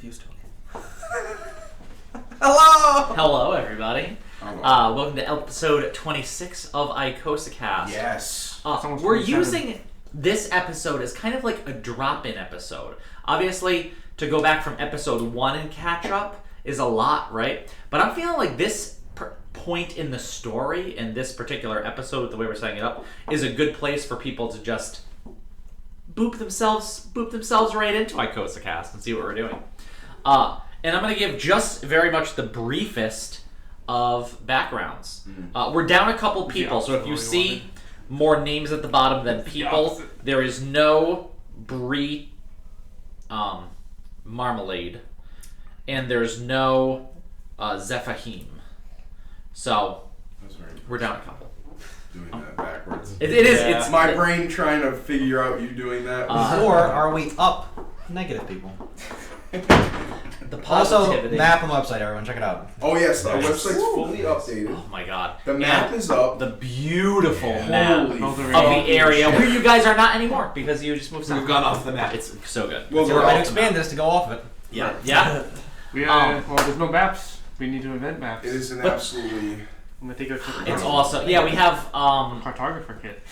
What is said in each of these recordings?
confused, Tony. Hello! Hello, everybody. Hello. Welcome to episode 26 of Icosacast. Yes. We're using this episode as kind of like a drop-in episode. Obviously, to go back from episode 1 and catch up is a lot, right? But I'm feeling like this point in the story, in this particular episode, the way we're setting it up, is a good place for people to just boop themselves right into Icosacast and see what we're doing. And I'm going to give just very much the briefest of backgrounds. We're down a couple people, so if you see more names at the bottom than people, there is no Brie Marmalade, and there's no Zephahim. So we're down a couple. Doing that backwards. It is. Yeah. It's my brain trying to figure out you doing that. Or are we up negative people? The positivity. Also, map and website, everyone. Check it out. Oh, yes. Our website's fully updated. Oh, my God. The map is up. The beautiful map Holy of the area where you guys are not anymore because you just moved south. We've gone off the map. It's so good. Well, So we're going to expand this to go off of it. Yeah. Yeah. Well, there's no maps. We need to invent maps. It is an absolutely... I'm gonna take a quick It's awesome. Yeah, we have cartographer kit.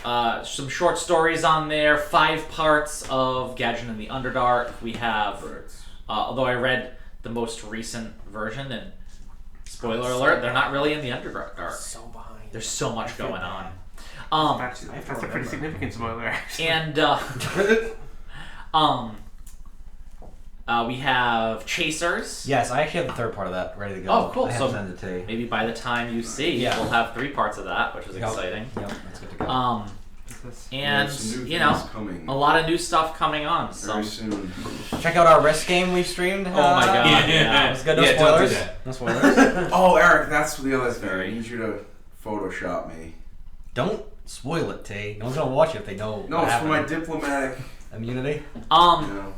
some short stories on there, 5 parts of Gadget in the Underdark. We have, although I read the most recent version, and spoiler alert, they're not really in the Underdark. So behind. There's so much going on. That's a pretty significant spoiler, actually. And we have Chasers. Yes, I actually have the third part of that ready to go. Oh, cool. I have So to send it to you. maybe by the time you see, we'll have 3 parts of that, which is exciting. Yep, that's good to go. And some new you know, things coming. a lot of new stuff coming on. Very soon. Check out our Risk game we streamed. Oh my God! It was good. No Yeah, spoilers. don't do that. No spoilers. Oh, Eric, that's the other thing. I need you to Photoshop me. Don't spoil it, Tay. No one's gonna watch it if they know. No, what it's for my happened. diplomatic... Immunity. I'm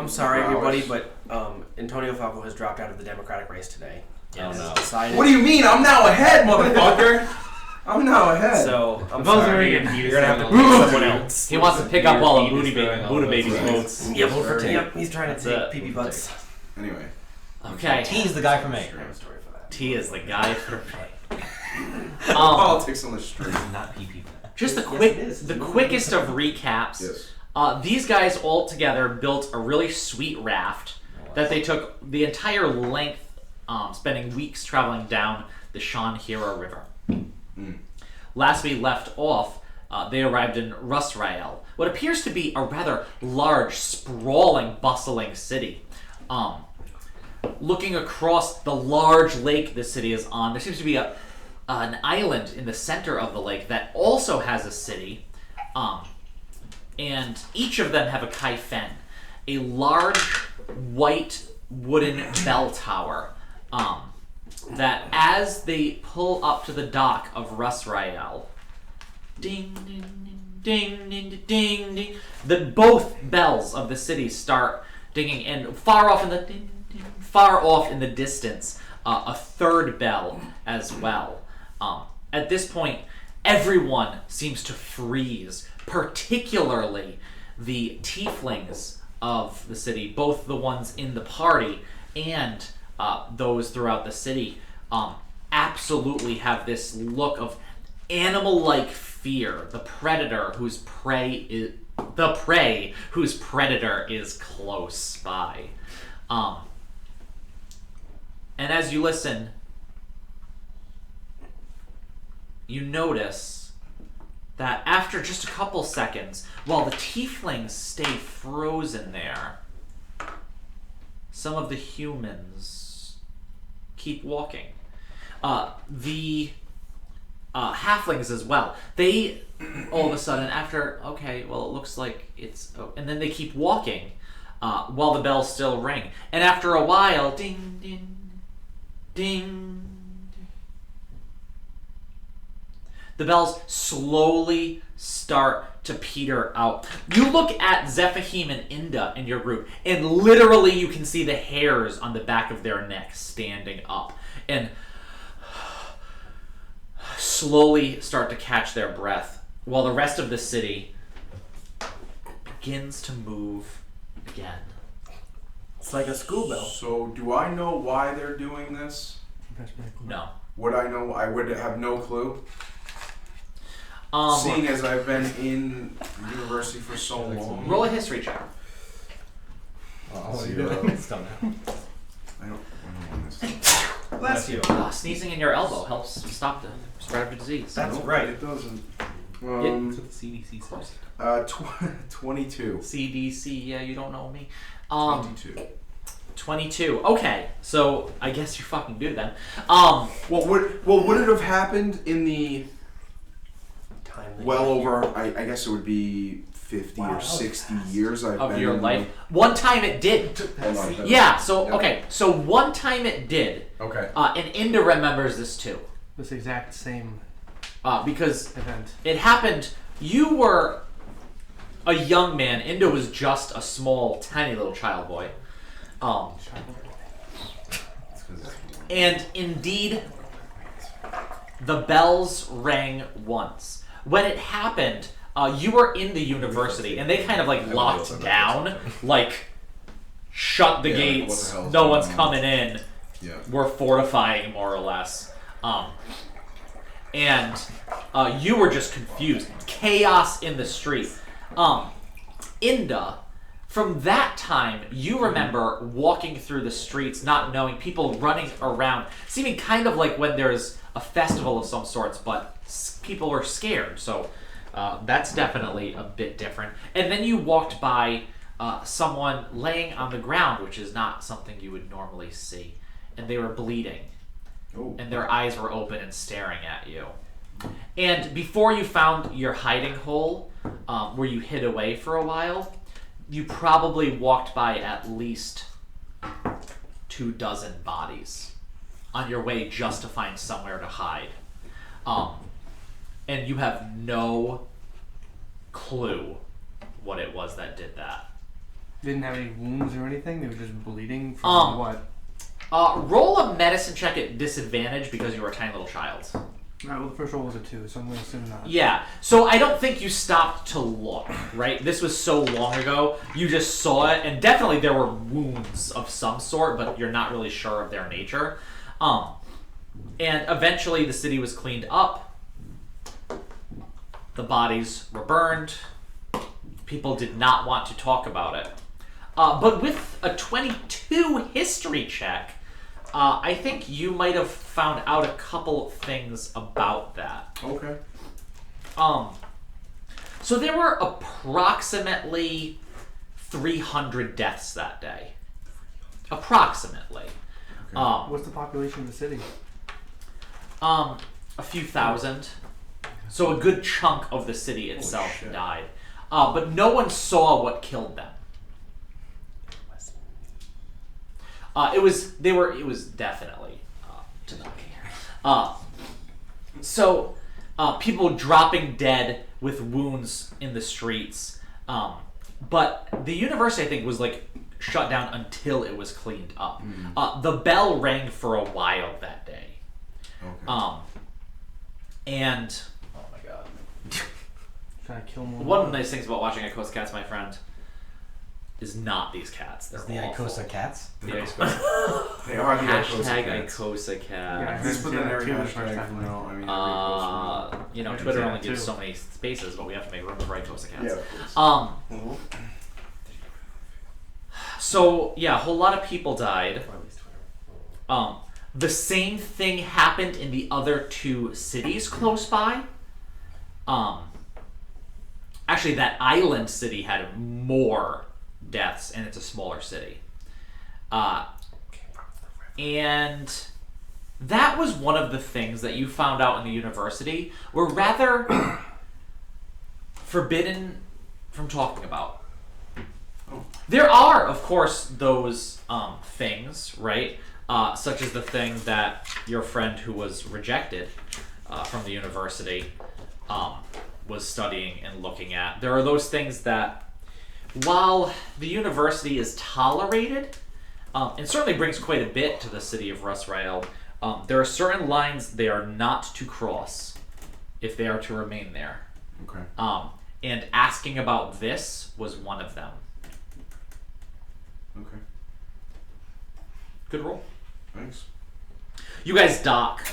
sorry, Prowess. everybody, but Antonio Falco has dropped out of the Democratic race today. Yes. And Oh, no. decided, What do you mean? I'm now ahead, motherfucker! I'm now ahead. So I'm Those are sorry. getting You're gonna have to pick pick someone else. He wants to pick up all the Buddha Buddha babies votes. Yep, Vote for Tay. yep. He's trying to That's take it. pee-pee butts. Anyway. Okay. T's the guy for me. I have a story for that. T is the guy for me. Politics on the street. Not PP. Just the Yes, quick, it is. the quickest of recaps. Yes. These guys all together built a really sweet raft that they took the entire length, spending weeks traveling down the Shan-Hira River. Last we left off, they arrived in Rus'ryl, what appears to be a rather large, sprawling, bustling city. Looking across the large lake the city is on, there seems to be an island in the center of the lake that also has a city. And each of them have a kaifen, a large white wooden bell tower that as they pull up to the dock of Rus'ryl, ding, ding, ding, ding, ding, ding, ding, both bells of the city start dinging, and far off in the distance, a third bell as well. At this point, everyone seems to freeze, particularly the tieflings of the city, both the ones in the party and those throughout the city, absolutely have this look of animal-like fear. The prey whose predator is close by. And as you listen, you notice that after just a couple seconds, while the tieflings stay frozen there, some of the humans keep walking. The halflings as well. They, all of a sudden, after, okay, well, it looks like it's... Oh, and then they keep walking while the bells still ring. And after a while, ding, ding, ding, the bells slowly start to peter out. You look at Zephahim and Inda in your group, and literally you can see the hairs on the back of their necks standing up, and slowly start to catch their breath, while the rest of the city begins to move again. It's like a school bell. So, do I know why they're doing this? No. Would I know? I would have no clue. Um, Seeing as I've been in university for so long. roll a history check. Oh, Zero. it's done now. I don't want this. Bless you. Sneezing in your elbow helps stop the spread of disease. That's Nope, right. It doesn't. That's what the CDC says. 22. CDC, yeah, you don't know me. 22. 22. Okay, so I guess you're fucking good then. Would it have happened in the Timely. well over? I guess it would be 50 Wow, or 60 years I've of been your in life. One time it did. Hold on, Yeah, so, Yep. okay, so one time it did. Okay. And Inda remembers this too. This exact same Because event. it happened, you were a young man. Inda was just a small, tiny little child boy. And indeed, the bells rang once. When it happened, you were in the university, and they kind of like locked down, like shut the Yeah, like, what the gates. hell's No going one's on? coming in. Yeah. We're fortifying more or less. And you were just confused. Chaos in the street. Inda, from that time, you remember walking through the streets, not knowing, people running around, seeming kind of like when there's a festival of some sorts, but people are scared. So that's definitely a bit different. And then you walked by someone laying on the ground, which is not something you would normally see. And they were bleeding. Oh. And their eyes were open and staring at you. And before you found your hiding hole, where you hid away for a while, you probably walked by at least 24 bodies on your way just to find somewhere to hide. And you have no clue what it was that did that. Didn't have any wounds or anything. They were just bleeding from what? Roll a medicine check at disadvantage because you were a tiny little child. Alright, well the first roll was a 2, so I'm going to assume not. Yeah, so I don't think you stopped to look, right? This was so long ago, you just saw it, and definitely there were wounds of some sort, but you're not really sure of their nature. And eventually the city was cleaned up, the bodies were burned, people did not want to talk about it. But with a 22 history check, I think you might have found out a couple things about that. Okay. So there were approximately 300 deaths that day. Approximately. What's the population of the city? A few thousand. So a good chunk of the city itself shit. died. But no one saw what killed them. It was definitely Tanaka. So people dropping dead with wounds in the streets. But the university, I think, was like shut down until it was cleaned up. The bell rang for a while that day. Okay. And Oh my god. Trying to kill more. one of the nice things about watching Icosacast, my friend, is not these cats. They're Is the awful. Icosacats? The They are the Hashtag Icosacast. Yeah, Icosacast. Disciplinary Yeah, too, hashtag. first No, I mean every post. You know, I Twitter can only say gives that, so many spaces, but we have to make room for Icosacats. Yeah, of course. So yeah, a whole lot of people died. The same thing happened in the other two cities close by. Actually, that island city had more deaths, and it's a smaller city. And that was one of the things that you found out in the university were rather forbidden from talking about. There are, of course, those things, right? Such as the thing that your friend who was rejected from the university was studying and looking at. There are those things that, while the university is tolerated, and certainly brings quite a bit to the city of Rus'ryl, there are certain lines they are not to cross if they are to remain there. Okay. And asking about this was one of them. Okay. Good roll. Thanks. You guys dock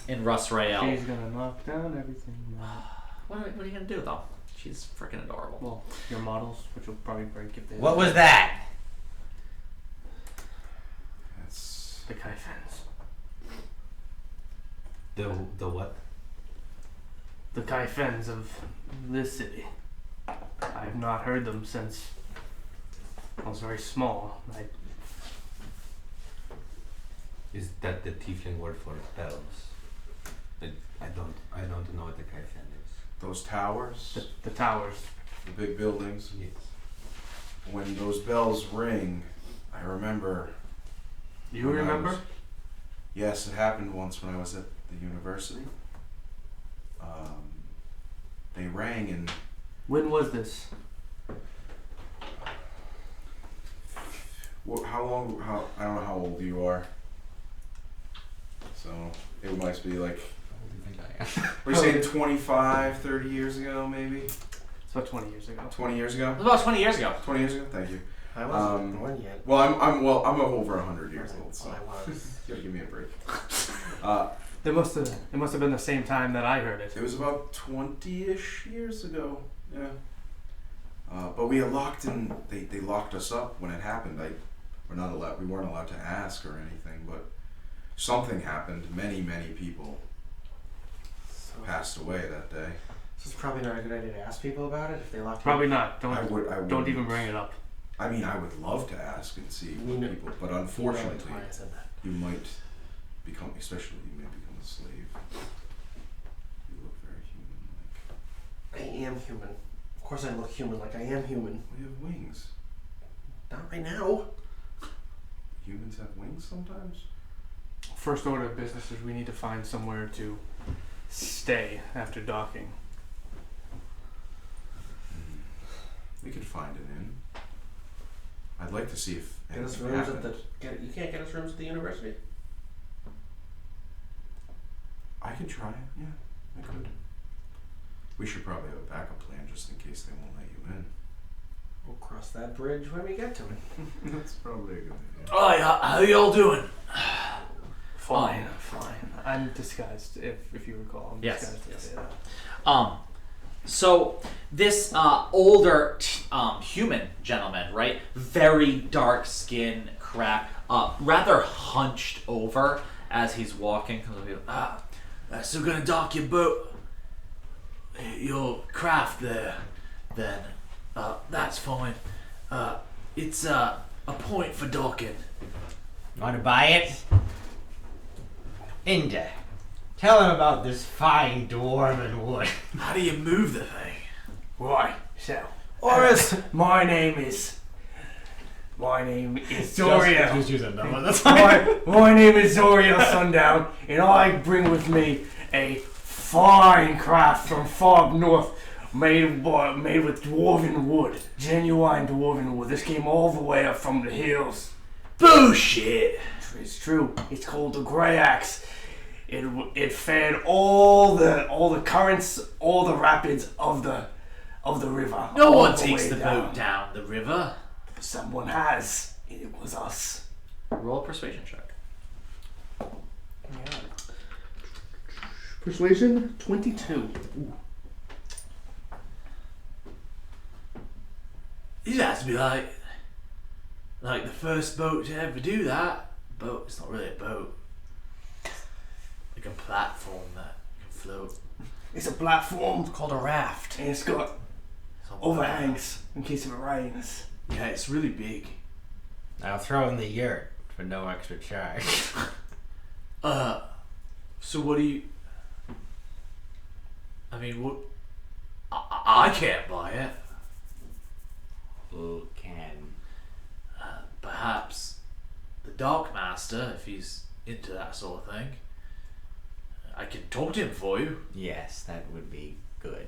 in Rus'ryl. She's gonna knock down everything. What are you gonna do though? She's freaking adorable. Well, your models, which will probably break if they. What was that? That's The Kaifens. The what? The Kaifens of this city. I have not heard them since I was very small. Is that the tiefling word for bells? I don't know what the kaifen is. those towers, The towers. the big buildings. Yes. When those bells ring, I remember. You when I remember? was- yes, it happened once when I was at the university. They rang and When was this? how long? I don't know how old you are. So it must be like. What do you think I am? We're saying 25, 30 years ago, maybe. It's about 20 years ago. 20 years ago. It was about 20 years ago. 20 years ago. Thank you. I wasn't born yet. Well, I'm over 100 years old, so I was. you gotta give me a break. It must have been the same time that I heard it. It was about 20-ish years ago. Yeah. But we had locked in. They locked us up when it happened. We weren't allowed to ask or anything. But something happened. Many people So passed away that day. it's probably not a good idea to ask people about it if they locked Probably not. I Don't wouldn't- even bring it up. I mean, I would love to ask and see You know- people, but you. unfortunately, I said that. you might become, especially you may become a slave. You look very human-like. I am human. Of course I look human like I am human. Well, you have wings. Not right now. Humans have wings sometimes. First order of business is we need to find somewhere to stay after docking. We could find an inn. I'd like to see if Get us anything rooms happened. you can't get us rooms at the university? I could try it. Yeah, I could. We should probably have a backup plan just in case they won't let you in. We'll cross that bridge when we get to it. That's probably a good idea. Oh, how y'all doing? Fine. I'm disguised, if you recall. I'm Yes, disguised yes. as that. So this older human gentleman, right? Very dark skin, crack, rather hunched over as he's walking. So gonna dock your boat, your craft there, then. That's fine. It's a point for docking. Want to buy it? Inda, tell him about this fine dwarven wood. How do you move the thing? Right, so. Oris! My name is Zoria. Just use a number. That's fine. My name is Zoria Sundown, and I bring with me a fine craft from far north, made with dwarven wood, genuine dwarven wood. This came all the way up from the hills. Bullshit! It's true. It's called the Grey Axe. It fed all the currents, all the rapids of the river. No all one the takes way the boat down the river. Someone has. It was us. Roll a persuasion check. Persuasion 22. This has to be like the first boat to ever do that. Boat, it's not really a boat. Like a platform that can float. It's a platform, It's called a raft. and it's got Something overhangs in case if it rains. Yeah, it's really big. I'll throw in the yurt for no extra charge. So what do you... I mean, what... I can't buy it. Who can? Perhaps the Dark Master, if he's into that sort of thing. I can talk to him for you. Yes, that would be good.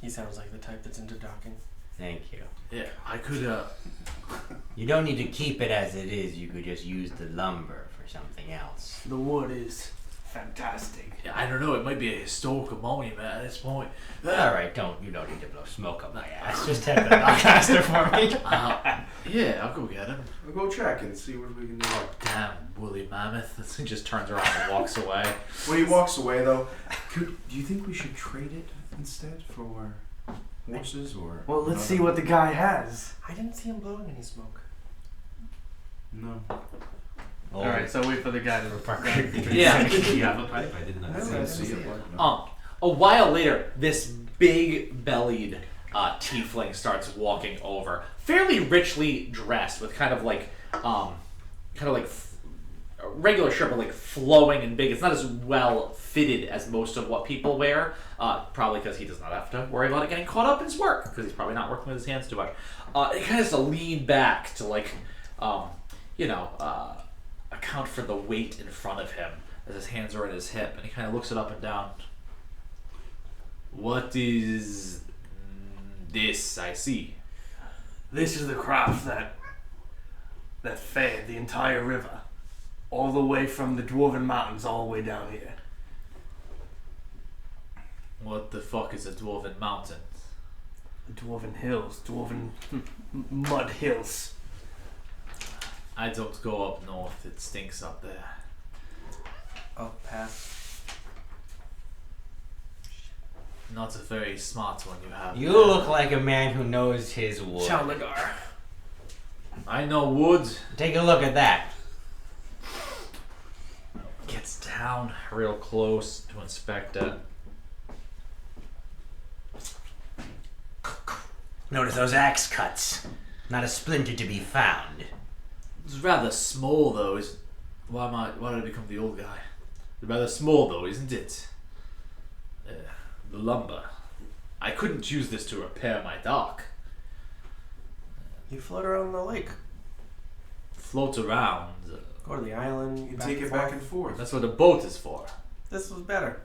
He sounds like the type that's into docking. Thank you. Yeah, I could, You don't need to keep it as it is. You could just use the lumber for something else. The wood is fantastic. I don't know. It might be a historical monument at this point. All right, you don't need to blow smoke up my ass. Just have the knockcaster for me. Yeah, I'll go get him. We'll go check and see what we can do. Damn, woolly mammoth. He just turns around and walks away. When he walks away, though, do you think we should trade it instead for horses or? Well, let's see what the guy has. I didn't see him blowing any smoke. No. Oh. Alright, so wait for the guy to Yeah. Do you have a pipe? I did not I see didn't it. see it. No. A while later, this big-bellied tiefling starts walking over, fairly richly dressed, with kind of like a regular shirt, but like flowing and big. It's not as well fitted as most of what people wear, probably because he does not have to worry about it getting caught up in his work, because he's probably not working with his hands too much. He kind of has to lean back to account for the weight in front of him as his hands are at his hip, and he kind of looks it up and down. What is this I see? This is the craft that fed the entire river, all the way from the Dwarven Mountains all the way down here. What the fuck is a dwarven mountain? Dwarven hills, dwarven mud hills. I don't go up north, it stinks up there. I'll pass. Not a very smart one you have. You look like a man who knows his wood. Chalmagar. I know wood. Take a look at that. Gets down real close to inspect it. Notice those axe cuts. Not a splinter to be found. It's rather small though. Why did I become the old guy? It's rather small though, isn't it? The lumber. I couldn't use this to repair my dock. You float around the lake. Float around. Go to the island. You can take it back and forth. That's what a boat is for. This was better.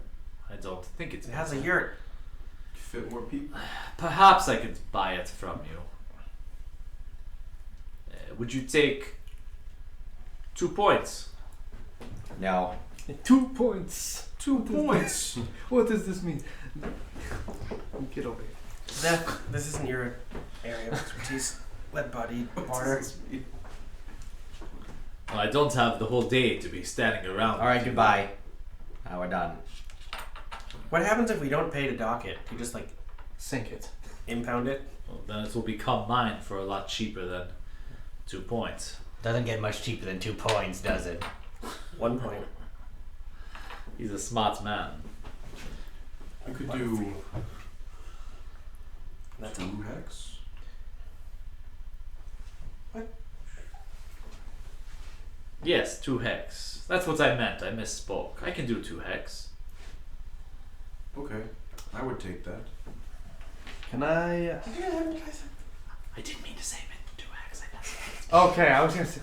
I don't think it's. It has a yurt. Fit more people. Perhaps I could buy it from you. Would you take 2 points? No. 2 points. 2 points. What does this mean? Get over here. This isn't your area of expertise. Lead-bodied barter. Well, I don't have the whole day to be standing around. All right, goodbye. Now we're done. What happens if we don't pay to dock it? You just like Sink it. impound it? Well, then it will become mine for a lot cheaper than 2 points. Doesn't get much cheaper than 2 points, does it? 1 point. He's a smart man. You could do That's 2 hex. Yes, 2 hex. That's what I meant. I misspoke. I can do 2 hex. Okay, I would take that. Can I? I didn't mean to say 2 hex. I meant Okay, I was gonna say.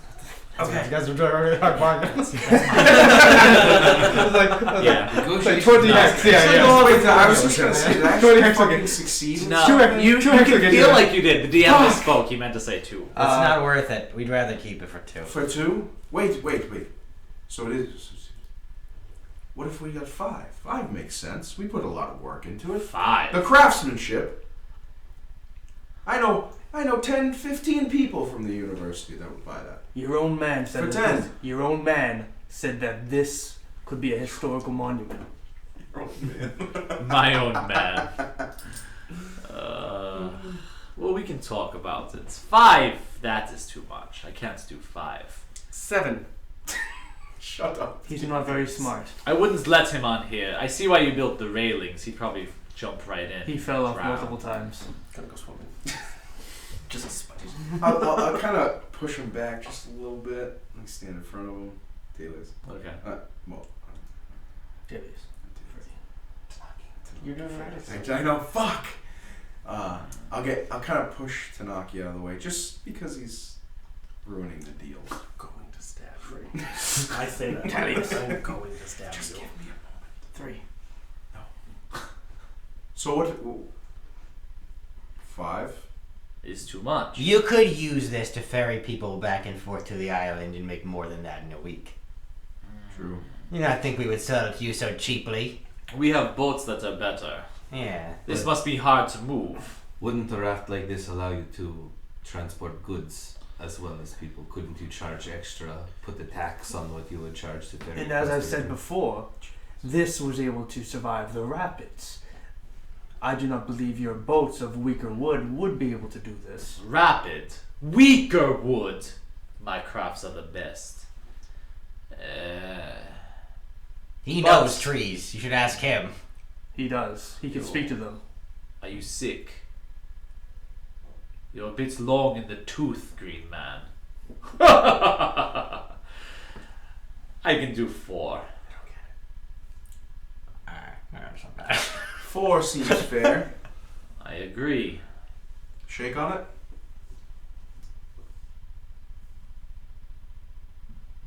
Okay. You guys are doing really hard bargains. I was like, yeah. it's like 20 hex. Yeah, yeah. Wait, I was just gonna say that 20 actually hex fucking again. succeeded. No, Two hex- you two hex can again, feel yeah. like you did. The DM misspoke. He meant to say 2. It's not worth it. We'd rather keep it for 2. For 2? Wait. So it is. What if we got 5? 5 makes sense. We put a lot of work into it. 5. The craftsmanship. I know 10, 15 people from the university that would buy that. Your own man said For that 10. Your own man said that this could be a historical monument. My own man. Well, we can talk about it. 5. That is too much. I can't do 5. 7. Shut up. He's not very smart. I wouldn't let him on here. I see why you built the railings. He'd probably jump right in. He fell off Drown. multiple times. Gonna go swimming. Just a sponge. I'll kind of push him back just a little bit. Like stand in front of him. Taylor's. Okay. Well, Davies. You're doing right. I know. Fuck. I'll kind of push Tanaki out of the way just because he's ruining the deal. I'm going to stab you. I say that. Tavius. I'm going to stab Just you. give me a moment. 3. So what? 5. Is too much. You could use this to ferry people back and forth to the island and make more than that in a week. True. You not think we would sell it to you so cheaply? We have boats that are better. Yeah. This must be hard to move. Wouldn't a raft like this allow you to transport goods as well as people? Couldn't you charge extra, put the tax on what you would charge to ferry? And as I across the said river? before, this was able to survive the rapids. I do not believe your boats of weaker wood would be able to do this. Rapid, weaker wood. My crafts are the best. He But- knows trees. You should ask him. He does. He can speak to them. Are you sick? You're a bit long in the tooth, green man. I can do 4. Alright, that's not bad. 4 seems fair. I agree. Shake on it.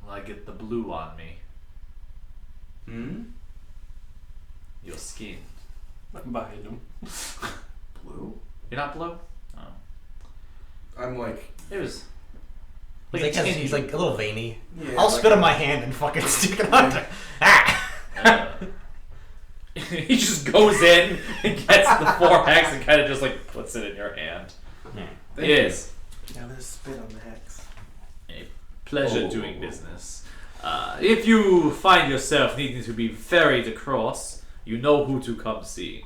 I get the blue on me. Hmm? Your skin. I'm behind him. Blue? You're not blue? Oh. I'm like... It was. He's like a little veiny. Yeah, I'll like- spit on my hand and fucking stick it on there. Ah! He just goes in and gets the 4 hex and kind of just like puts it in your hand. Thank It you. is Now there's spit on the hex. a pleasure Oh. doing business. If you find yourself needing to be ferried across, you know who to come see.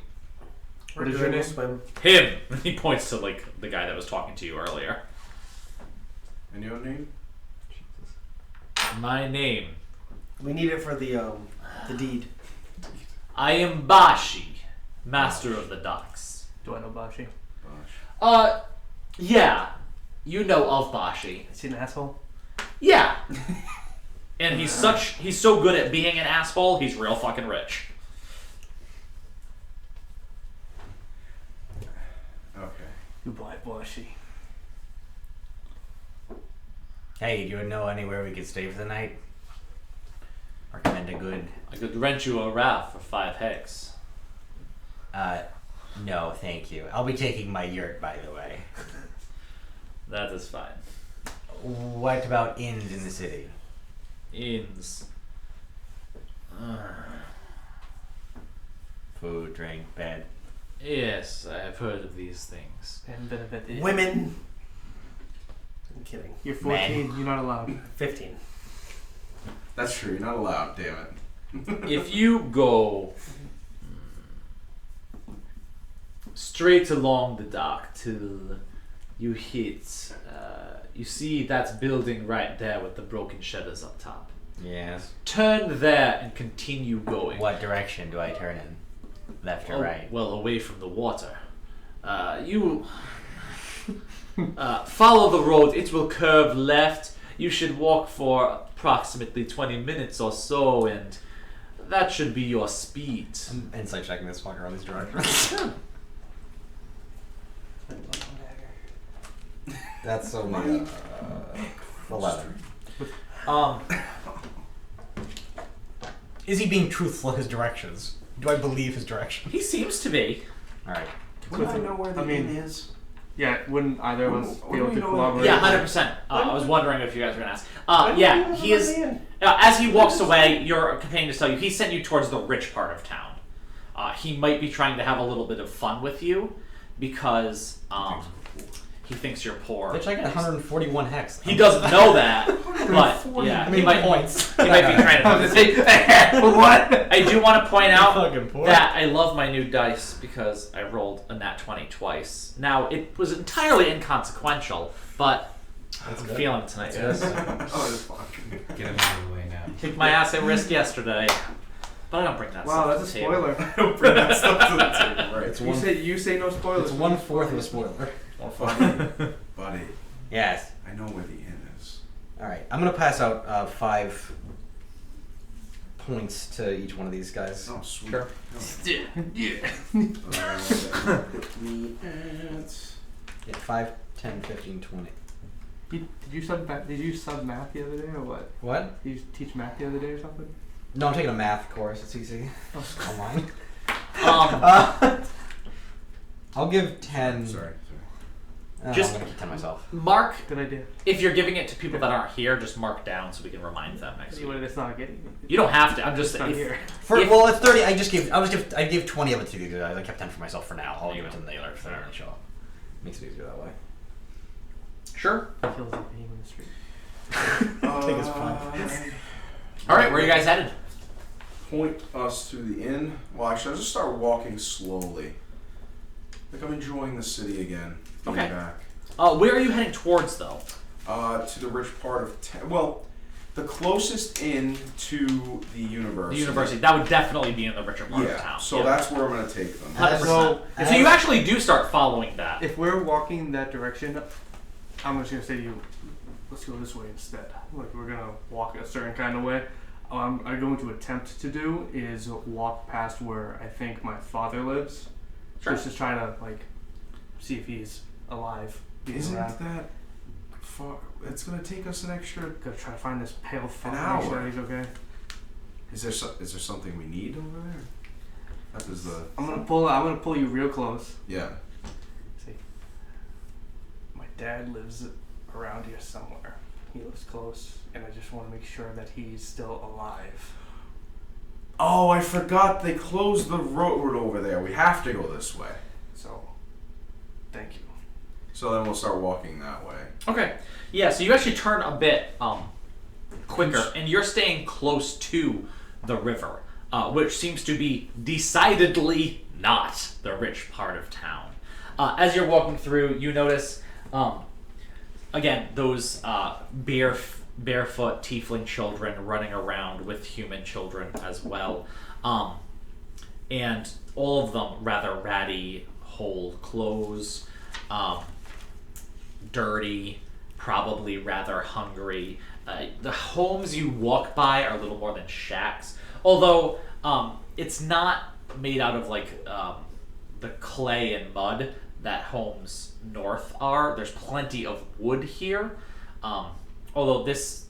What is your name? Swim. Him. He points to like the guy that was talking to you earlier. And your name? My name. We need it for the deed. I am Bashi, master of the docks. Do I know Bashi? Gosh. Yeah. You know of Bashi. Is he an asshole? Yeah. And he's so good at being an asshole, he's real fucking rich. Okay. Goodbye, Bashi. Hey, do you know anywhere we could stay for the night? Recommend a good. I could rent you a raft for 5 hex. No, thank you. I'll be taking my yurt, by the way. That is fine. What about inns in the city? Inns. Food, drink, bed. Yes, I have heard of these things. I haven't been invented. Women. I'm kidding. You're 14. You're not allowed. 15. That's true. You're not allowed. Damn it. If you go straight along the dock till you hit, you see that building right there with the broken shutters up top. Yes. Turn there and continue going. What direction do I turn in? Left or Oh, right? well, away from the water. You follow the road. It will curve left. You should walk for approximately 20 minutes or so, and that should be your speed. I'm insight checking this fucker on these directions. That's only 11. Is he being truthful in his directions? Do I believe his directions? He seems to be. Alright. Wouldn't I know where the I mean- inn is? Yeah, wouldn't either of us What be do able we to know? collaborate? Yeah, 100%. I was wondering if you guys were gonna ask. Why do Yeah, you he have is. a man? As he walks away, your companion is telling you he sent you towards the rich part of town. He might be trying to have a little bit of fun with you because he thinks you're poor. Bitch, I got 141 hex. He doesn't know that, but yeah, I he mean, might. points. He might be trying to. What? I do want to point out Fucking poor. that I love my new dice because I rolled a nat 20 twice. Now, it was entirely inconsequential, but I'm feeling it tonight. Oh, it's fuck. Get him out of the way now. Kicked my ass at risk yesterday, but I don't bring that Wow, stuff that's to a the table. spoiler. Don't bring that stuff to the table, right? It's You say no spoilers. It's 1/4 of a spoiler. Buddy, Yes. I know where the inn is. Alright, I'm gonna pass out 5 points to each one of these guys. Oh, sweet. Sure. Put me at... Yeah, 5, 10, 15, 20. Did you sub math the other day or what? What? Did you teach math the other day or something? No, I'm taking a math course. It's easy. Online. Um, I'll give 10. Sorry. Just- I'm gonna pretend myself. Mark, Good idea. if you're giving it to people that aren't here, just mark down so we can remind them next week. It's not getting. You don't have to. I'm just It's not if, here. Well, it's 30. I gave 20 of it to you guys. I kept 10 for myself for now. I'll give it to them later if they don't really show up. Makes it easier that way. Sure. It feels like being in the street. Take his point. All right, where are you guys headed? Point us to the inn. Well, actually, I'll just start walking slowly. Like I'm enjoying the city again. Being Okay. back. Where are you heading towards, though? To the rich part of town. Well, the closest inn to the university. The university. That would definitely be in the richer part of Yeah. town. So that's where I'm gonna take them. 100%. So- So you actually do start following that. If we're walking that direction, I'm just gonna say to you, let's go this way instead. Like we're gonna walk a certain kind of way. I'm going to attempt to do is walk past where I think my father lives, Sure. just to try to like see if he's alive. Isn't around. that far? It's gonna take us an extra. Gotta try to find this pale fuck. hour. Make sure he's okay. Is there something we need over there? That is the. I'm gonna pull you real close. Yeah. See, my dad lives around here somewhere. He lives close, and I just want to make sure that he's still alive. Oh, I forgot they closed the road over there. We have to go this way. So, thank you. So then we'll start walking that way. Okay. Yeah, so you actually turn a bit quicker, and you're staying close to the river, which seems to be decidedly not the rich part of town. As you're walking through, you notice, again, those barefoot tiefling children running around with human children as well. And all of them rather ratty, old clothes, dirty, probably rather hungry. The homes you walk by are little more than shacks, although it's not made out of like the clay and mud that homes north are. There's plenty of wood here, although this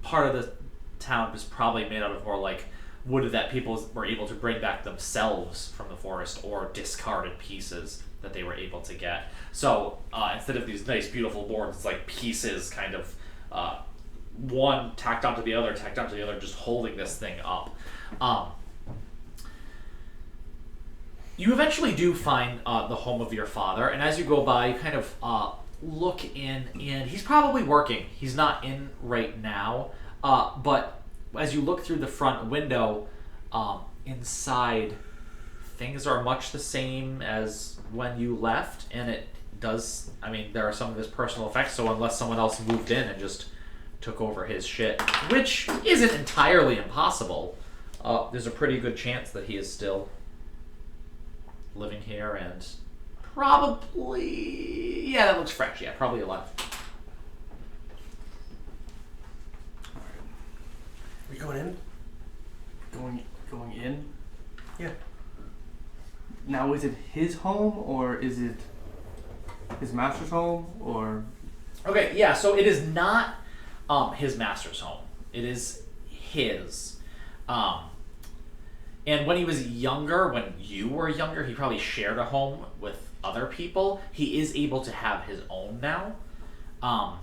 part of the town is probably made out of more like wood that people were able to bring back themselves from the forest or discarded pieces that they were able to get. So instead of these nice beautiful boards, it's like pieces kind of one tacked onto the other, just holding this thing up. You eventually do find the home of your father, and as you go by, you kind of look in, and he's probably working. He's not in right now, but as you look through the front window, inside, things are much the same as when you left, and it does, I mean, there are some of his personal effects, so unless someone else moved in and just took over his shit, which isn't entirely impossible, there's a pretty good chance that he is still living here and probably, yeah, that looks fresh, yeah, probably alive. Are we going in? Going in? Yeah. Now, is it his home or is it his master's home or? Okay, yeah, so it is not his master's home. It is his. And when he was younger, when you were younger, he probably shared a home with other people. He is able to have his own now.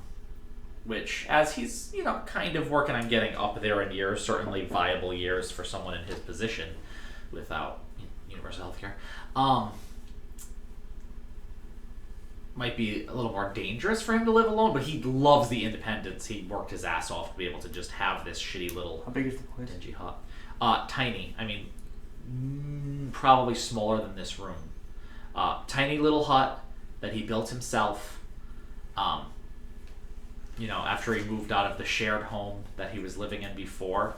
Which, as he's, kind of working on getting up there in years, certainly viable years for someone in his position without universal healthcare, might be a little more dangerous for him to live alone, but he loves the independence. He worked his ass off to be able to just have this shitty little How big is the place? dingy hut. Tiny. I mean, probably smaller than this room. Tiny little hut that he built himself. After he moved out of the shared home that he was living in before.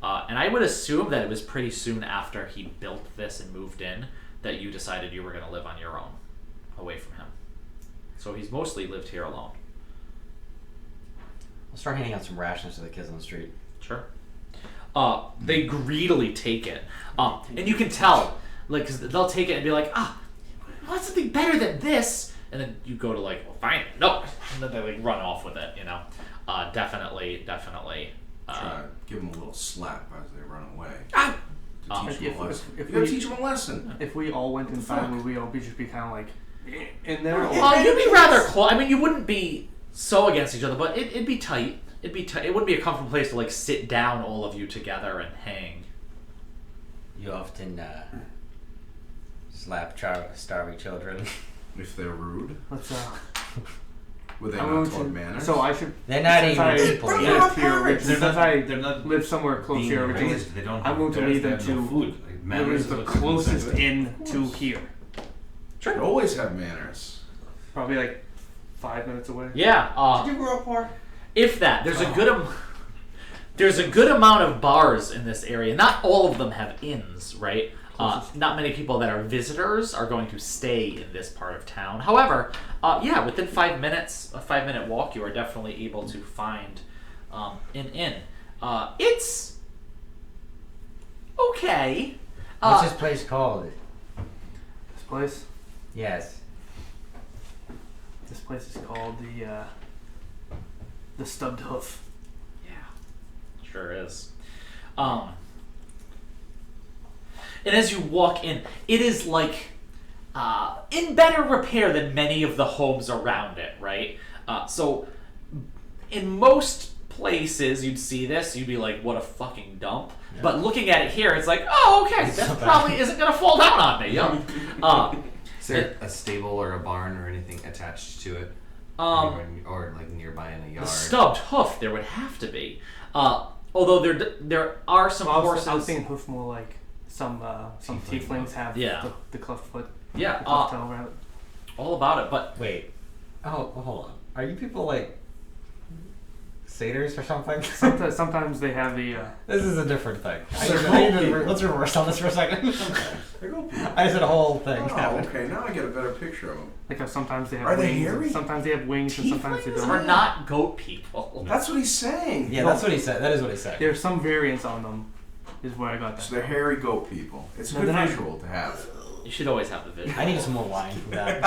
And I would assume that it was pretty soon after he built this and moved in that you decided you were going to live on your own, away from him. So he's mostly lived here alone. I'll start handing out some rations to the kids on the street. Sure. They greedily take it. And you can tell, like, 'cause they'll take it and be like, what's something better than this? And then you go to like, well, fine, no. And then they like run off with it, Definitely. Try to give them a little slap as they run away. Ah! To teach them a lesson. if You gotta we- teach them a lesson. If we all went inside, would we all just be kind of like in there? Or? You'd be rather close. I mean, you wouldn't be so against each other, but it'd be tight. It'd be tight. It wouldn't be a comfortable place to like sit down, all of you together, and hang. You often slap starving children. If they're rude, Let's were they I'm not going taught to- manners? So I should. They're not since even I people lived yet. here, They're since not- I they're not live somewhere close being here originally, raised. They don't I'm going to lead them they have no to food. Like, what manners is the what comes closest with it. inn to here. They always have manners. Probably like 5 minutes away. Yeah. Did you grow up poor? If that, there's a good there's a good amount of bars in this area. Not all of them have inns, right? Not many people that are visitors are going to stay in this part of town. However, yeah, within 5 minutes, a 5-minute walk, you are definitely able to find an inn. It's okay. What's this place called? This place? Yes. This place is called the Stubbed Hoof. Yeah, sure is. And as you walk in, it is like in better repair than many of the homes around it, right? So in most places you'd see this, you'd be like, what a fucking dump. Yeah. But looking at it here, it's like, oh, okay, that probably isn't going to fall down on me. Is there a stable or a barn or anything attached to it? Or like nearby in a yard? The Stubbed Hoof, there would have to be. Although there are some horses. I was thinking hoof more like some tieflings have the cleft foot. Yeah, the cleft toe rabbit. All about it. But wait, hold on. Are you people like satyrs or something? Sometimes they have the. This is a different thing. Let's reverse on this for a second. I said a whole thing. Oh, okay. Now I get a better picture of them. Like how sometimes they have Are wings. they hairy? Sometimes they have wings, and sometimes they don't. are not goat people. That's what he's saying. Yeah, that's what he said. That is what he said. There's some variants on them. Is where I got that. So they're hairy goat people. It's a No, good they're not. visual to have. You should always have the visual. I need some more wine for that.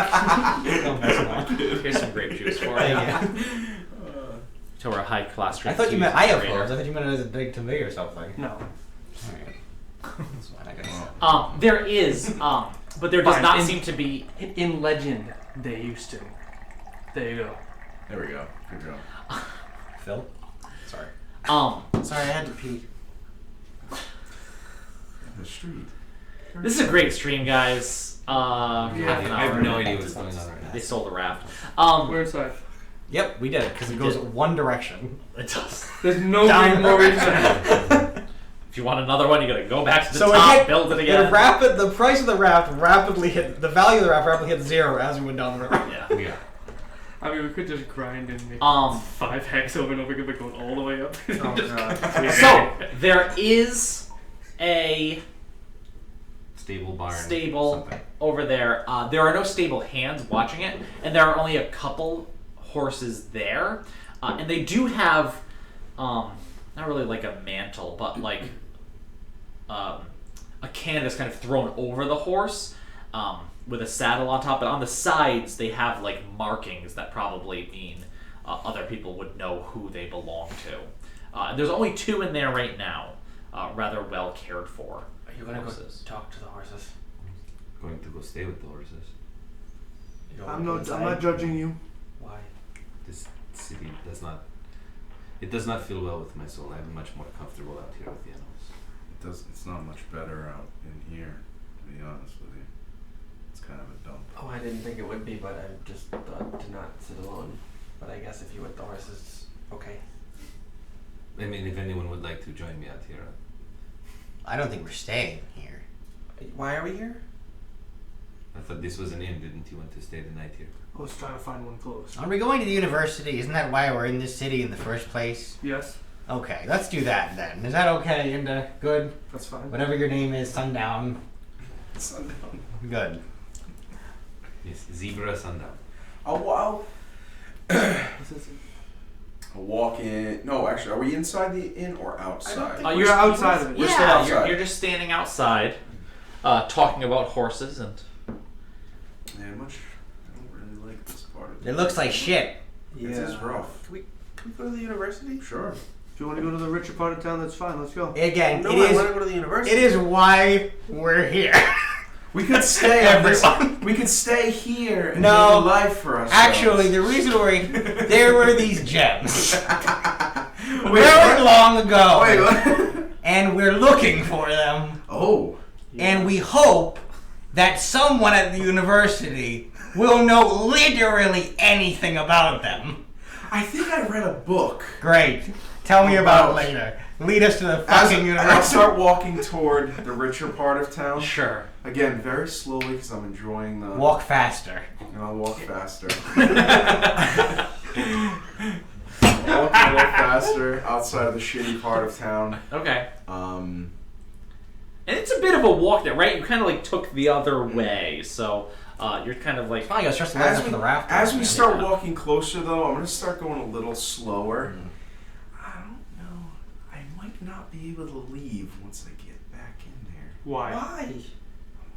Don't mess around. Here's some grape juice for you. Thank you. So we're a high class. I thought you meant I have horns. I thought you meant it as a big to me or something. No. Alright. That's fine, I guess. There is, but there does Fine, not in- seem to be. In legend, they used to. There you go. There we go. Good job. Phil? Sorry. Sorry, I had to pee. The street. This is a great stream, guys. Half an I have hour. no idea what's going on right now. They sold a raft. We're inside. Yep, we did it because it goes one direction. It does. There's no Down. more reason. If you want another one, you gotta go back to the So top, build it again. The price of the raft rapidly hit. The value of the raft rapidly hit zero as we went down the river. Yeah. I mean, we could just grind and make 5 hex over and over again, but going all the way up. Oh, God. So there is a Stable barn. stable Something. over there. There are no stable hands watching it, and there are only a couple horses there. And they do have, not really like a mantle, but like a canvas kind of thrown over the horse with a saddle on top. But on the sides, they have like markings that probably mean other people would know who they belong to. And there's only 2 in there right now, rather well cared for. Are you gonna go horses. talk to the horses? Going to go stay with the horses. You don't I'm wanna go not inside? judging you. Why? This city does not. It does not feel well with my soul. I'm much more comfortable out here with the animals. It's not much better out in here, to be honest with you. It's kind of a dump. Oh, I didn't think it would be, but I just thought to not sit alone. But I guess if you with the horses, okay. I mean, if anyone would like to join me out here, I don't think we're staying here. Why are we here? I thought this was an inn. Didn't you want to stay the night here? I was trying to find one close. Are we going to the university? Isn't that why we're in this city in the first place? Yes, Okay, let's do that then. Is that okay, Inda? Good? that's fine. Whatever your name is, Sundown. Sundown. Good. Yes, zebra sundown. I'll walk in. No, actually, are we inside the inn or outside? You're outside of it. We're still Yeah, outside. you're just standing outside, talking about horses and. Man, I don't really like this part of It looks like shit. It is rough. Can we go to the university? Sure. If you want to go to the richer part of town, that's fine. Let's go. Again, No, it I is. want to go to the university. It is why we're here. We could stay. Everyone. We could stay here and No, live a life for ourselves. Actually, the reason there were these gems Wait, very long ago, Wait, what? and we're looking for them. Oh. And we hope that someone at the university will know literally anything about them. I think I read a book. Great. Tell me about it later. Lead us to the fucking I'll university. start walking toward the richer part of town. Sure. Again, very slowly because I'm enjoying the. Walk faster. And I'll walk faster. I'll walk a little faster outside of the shitty part of town. Okay. And it's a bit of a walk there, right? You kind of like took the other way, so you're kind of like. Oh, you just led to the raft. As we start walking closer, though, I'm gonna start going a little slower. I don't know. I might not be able to leave once I get back in there. Why? I'm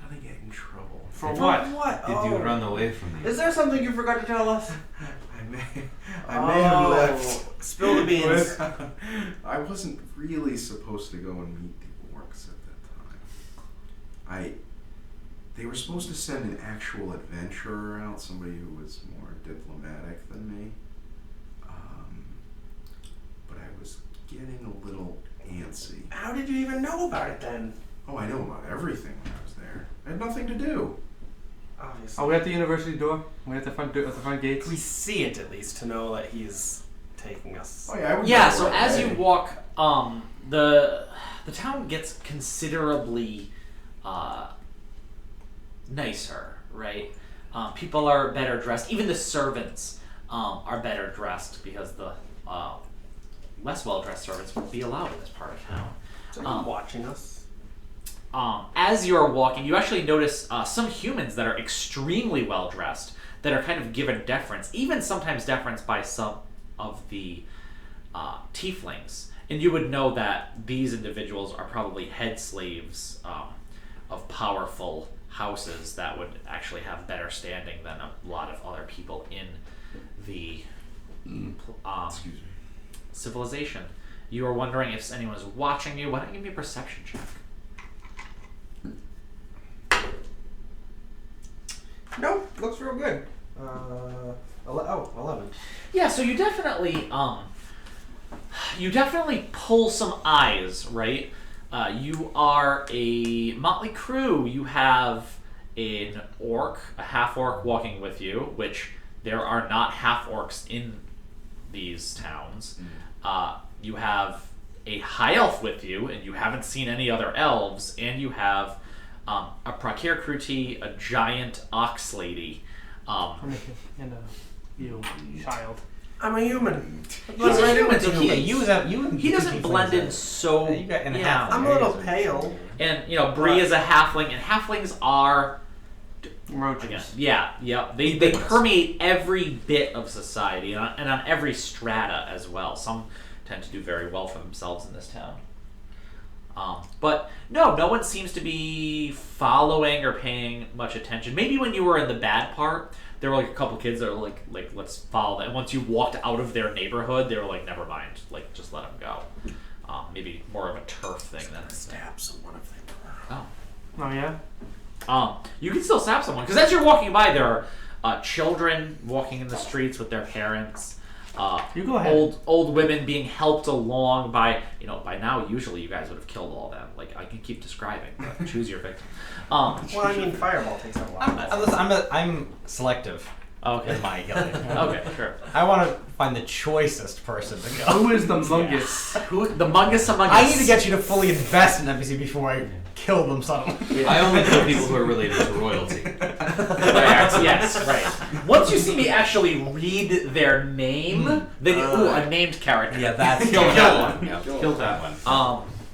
gonna get in trouble. For what? What? Did you run away from me? Is there something you forgot to tell us? I may have left. Spill the beans. I wasn't really supposed to go and meet the orcs at that time. They were supposed to send an actual adventurer out, somebody who was more diplomatic than me. But I was getting a little antsy. How did you even know about it then? Oh, I know about everything when I was there. I had nothing to do. Obviously. Are we at the university door? We're at the front gates. We see it at least to know that he's taking us. Oh yeah, I would Yeah. go So right as away. you walk, the town gets considerably nicer, right? People are better dressed. Even the servants are better dressed because the less well-dressed servants wouldn't be allowed in this part of town. So you're watching us. As you're walking, you actually notice some humans that are extremely well dressed, that are kind of given deference, even sometimes deference by some of the tieflings. And you would know that these individuals are probably head slaves of powerful houses that would actually have better standing than a lot of other people in the Excuse me. civilization. You are wondering if anyone's watching you. Why don't you give me a perception check? Nope, looks real good. 11. Yeah, so you definitely pull some eyes, right? You are a motley crew. You have an orc, a half orc walking with you, which there are not half orcs in these towns. You have a high elf with you, and you haven't seen any other elves, and you have a Prakir Kruti, a giant ox lady. And you child. I'm a human. He's a human, so Yeah, he he doesn't blend in so. Yeah, you got in a yeah. half. I'm a little pale. And Bree is a halfling, and halflings are Roaches. yeah. They permeate every bit of society and on every strata as well. Some tend to do very well for themselves in this town. But no one seems to be following or paying much attention. Maybe when you were in the bad part, there were like a couple kids that were like let's follow that. And once you walked out of their neighborhood, they were like, never mind, like just let them go. Maybe more of a turf thing than Stab someone if they were. Oh yeah. You can still stab someone because as you're walking by, there are children walking in the streets with their parents. You go ahead. Old women being helped along by by now usually you guys would have killed all of them. Like I can keep describing, but choose your victim. Well, I mean, fireball takes a while. I'm selective Okay. in my killing. Okay, sure. I want to find the choicest person to go. Who is the Mungus? Who the Mungus among us? I need to get you to fully invest in NPC before I kill them suddenly. I only kill people who are related to royalty. Yes, right. Once you see me actually read their name, then a named character. Yeah, that's kill that one. Yeah. Kill that one.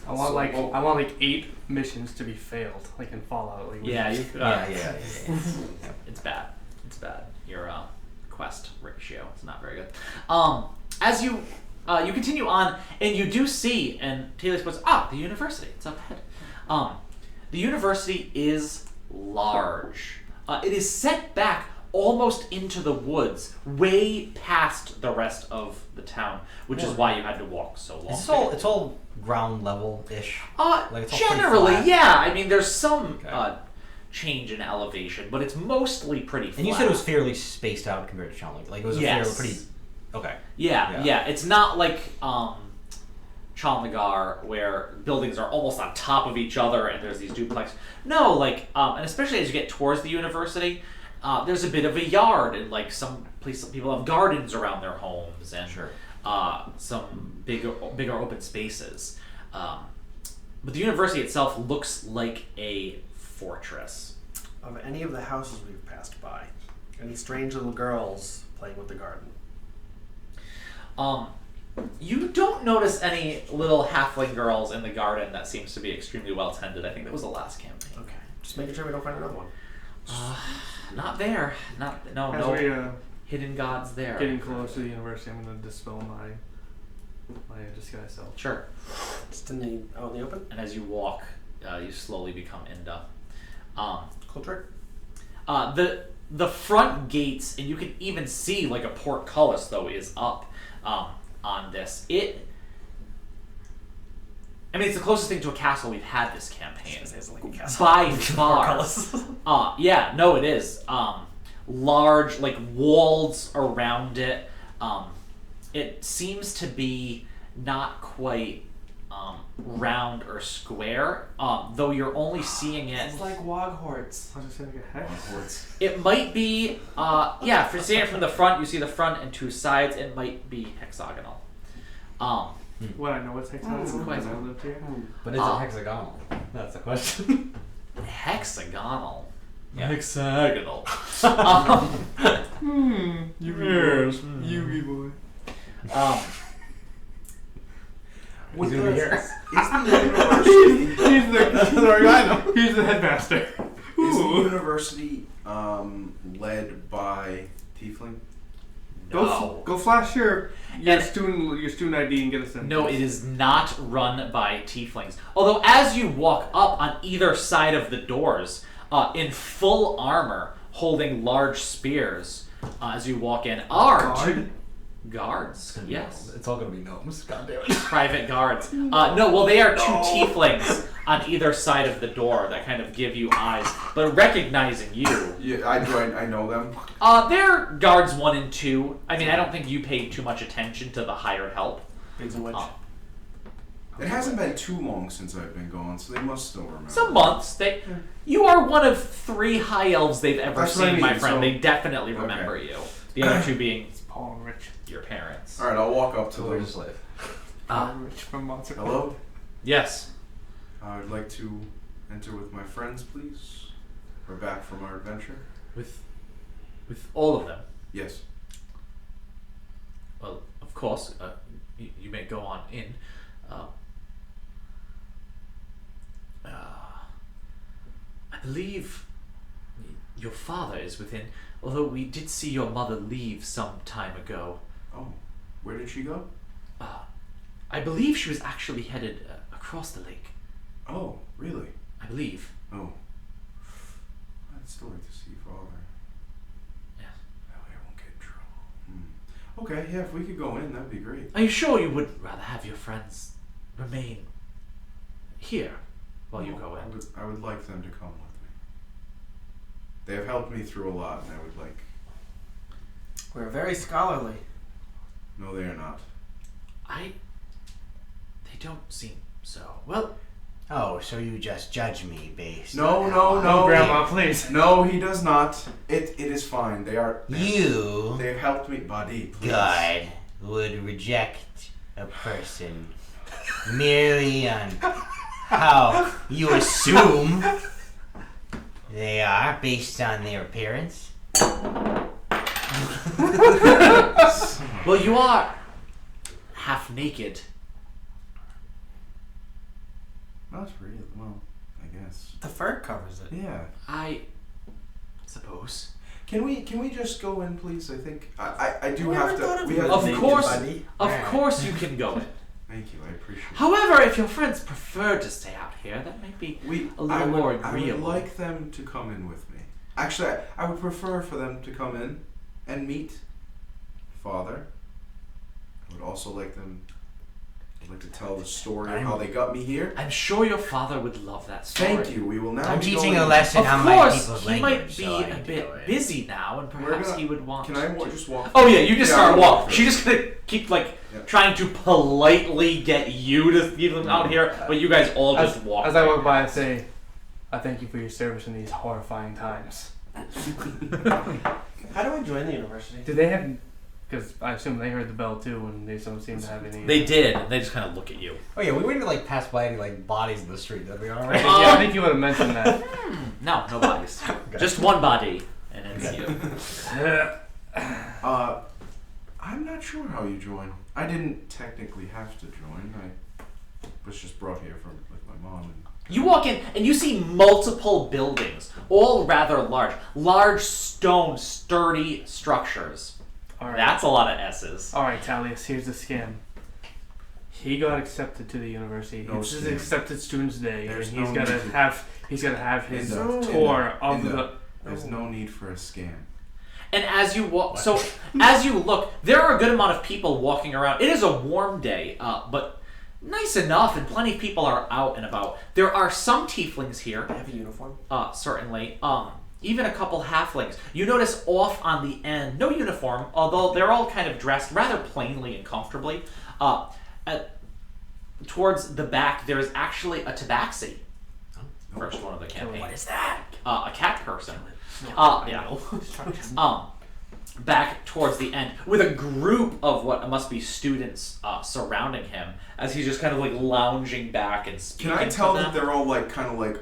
I want like 8 missions to be failed, like in Fallout. Like, Yeah, you. Yeah. It's bad. It's bad. Your quest ratio is not very good. As you continue on, and you do see, and Taylor goes, the university. It's up ahead. The university is large. It is set back almost into the woods, way past the rest of the town, which is why you had to walk so long. It's all ground level ish. Like it's all pretty Generally, flat. yeah. I mean, there's some Okay. change in elevation, but it's mostly pretty flat. And you said it was fairly spaced out compared to Chalmers. Like it was a fairly pretty. Okay. Yeah. It's not like Chalmagar where buildings are almost on top of each other and there's these duplex. No, like and especially as you get towards the university, there's a bit of a yard and like some people have gardens around their homes and some bigger open spaces. But the university itself looks like a fortress. Of any of the houses we've passed by, any strange little girls playing with the garden? You don't notice any little halfling girls in the garden that seems to be extremely well tended. I think that was the last campaign. Okay, just making sure we don't find another one. Not there. As No we hidden gods there. getting close to the university, I'm going to dispel my disguise self. Sure. Just out in the open. And as you walk, you slowly become Inda. Cool trick. The front gates, and you can even see like a portcullis though is up on this. It's the closest thing to a castle we've had this campaign. It's like a castle. By far. Yeah, no, it is. Large, like walls around it. It seems to be not quite round or square, though you're only seeing it. It's like Woghorts. I was just saying like a hex. It might be, if you're seeing it from the front, you see the front and two sides. It might be hexagonal. Well, I know what's hexagonal because I lived here. But is it hexagonal? That's the question. Hexagonal. Yeah. Hexagonal. Yugi boy. With He's gonna be here. Is the university He's the headmaster. is the university led by Tiefling? No. Go flash your And- student ID and get us in. No, it is not run by tieflings. Although, as you walk up on either side of the doors, in full armor, holding large spears, as you walk in, are two guards. Yes, It's all gonna be gnomes. God damn it. private guards. They are two tieflings on either side of the door that kind of give you eyes, but recognizing you. Yeah, I know them. They're guards 1 and 2. I don't think you paid too much attention to the hired help. Pigs and witch. It hasn't been too long since I've been gone, so they must still remember. Some months. You are one of 3 high elves they've ever That's what I seen, my mean, friend. so- They definitely remember you. The other 2 being Paul and Rich. your parents. All right, I'll walk up to So we're them. just like. Paul and Rich from Monster. Hello. Yes. I'd like to enter with my friends, please. We're back from our adventure. With all of them. Yes. Well, of course, you may go on in. I believe your father is within, although we did see your mother leave some time ago. Oh, where did she go? I believe she was actually headed across the lake. Oh, really? I believe. Oh. I'd still like to see Father. Yes. That way I won't get in trouble. Okay, yeah, if we could go in, that'd be great. Are you sure you would rather have your friends remain here while you go in? I would like them to come with me. They have helped me through a lot, and I would like... We're very scholarly. No, they are not. They don't seem so. Well, Oh, so you just judge me based No, on no, how no. Grandma, please. No, he does not. It is fine. They are... You, They've helped me, buddy, please. God, would reject a person merely on how you assume they are based on their appearance. well, you are half naked. Not really. Well, I guess. The fur covers it. Yeah. I suppose. Can we just go in, please? I think I do Never have thought to. of We you have Of naked, course, buddy. of course, you can go in. Thank you. I appreciate it. However, if your friends prefer to stay out here, that might be a little more I agreeable. would like them to come in with me. Actually, I would prefer for them to come in and meet Father. I would also like them I'd like to tell the story of how they got me here. I'm sure your father would love that story. Thank you. We will now I'm be teaching going- a lesson Of on my course, people's he language. might be so I a need to go bit in. busy now, and perhaps gonna- he would want. Can I just walk? Oh yeah, you just Yeah, start I'll walking. walk She's just gonna keep Yeah. trying to politely get you to leave them out here, but you guys all just walk. As I walk by, I say, I thank you for your service in these horrifying times. How do I join the university? Do they have? Because I assume they heard the bell too, and they don't seem to have any. They did, and they just kind of look at you. Oh yeah, we wouldn't like pass by any like bodies in the street. That'd be alright. Yeah, I think you would have mentioned that. No bodies. Just one body, and it's you. I'm not sure how you join. I didn't technically have to join. I was just brought here from with my mom. And You walk in, and you see multiple buildings, all rather large. Large stone, sturdy structures. All right. That's a lot of S's. All right, Talius. Here's the scam. He got accepted to the university. No This is scam. accepted students' day, There's and he's no gotta need to- have his In the- tour of in the- the. There's no need for a scam. And as you walk, so as you look, there are a good amount of people walking around. It is a warm day, but nice enough, and plenty of people are out and about. There are some tieflings here, I have a uniform. certainly. Even a couple halflings. You notice off on the end, no uniform, although they're all kind of dressed rather plainly and comfortably. Towards the back, there is actually a tabaxi. First one of the campaign. What is that? A cat person. Yeah. Back towards the end, with a group of what must be students surrounding him, as he's just kind of like lounging back and speaking. Can I tell to that them. they're all like kind of like?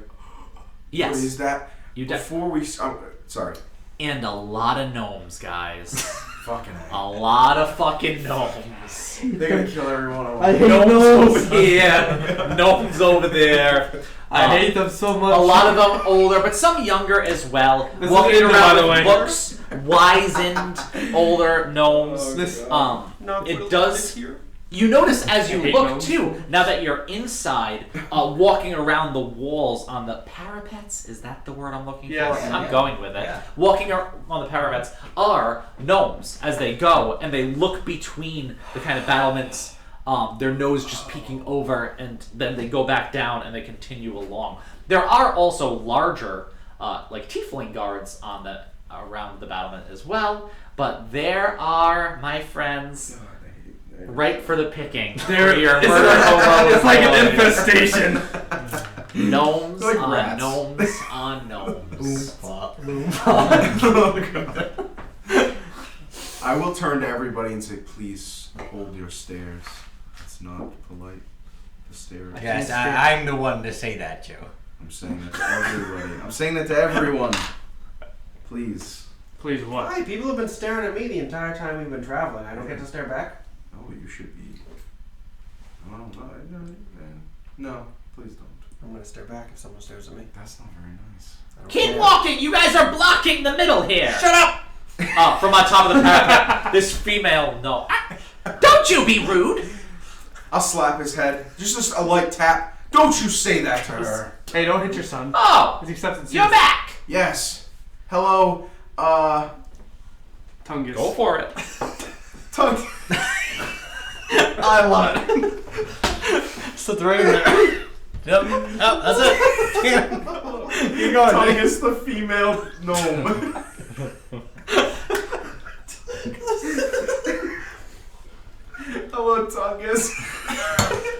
Yes. What is that? You Before we, sorry. And a lot of gnomes, guys. Fucking. A lot of fucking gnomes. They're gonna kill everyone over. Gnomes over here. Gnomes over there. I hate them so much. A lot of them older, but some younger as well. This is Walking India, by around the with way. books, wizened, older gnomes. Oh, It does. You notice as you I hate look gnomes. too, now that you're inside, walking around the walls on the parapets. Is that the word I'm looking Yes. for? I'm Yeah. going with it. Yeah. Walking on the parapets are gnomes as they go, and they look between the kind of battlements. Their nose just peeking over, and then they go back down and they continue along. There are also larger, like tiefling guards on the around the battlement as well. But there are, my friends, ripe for the picking. There, Your it's, murder hobo it's like an boys. infestation. Gnomes Like on rats. gnomes on gnomes. I will turn to everybody and say, please hold your stares. It's not polite. The stairs. Yes, I'm the one to say that, Joe. I'm saying that to everybody. I'm saying that to everyone. Please. Please what? Why? People have been staring at me the entire time we've been traveling. I don't get to stare back. Oh, you should be. Oh, no, please don't. I'm gonna stare back if someone stares at me. That's not very nice. I don't Keep care. walking! You guys are blocking the middle here! Shut up! From on top of the parapet, this female, no. Don't you be rude! I'll slap his head. Just a light tap. Don't you say that to her. Hey, don't hit your son. Oh! He's accepted. You're back! Yes. Hello. Tungus. Go for it. Tongue. I love it. Slipped right in there. Yep. Oh, that's it. You're going. Tongue is the female gnome. Hello, Tungus.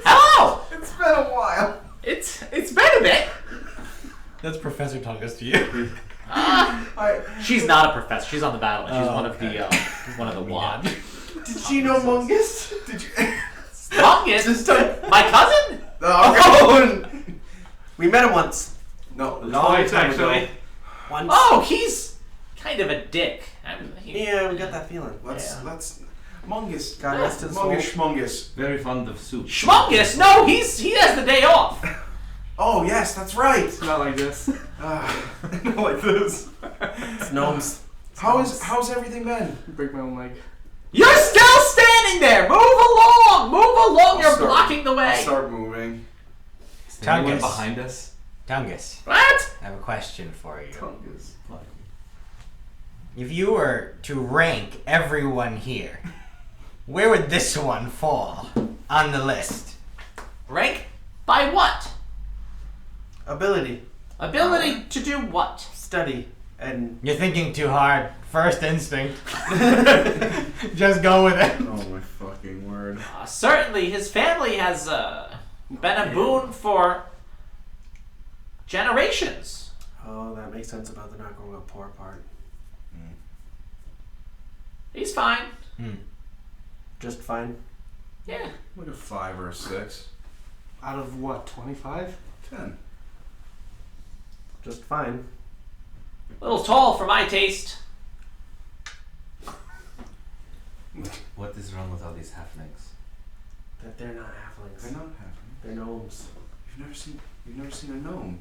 Hello! It's been a while. It's been a bit. That's Professor Tungus to you. She's not a professor. She's on the battlement. She's Oh, one of the wad. Did you know Mungus? Did you? Fungus? My cousin? Oh, We met him once. no. Twice, actually. Once. Oh, he's kind of a dick. Yeah, we got that feeling. Let's. Mungus. God rest his soul. Mungus Schmungus. Very fond of soup. Schmungus? No, he has the day off. Oh, yes, that's right. Not like this. Not like this. It's gnomes. How's everything been? Break my own leg. You're still standing there. Move along. Move along. You're blocking the I'll way. start moving. Is there anyone Tungus. behind us? Tungus, What? I have a question for you. Tungus. If you were to rank everyone here, Where would this one fall on the list? Rank by what? Ability, Ability to do what? study, and You're thinking too hard. First instinct. Just go with it. Oh my fucking word. Certainly, his family has been a boon for generations. oh, that makes sense about the not growing up poor part. He's fine. Just fine. Yeah. Like a 5 or a 6. Out of what, 25? 10. Just fine. A little tall for my taste. What is wrong with all these halflings? That they're not halflings. They're not having. They're gnomes. You've never seen a gnome.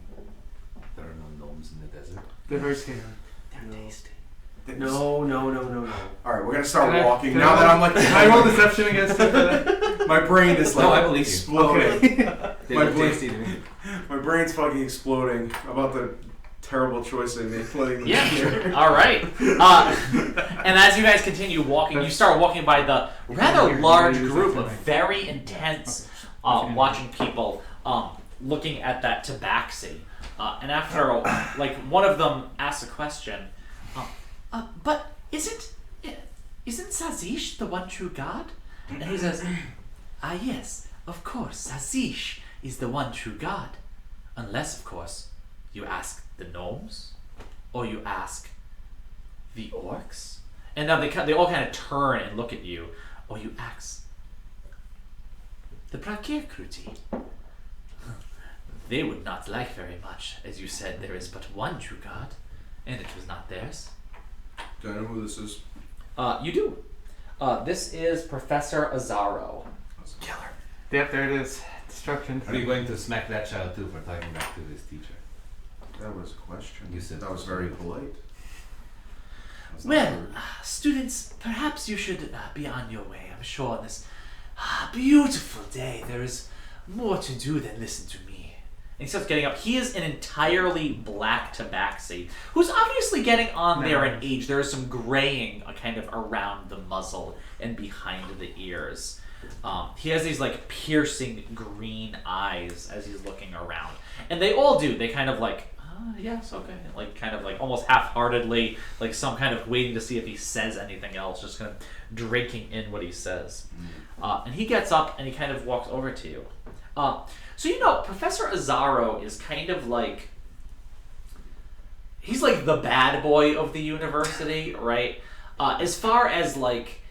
There are no gnomes in the desert. They're very scary. They're tasty. They- No. Alright, we're gonna start Can I- walking. can Now I that I'm like. Can I roll deception against you for that? My brain is like No, I believe you. exploding. They My look brain- tasty to me. My brain's fucking exploding about the terrible choice I made letting them Yeah. here. All right. And as you guys continue walking, you start walking by the rather large group of very intense watching people looking at that tabaxi. And after, like, one of them asks a question. But isn't Sazish the one true god? And he says, yes, of course, Sazish is the one true god. Unless, of course, you ask the gnomes, or you ask the orcs. And now they all kind of turn and look at you, or you ask the Prakirkruti. They would not like very much, as you said, there is but one true god, and it was not theirs. Do I know who this is? You do. This is Professor Azaro. Killer. Yep, there it is. Destruction. Are you going to smack that child too for talking back to his teacher? That was a question. You said that was very polite. That's not Well, rude. students, perhaps you should be on your way. I'm sure on this beautiful day there is more to do than listen to me. And he starts getting up. He is an entirely black tabaxi, who's obviously getting on there in age. There is some graying kind of around the muzzle and behind the ears. He has these like piercing green eyes as he's looking around. And they all do. They kind of like, yes, okay. Like kind of like almost half-heartedly, like some kind of waiting to see if he says anything else, just kind of drinking in what he says. And he gets up and he kind of walks over to you. So you know, Professor Azaro is kind of like, he's like the bad boy of the university, right? As far as like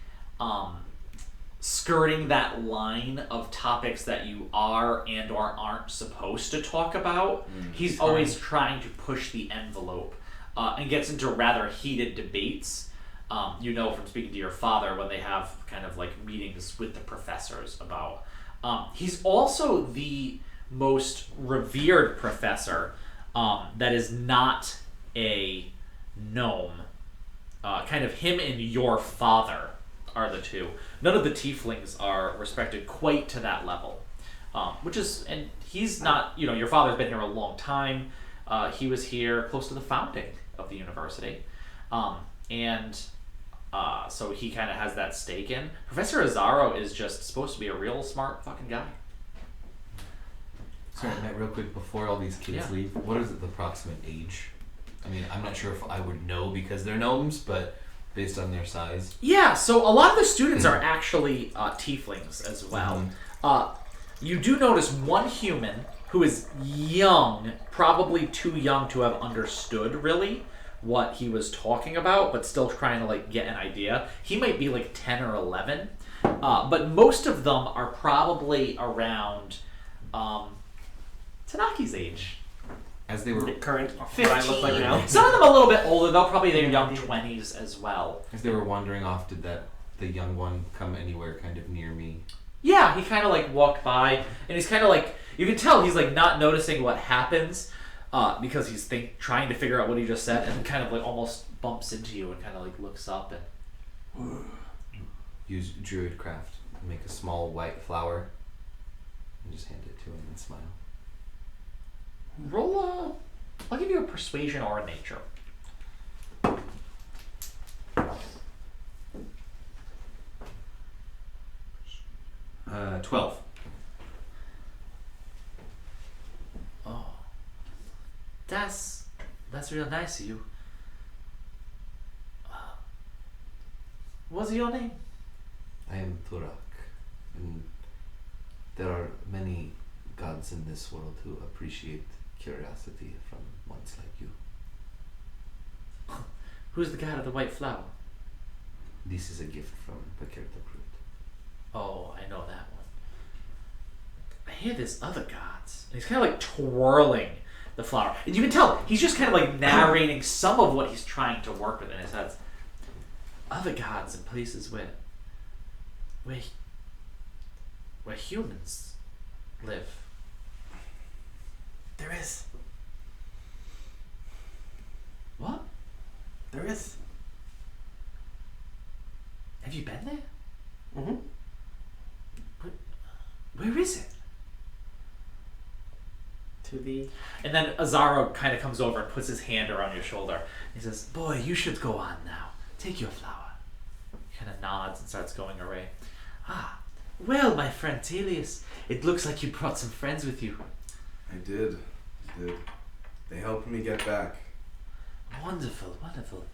skirting that line of topics that you are and or aren't supposed to talk about, he's always trying to push the envelope and gets into rather heated debates. You know from speaking to your father when they have kind of like meetings with the professors about. He's also the most revered professor that is not a gnome. Kind of him and your father are the two. None of the tieflings are respected quite to that level. Which is, and he's not, you know, your father's been here a long time. He was here close to the founding of the university. So he kind of has that stake in. Professor Azaro is just supposed to be a real smart fucking guy. Sorry, Matt, real quick, before all these kids Yeah. leave, what is the approximate age? I mean, I'm not sure if I would know because they're gnomes, but based on their size. Yeah, so a lot of the students are actually tieflings as well. You do notice one human who is young, probably too young to have understood really what he was talking about, but still trying to like get an idea. He might be like 10 or 11, but most of them are probably around Tanaki's age. As they were Current. 15. What I look like now. Some of them a little bit older, though, probably their young 20s as well. as they were wandering off, did the young one come anywhere kind of near me? Yeah, he kind of like walked by, and he's kind of like, you can tell he's like not noticing what happens because he's trying to figure out what he just said, and kind of like almost bumps into you and kind of like looks up and Use druid craft, make a small white flower, and just hand it to him and smile. roll I'll give you a persuasion or a nature. 12. Oh, that's real nice of you. What's your name? I am Turak, and there are many gods in this world who appreciate curiosity from ones like you. Who's the god of the white flower? This is a gift from Bakirtakrut. Oh, I know that one. I hear there's other gods. And he's kind of like twirling the flower. And you can tell he's just kind of like narrating some of what he's trying to work with in his head. Other gods in places where humans live. There is. What? There is. Have you been there? Mm-hmm. Where is it? To the. And then Azaro kind of comes over and puts his hand around your shoulder. He says, "Boy, you should go on now. Take your flower." He kind of nods and starts going away. Ah, well, my friend Telius, it looks like you brought some friends with you. I did. They helped me get back. Wonderful, wonderful.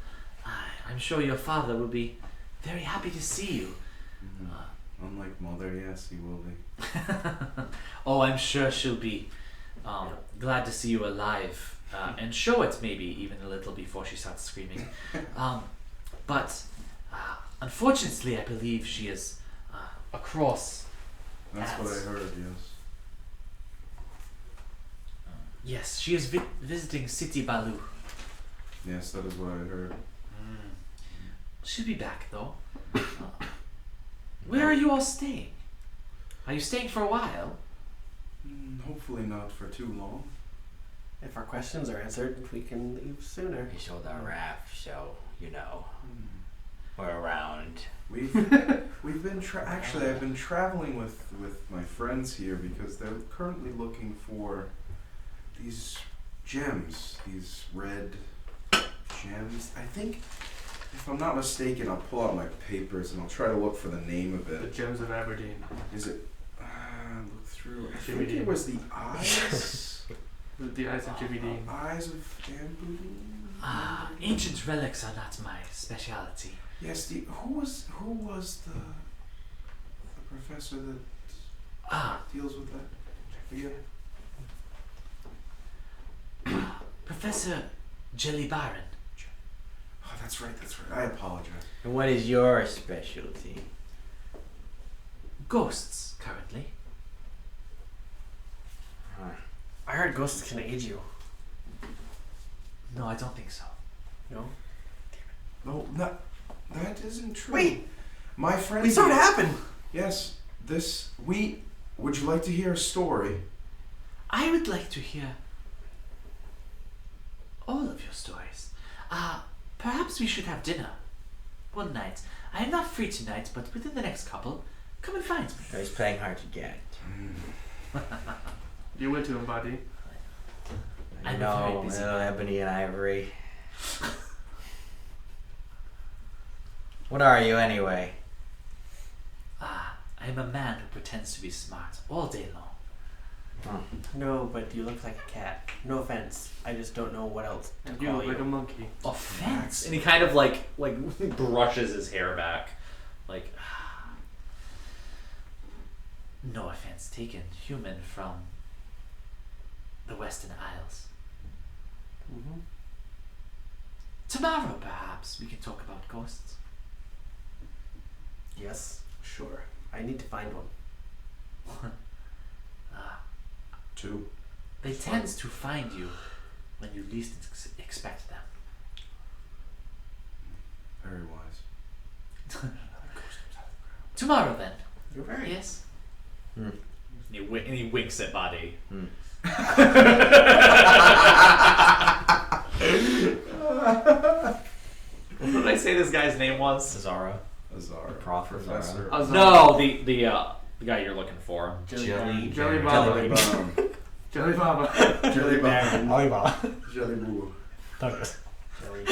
I'm sure your father will be very happy to see you. Unlike Mother, yes, he will be. Oh, I'm sure she'll be glad to see you alive. And show it maybe even a little before she starts screaming. But unfortunately, I believe she is across. That's what I heard, yes. Yes, she is visiting City Balu. Yes, that is what I heard. She'll be back though. Where are you all staying? Are you staying for a while? Hopefully not for too long. If our questions are answered, we can leave sooner. We sold our raft, so, you know, we're around. We've been actually I've been traveling with my friends here because they're currently looking for these gems, these red gems. I think, if I'm not mistaken, I'll pull out my papers and I'll try to look for the name of The it. gems of Aberdeen. Is it? Look through. I Jimmy think it Dean. was the eyes. The eyes of Jimmy Dean. Eyes of Ambu. Ancient relics are not my specialty. Yes. Who was the professor that deals with that? I forget. Professor Jelly Byron. Oh, that's right. I apologize. And what is your specialty? Ghosts, currently. I heard ghosts can age you. No, I don't think so. No? No, that isn't true. Wait! My friend. We saw it happen! Yes. Would you like to hear a story? I would like to hear all of your stories. Perhaps we should have dinner one night. I am not free tonight, but within the next couple, come and find me. He's playing hard to get. You went to him, buddy. I I'm a very know, busy little ebony and ivory. What are you anyway? I am a man who pretends to be smart all day long. No, but you look like a cat. No offense. I just don't know what else to And you call look like a monkey. Offense? And he kind of like brushes his hair back. Like, no offense taken, human from the Western Isles. Mm-hmm. Tomorrow, perhaps, we can talk about ghosts. Yes, sure. I need to find one. Two. They tend to find you when you least expect them. Very wise. Tomorrow, then. You're very. Yes. Hmm. And he winks at Buddy. Hmm. What did I say this guy's name was? Cesaro. Azar. Professor. No, the guy you're looking for. Jelly Baba. Jelly Baba. Jelly Baron. Alibaba. Jelly Boo. Douglas. Jelly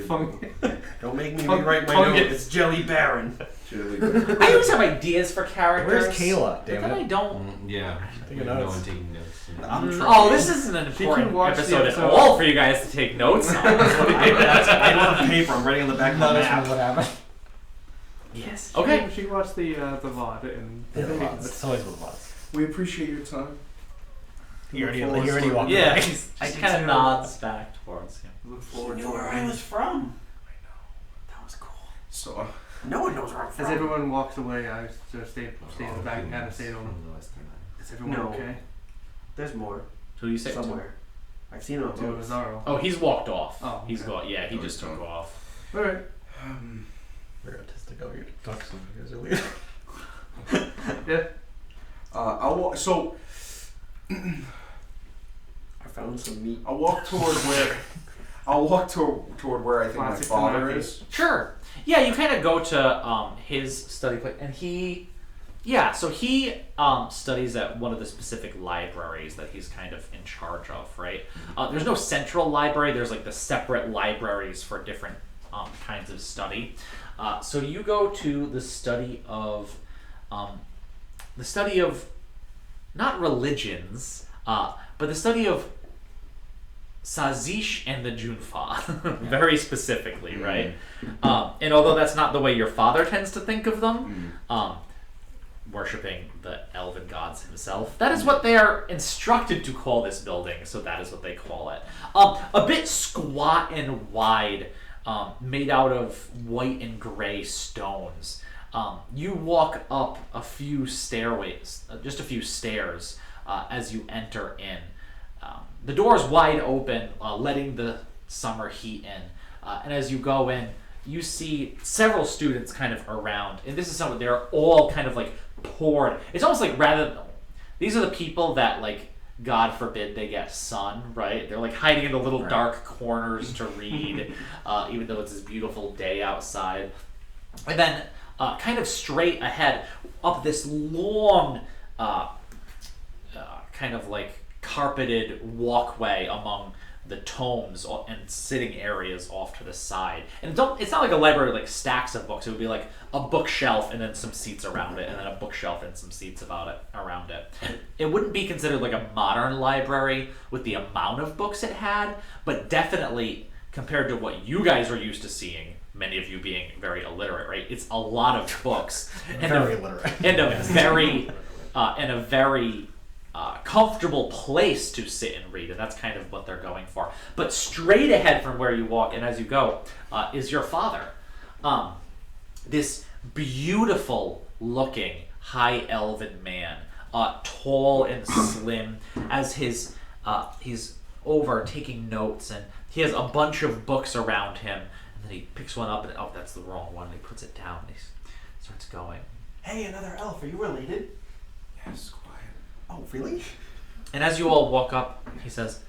Funk. Don't make me Fun- rewrite my fungus. note. It's Jelly Baron. Jelly bean. I always have ideas for characters. Where's Kayla? But Damn then I it. don't. Yeah. Taking No notes. one taking notes. Oh, this isn't an She can important watch the episode at episode. all for you guys to take notes on. I don't have paper. I'm writing on the back of my Not map. what happened. Yes. Okay. She watched the VOD and. It's always what it was. We appreciate your time. He already walked Yeah. away. I kind of nods back towards him. Look forward to where it. I was from. That was cool. So, No one knows where I'm from. As everyone walks away, I just stay in the back Humans and stay on. from the Western Isles. Is everyone No. okay? There's more. Who do you say? Somewhere. I've seen him on To boats. Bizarro. Oh, he's walked off. Oh, He's okay. gone. Yeah, he Oh, just he's took gone. off. Alright. Very autistic over here. Talk to some of you guys earlier. Yeah. I'll walk. So, I found some meat. I'll walk toward where. I'll walk toward where I think my Classic father Tanaka. is. Sure. Yeah, you kind of go to his study place, and he studies at one of the specific libraries that he's kind of in charge of, right? There's no central library. There's like the separate libraries for different kinds of study. So you go to the study of not religions, but the study of Sazish and the Junfa, very specifically, right? And although that's not the way your father tends to think of them, worshipping the elven gods himself, that is what they are instructed to call this building, so that is what they call it. A bit squat and wide, made out of white and gray stones. You walk up a few stairways, just a few stairs, as you enter in. The door is wide open, letting the summer heat in. And as you go in, you see several students kind of around. And this is something, they're all kind of like poured. It's almost like these are the people that, like, God forbid they get sun, right? They're like hiding in the little dark corners to read, even though it's this beautiful day outside. And then kind of straight ahead, up this long, kind of like carpeted walkway among the tomes and sitting areas off to the side. And it's not like a library like stacks of books. It would be like a bookshelf and then some seats around it, and then a bookshelf and some seats around it. It wouldn't be considered like a modern library with the amount of books it had, but definitely compared to what you guys are used to seeing, many of you being very illiterate, right? It's a lot of books. And Very illiterate. And a very comfortable place to sit and read, and that's kind of what they're going for. But straight ahead from where you walk, and as you go, is your father. This beautiful-looking, high elven man, tall and slim, as he's over taking notes, and he has a bunch of books around him, and then he picks one up, and oh, that's the wrong one, and he puts it down, and he starts going. Hey, another elf. Are you related? Yes, quiet. Oh, really? And as you all walk up, he says,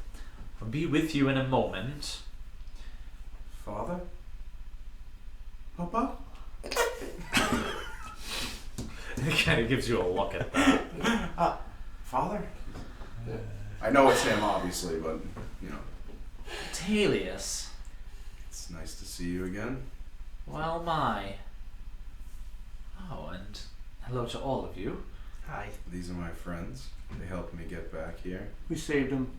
"I'll be with you in a moment." Father? Papa? He kind of gives you a look at that. Father? I know it's him, obviously, but, you know, Talius. it's nice to see you again. Well, my. Oh, and hello to all of you. Hi. These are my friends. They helped me get back here. We saved him.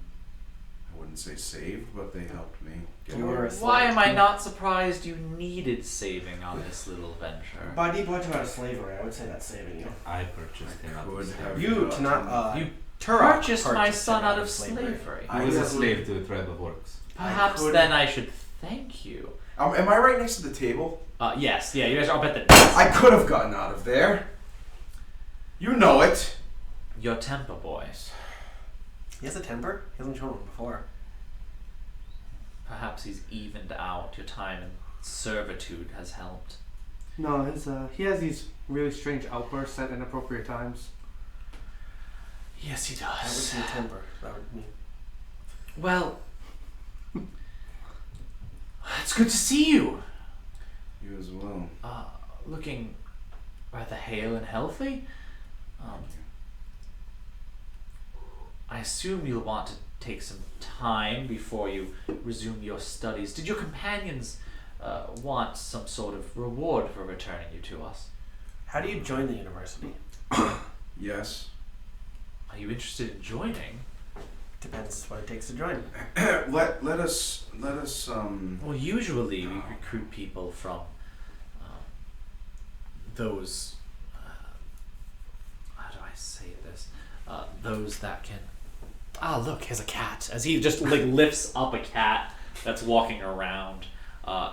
I wouldn't say saved, but they helped me get You were here. a Why slave. am I not surprised you needed saving on this little venture? But I brought you out of slavery. I would say that's saving you. I purchased him out of Could slavery. have You gotten- to not. You Turok purchased my purchased son him out of slavery. I was a slave to a tribe of orcs. Perhaps could- then I should thank you. Am I right next to the table? Yes, yeah, you guys are up at the desk. I could have gotten out of there. You know it. Your temper, boys. He has a temper? He hasn't shown one before. Perhaps he's evened out. Your time in servitude has helped. No, he has these really strange outbursts at inappropriate times. Yes, he That would does. be a temper. That would mean. Well, it's good to see you. You as well. Looking rather hale and healthy. I assume you'll want to take some time before you resume your studies. Did your companions want some sort of reward for returning you to us. How do you join the university? Yes. Are you interested in joining? Depends what it takes to join. let us Well, usually we recruit people from those. How do I say this? Those that can. Ah, look, here's a cat. As he just like lifts up a cat that's walking around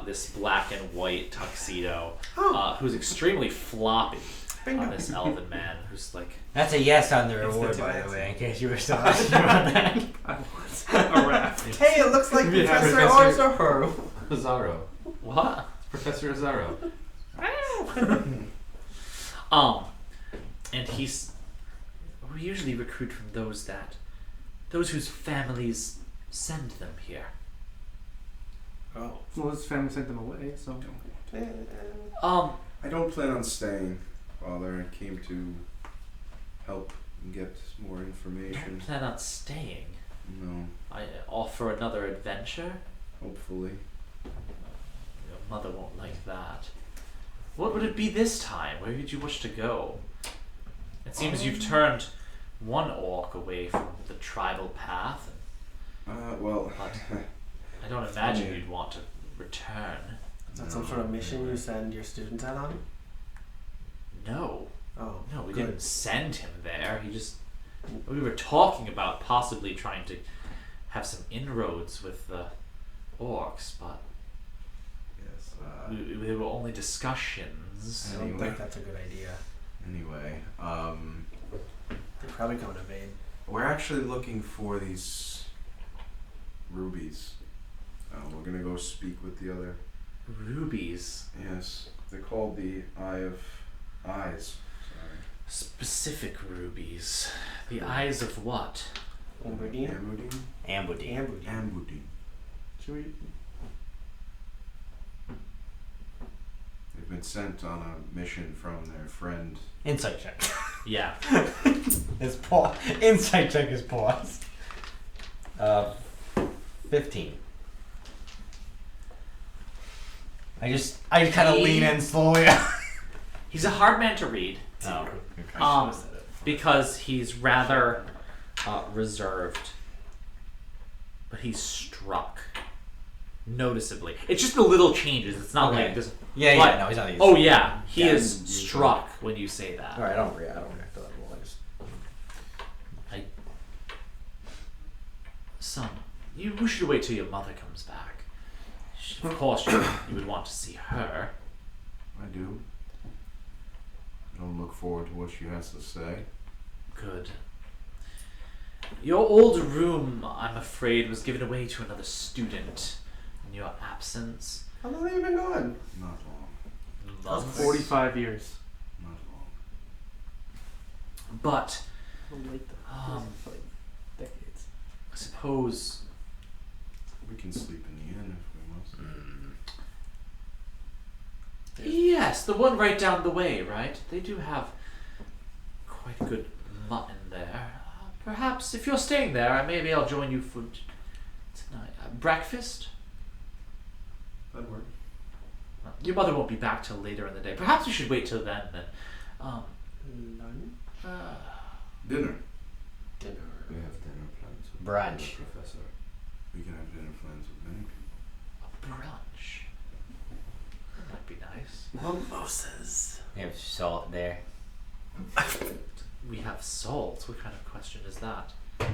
this black and white tuxedo, who's extremely floppy. This elven man who's like. That's a yes on the reward, It's the by the two way, in case you were still asking about that. A raft. Hey, it looks like Yeah, Professor Professor- Orzahar. Azaro. What? Professor Azaro. And we usually recruit from those whose families send them here. Oh. Well, his family sent them away, so. I don't plan on staying, Father. I came to help and get more Don't information. plan on staying. No, I offer another adventure. hopefully. Your mother won't like that. What would it be this time? Where would you wish to go? It seems you've turned one orc away from the tribal path, Well, but I don't imagine you'd want to return. Is that some sort of mission you send your students out on? No. Oh, No, we good. didn't send him there. We were talking about possibly trying to have some inroads with the orcs, but yes. they were only discussions. I don't think that's a good idea. Anyway, They're probably going to invade. we're actually looking for these rubies. We're gonna go speak with the other. Rubies. Yes, they're called the Eye of Eyes. Sorry. Specific rubies. The eyes of what? Ambudine? Ambudine? Ambudine. Ambudine. Ambudine. Should we? They've been sent on a mission from their friend. Insight check. Yeah. His paw. Insight check his paws. 15. I just kind of lean in slowly. He's a hard man to read. Oh. Because he's rather reserved, but he's struck noticeably. It's just the little changes. It's not Okay. like this. Yeah, But- yeah, no, he's not. Oh yeah, he Yeah, is you- struck when you say that. Alright, I don't react to that rule. I just. Son, you should wait till your mother comes back. Of course, you would want to see her. I do. I'll look forward to what she has to say. Good. Your old room, I'm afraid, was given away to another student in your absence. How long have you been gone? Not long. Months. 45 years. Not long. But Like decades. I suppose We can sleep in the inn if we must. yes, the one right down the way, right? They do have quite good mutton there. Perhaps if you're staying there, maybe I'll join you for tonight. Breakfast? That'd work. Your mother won't be back till later in the day. Perhaps we should wait till then. None? Dinner. Dinner. We have dinner plans with Brunch. the professor. We can have dinner plans with many people. Brunch. That might be nice. Mimosas. You have salt there. We have salt. What kind of question is that? What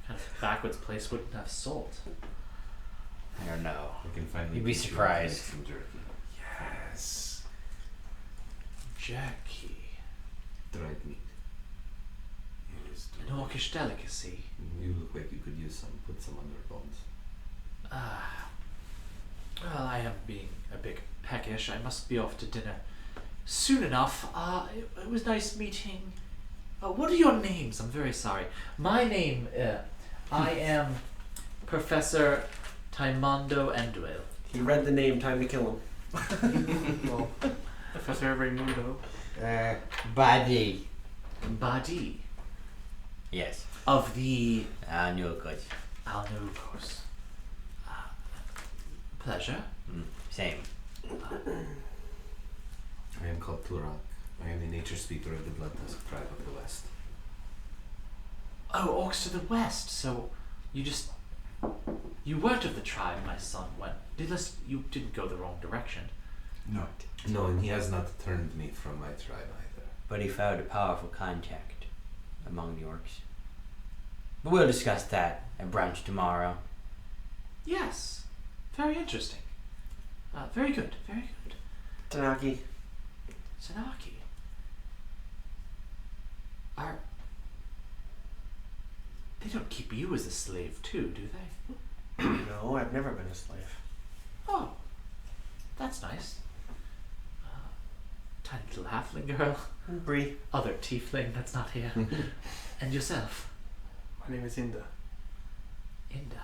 kind of backwards place wouldn't have salt? I don't know. We can finally. You'd be teach you surprised. how to make some jerky. Yes. Jerky. Dried meat. It is An orcish delicacy. You look like you could use some. Put some on your bones. Well, I am being a bit peckish. I must be off to dinner soon enough. It was nice meeting. What are your names? I'm very sorry. My name, I am Professor Taimondo Endwell. He read the name, time to kill him. Well, Professor Raimundo. Badi. Badi Yes. of the No good. Alnukos. Pleasure. Same. I am called Turak. I am the nature speaker of the Blood Tusk tribe of the West. Oh, orcs to the west. So you weren't of the tribe my son went. You didn't go the wrong direction. No. No, and he has not turned me from my tribe either. But he found a powerful contact among the orcs. But we'll discuss that at brunch tomorrow. Yes. Very interesting. Very good. Very good. Tanaki. Sanaki. They don't keep you as a slave too, do they? No, I've never been a slave. Oh. That's nice. Tiny little halfling girl. Bree. Other tiefling that's not here. And yourself. My name is Inda. Inda.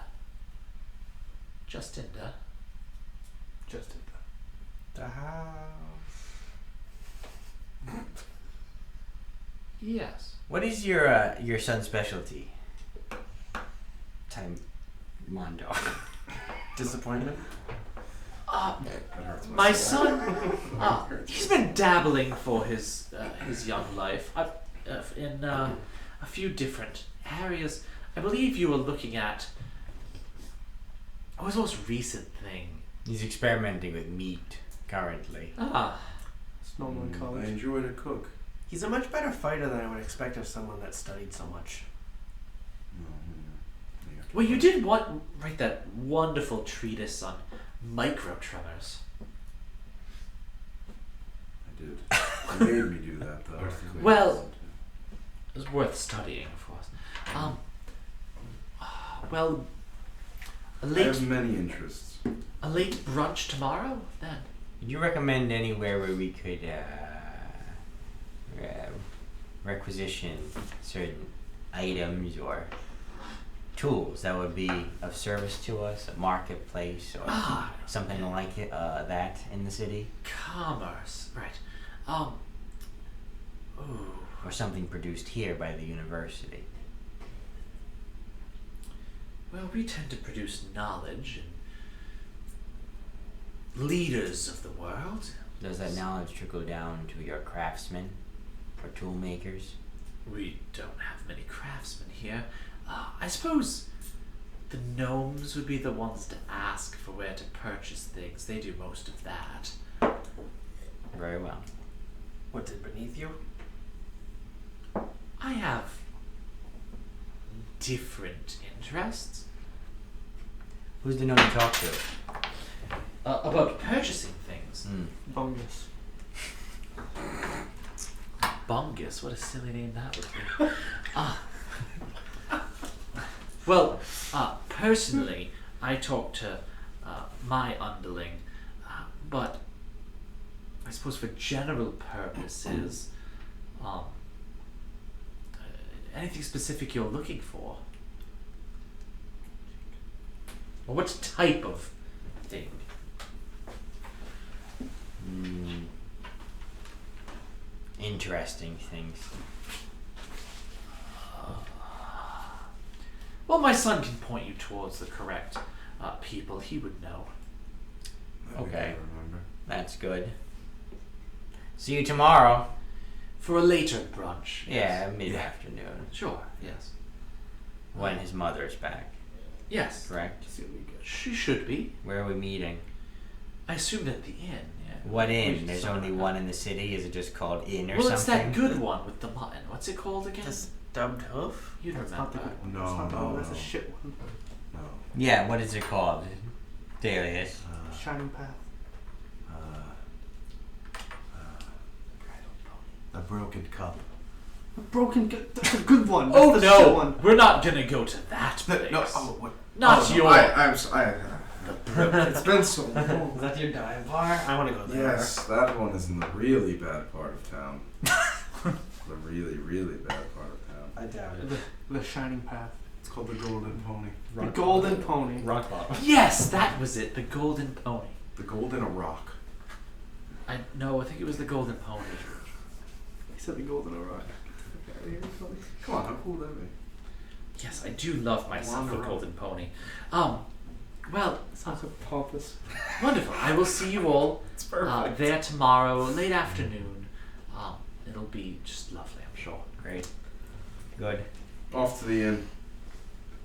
Just Inda. Just Inda. The house. Yes. What is your son's specialty? Time Mondo. Disappointment. My son, he's been dabbling for his young life in a few different areas. I believe you were looking at what was the most recent thing? He's experimenting with meat currently. It's normal in I college. enjoy to cook. He's a much better fighter than I would expect of someone that studied so much. Well, you did write that wonderful treatise on microtremors. I did. You made me do that, though. Well, it was worth studying, of course. Well, I have many interests. a late brunch tomorrow, then. Would you recommend anywhere where we could requisition certain items or tools that would be of service to us, a marketplace or something like it, that in the city? Commerce, right. Ooh. Or something produced here by the university. Well, we tend to produce knowledge and leaders of the world. Does that knowledge trickle down to your craftsmen or tool makers? We don't have many craftsmen here. I suppose the gnomes would be the ones to ask for where to purchase things. They do most of that. Very well. What's it beneath you? I have different interests. Who's the gnome you talk to? About purchasing things. Bungus. Bungus, what a silly name that would be. Well, personally, I talk to my underling, but I suppose for general purposes, anything specific you're looking for? Or what type of thing? Interesting things. Well, my son can point you towards the correct people. He would know. Okay. That's good. See you tomorrow. For a later brunch. Yeah, mid-afternoon. Sure, yes. When his mother's back, Yes. correct? She should be. Where are we meeting? I assumed at the inn, yeah. What inn? We There's saw only that. one in the city. Is it just called inn or Well, something? it's that good one with the mutton. What's it called again? The stubbed hoof? You'd That's not the remember. good one. No, That's not no, the, that's a no. shit one. No. Yeah, what is it called? Darius. Shining Path. The broken cup. That's a good one. That's Oh the shit no, one. we're not gonna go to that place. No, oh, what? Not oh, your. It's been so long. Is that your dive bar? I want to go there. Yes, that one is in the really bad part of town. The really, really bad part of town. I doubt it. The Shining Path. It's called the Golden Pony. The Golden Pony. Rock bottom. Yes, that was it. The golden pony. The gold in a rock. I think it was the golden pony. He said the Golden Rock. Come on, how cool would that be? Yes, I do love myself a Wonder golden pony. Well, Sounds so pompous. wonderful. I will see you all It's perfect. there tomorrow, late afternoon. It'll be just lovely, I'm sure. Great. Good. Off to the inn.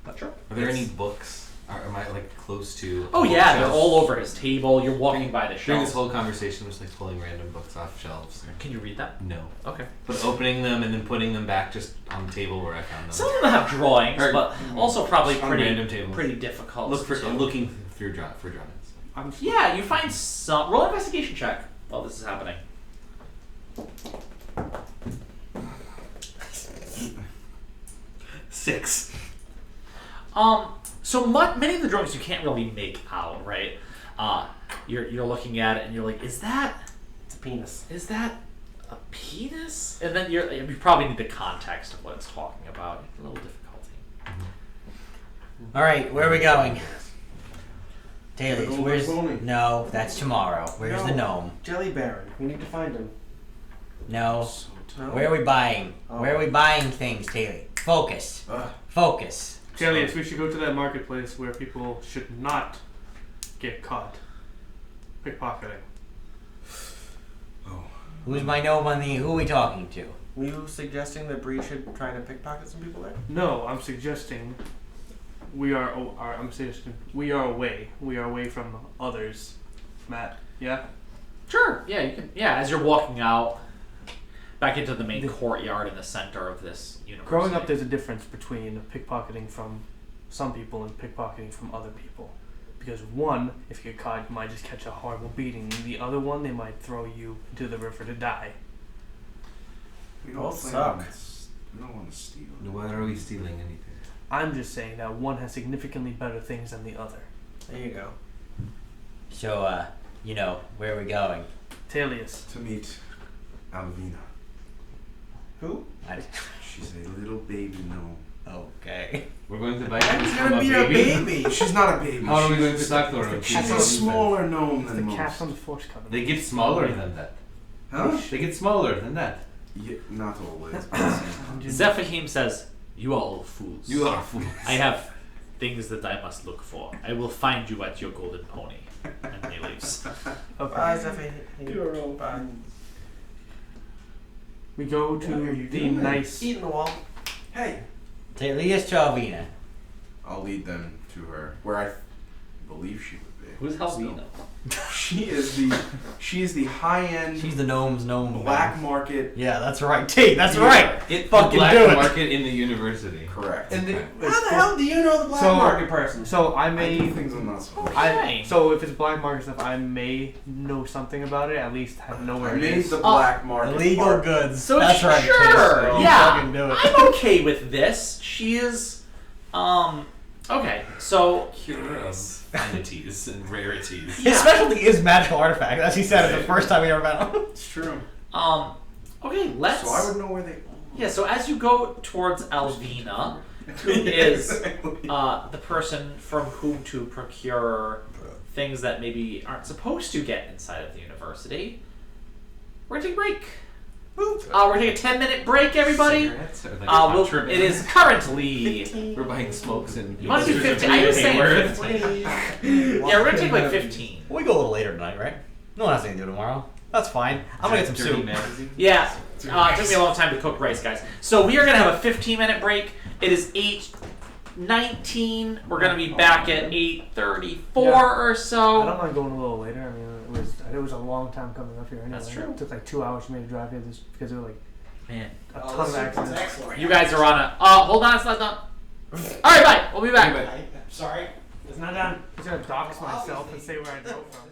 Not sure. Are there any books? Am I like close to? Oh yeah, they're bookshelves? all over his table. You're walking by the During this shelves. whole conversation, I'm just like pulling random books off shelves. Can you read that? No. Okay. But opening them and then putting them back just on the table where I found them. Some of them have drawings, Or- but also probably on random pretty tables. pretty difficult. I'm to- looking through for drawings. I'm Yeah, you find some. Roll an investigation check while this is happening. 6. So many of the drawings you can't really make out, right? You're looking at it and you're like, is that It's a penis. a penis? And then you probably need the context of what it's talking about. A little difficulty. All right, where are we going? Taylor, Golden where's... pony. No, that's tomorrow. Where's the gnome? Jelly Baron. We need to find him. No. So No? Where are we buying? Oh. Where are we buying things, Taylor? Focus. Focus. Jelius, we should go to that marketplace where people should not get caught pickpocketing. Oh. Who's my gnome on the... Who are we talking to? Were you suggesting that Bree should try to pickpocket some people there? No, I'm suggesting we are away. We are away from others. Matt, yeah? Sure. Yeah, you can. Yeah, as you're walking out back into the main courtyard in the center of this university. Growing up, there's a difference between pickpocketing from some people and pickpocketing from other people. Because one, if you get caught, you might just catch a horrible beating. The other one, they might throw you into the river to die. We Both plan suck. on we don't want to steal. Why are we stealing anything? I'm just saying that one has significantly better things than the other. There you go. So, where are we going? Talius. To meet Alvina. Who? She's a little baby gnome. Okay. We're going to buy Why things is from gonna a be a baby? baby? She's not a baby. How are we She's going to just- talk to her? She's a smaller gnome It's than the cat most. from the Force Covenant. They get smaller than that. Huh? They get smaller than that. Yeah, not always. but at the same time. Zephahim says, "You are all fools. You are fools. I have things that I must look for. I will find you at your golden pony." And he leaves. Okay. Bye, Zephyr. You're all Bye. We go What are you to the doing? nice. Eating the wall. Hey, Taylor, yes, Alvina. I'll lead them to her where I believe she would be. Who's Helvina? She is the high end She's the gnome's gnome. black market. Yeah, that's right. T, that's Yeah. right. It's Fucking the black do it. market in the university. Correct. And the, How the hell do you know the black So- market person? so I I may. do things I'm not supposed to. Okay. So if it's black market stuff, I may know something about it. At least know where I it made is. the black market. Illegal part. goods. So that's right. sure, Taylor. You yeah, fucking do it. I'm okay with this. She is, okay. So Curious. Vanities and rarities. His specialty is magical artifacts, as he said it the first time we ever met him. It's true. okay, let's. So I would know where they. Yeah. So as you go towards Alvina, who is the person from whom to procure things that maybe aren't supposed to get inside of the university, we're gonna take a break. We're gonna take a 10-minute break, everybody. Cigarettes or like contraband? It is currently. We're buying smokes and. You want to do pictures of 15? I was Lee saying Hayworth. 15. Yeah, we're gonna take like 15. We go a little later tonight, right? No one has anything to do tomorrow. That's fine. I'm gonna get some Dirty soup. magazine. Yeah, it took me a long time to cook rice, guys. So we are gonna have a 15-minute break. It is 8:19. We're gonna be back at 8:34 Yeah. or I so. don't mind going a little later. I mean, it was a long time coming up here. Anyway. That's true. It took like 2 hours for me to drive here just because there were like Man, a ton of accidents. excellent. you guys are on a. Hold on, it's not done. All right, bye. We'll be back. Sorry. It's not done. I'm just gonna dox myself and say where I drove from.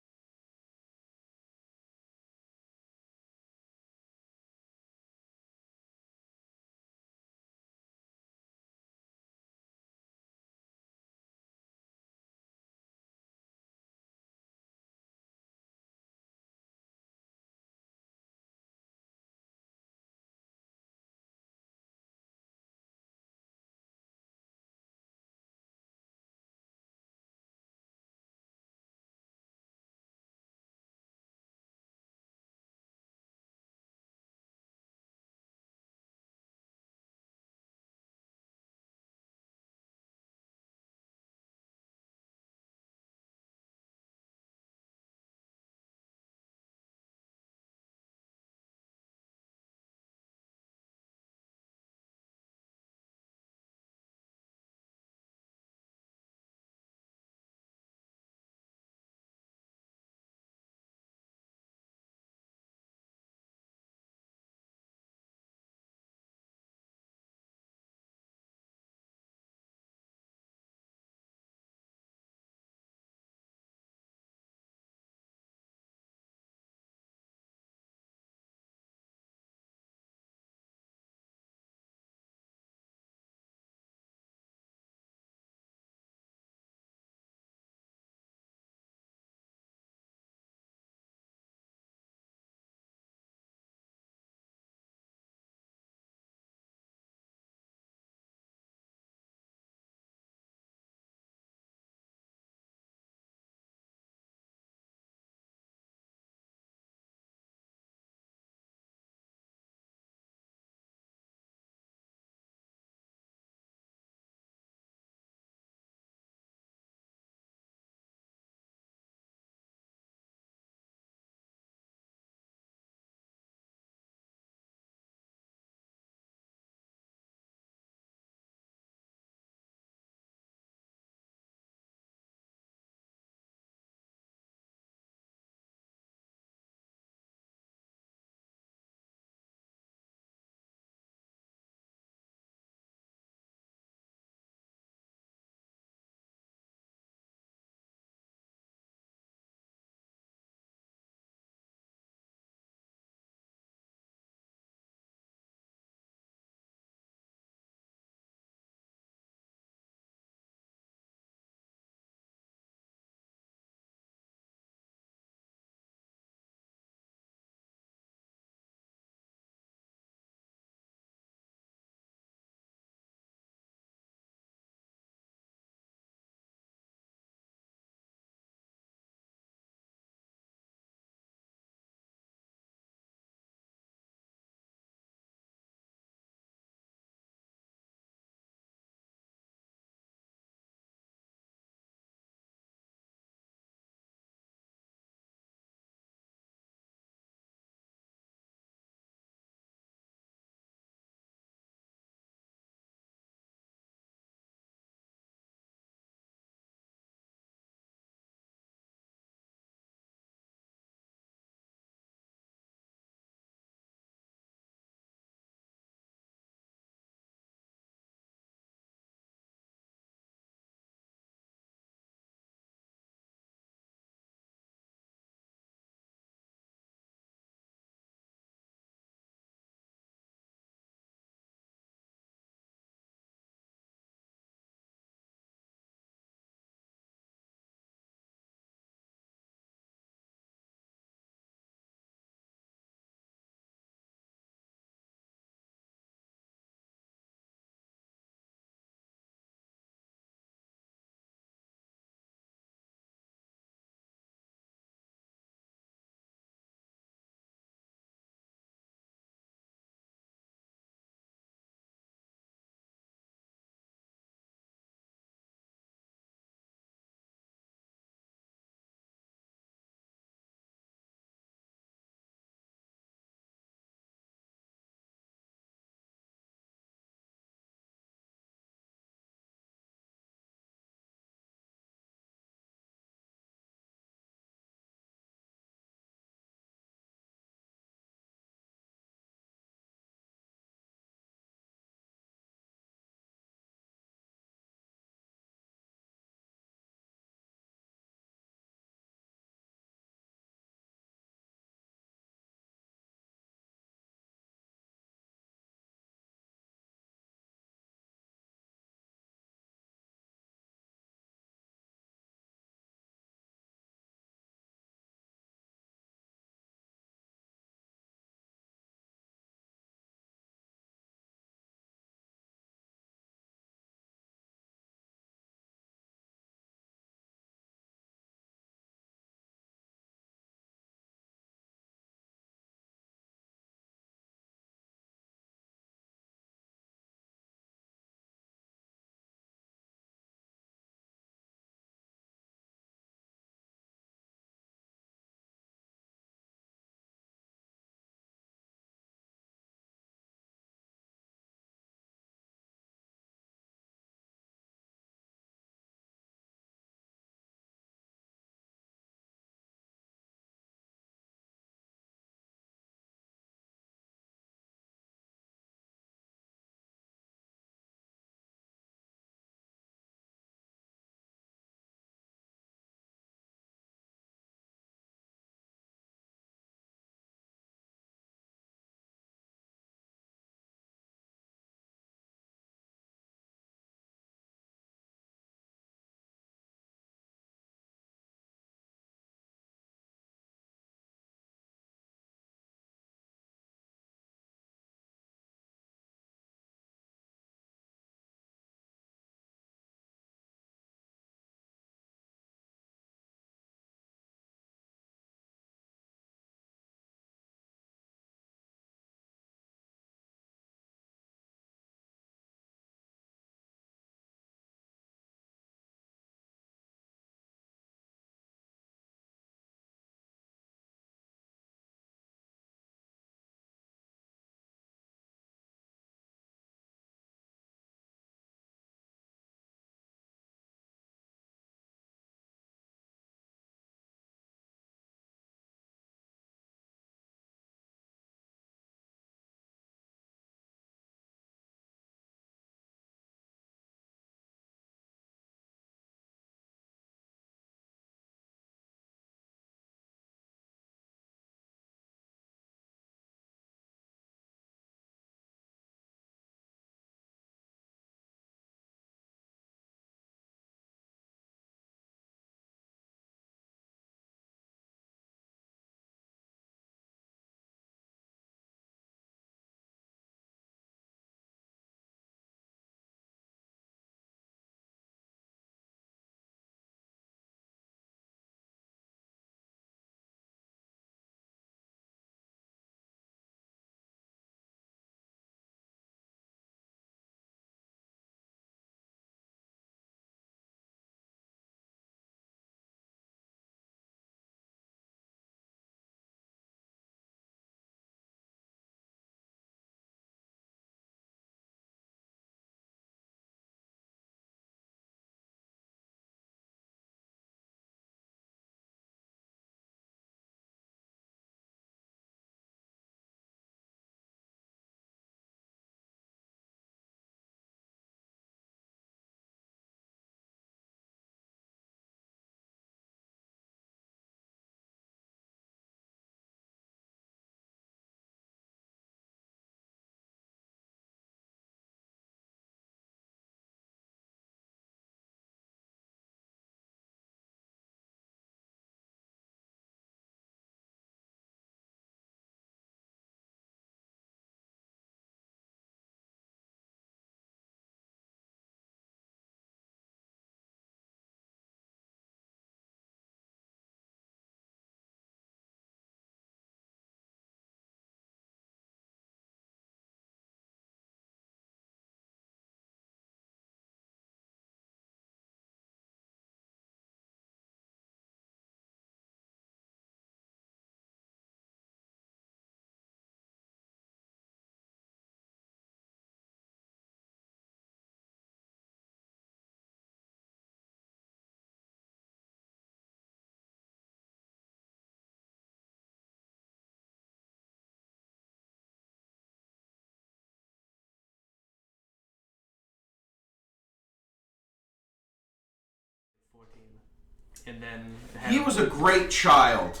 And then He was a great child.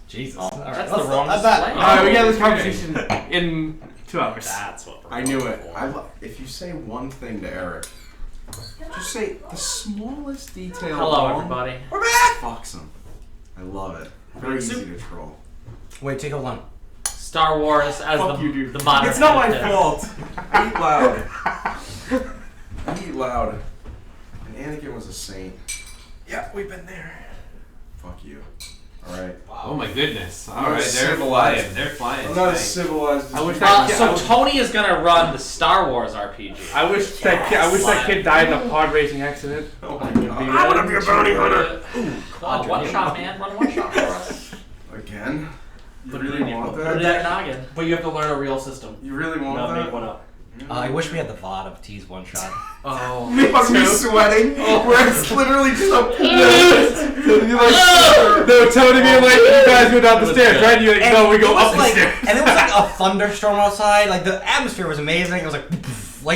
Jesus. Oh, All right, that's let's- the wrong let's display. not- Alright, we got this conversation in 2 hours. That's what we're I knew going it. for. If you say one thing to Eric, just say the smallest detail. Hello, wrong, everybody. We're back. Fucks him. I love it. Very easy to troll. Wait, take hold on. Star Wars as Fuck you, dude. the modern. It's not my edifice. fault. Eat loud. Eat loud. And Anakin was a saint. Yeah, we've been there. Fuck you. Alright. Oh my goodness. I'm Alright, they're civilized. flying. They're flying. I'm not tonight. as civilized as I wish you. that kid, So Tony is gonna run the Star Wars RPG. I wish that kid died in a pod racing accident. Oh my god. I want to be a bounty hunter. One shot, man. Run one shot for us. Again? You Put really it in want Put it in that? your noggin. But you have to learn a real system. You really want Not that? make one up. I wish we had the VOD of T's one shot. Oh. Me sweating, where it's literally just a No, Tony being like, you guys go down the stairs, right? You're like, no, we go it was up the like, stairs. and it was like a thunderstorm outside. Like the atmosphere was amazing. It was like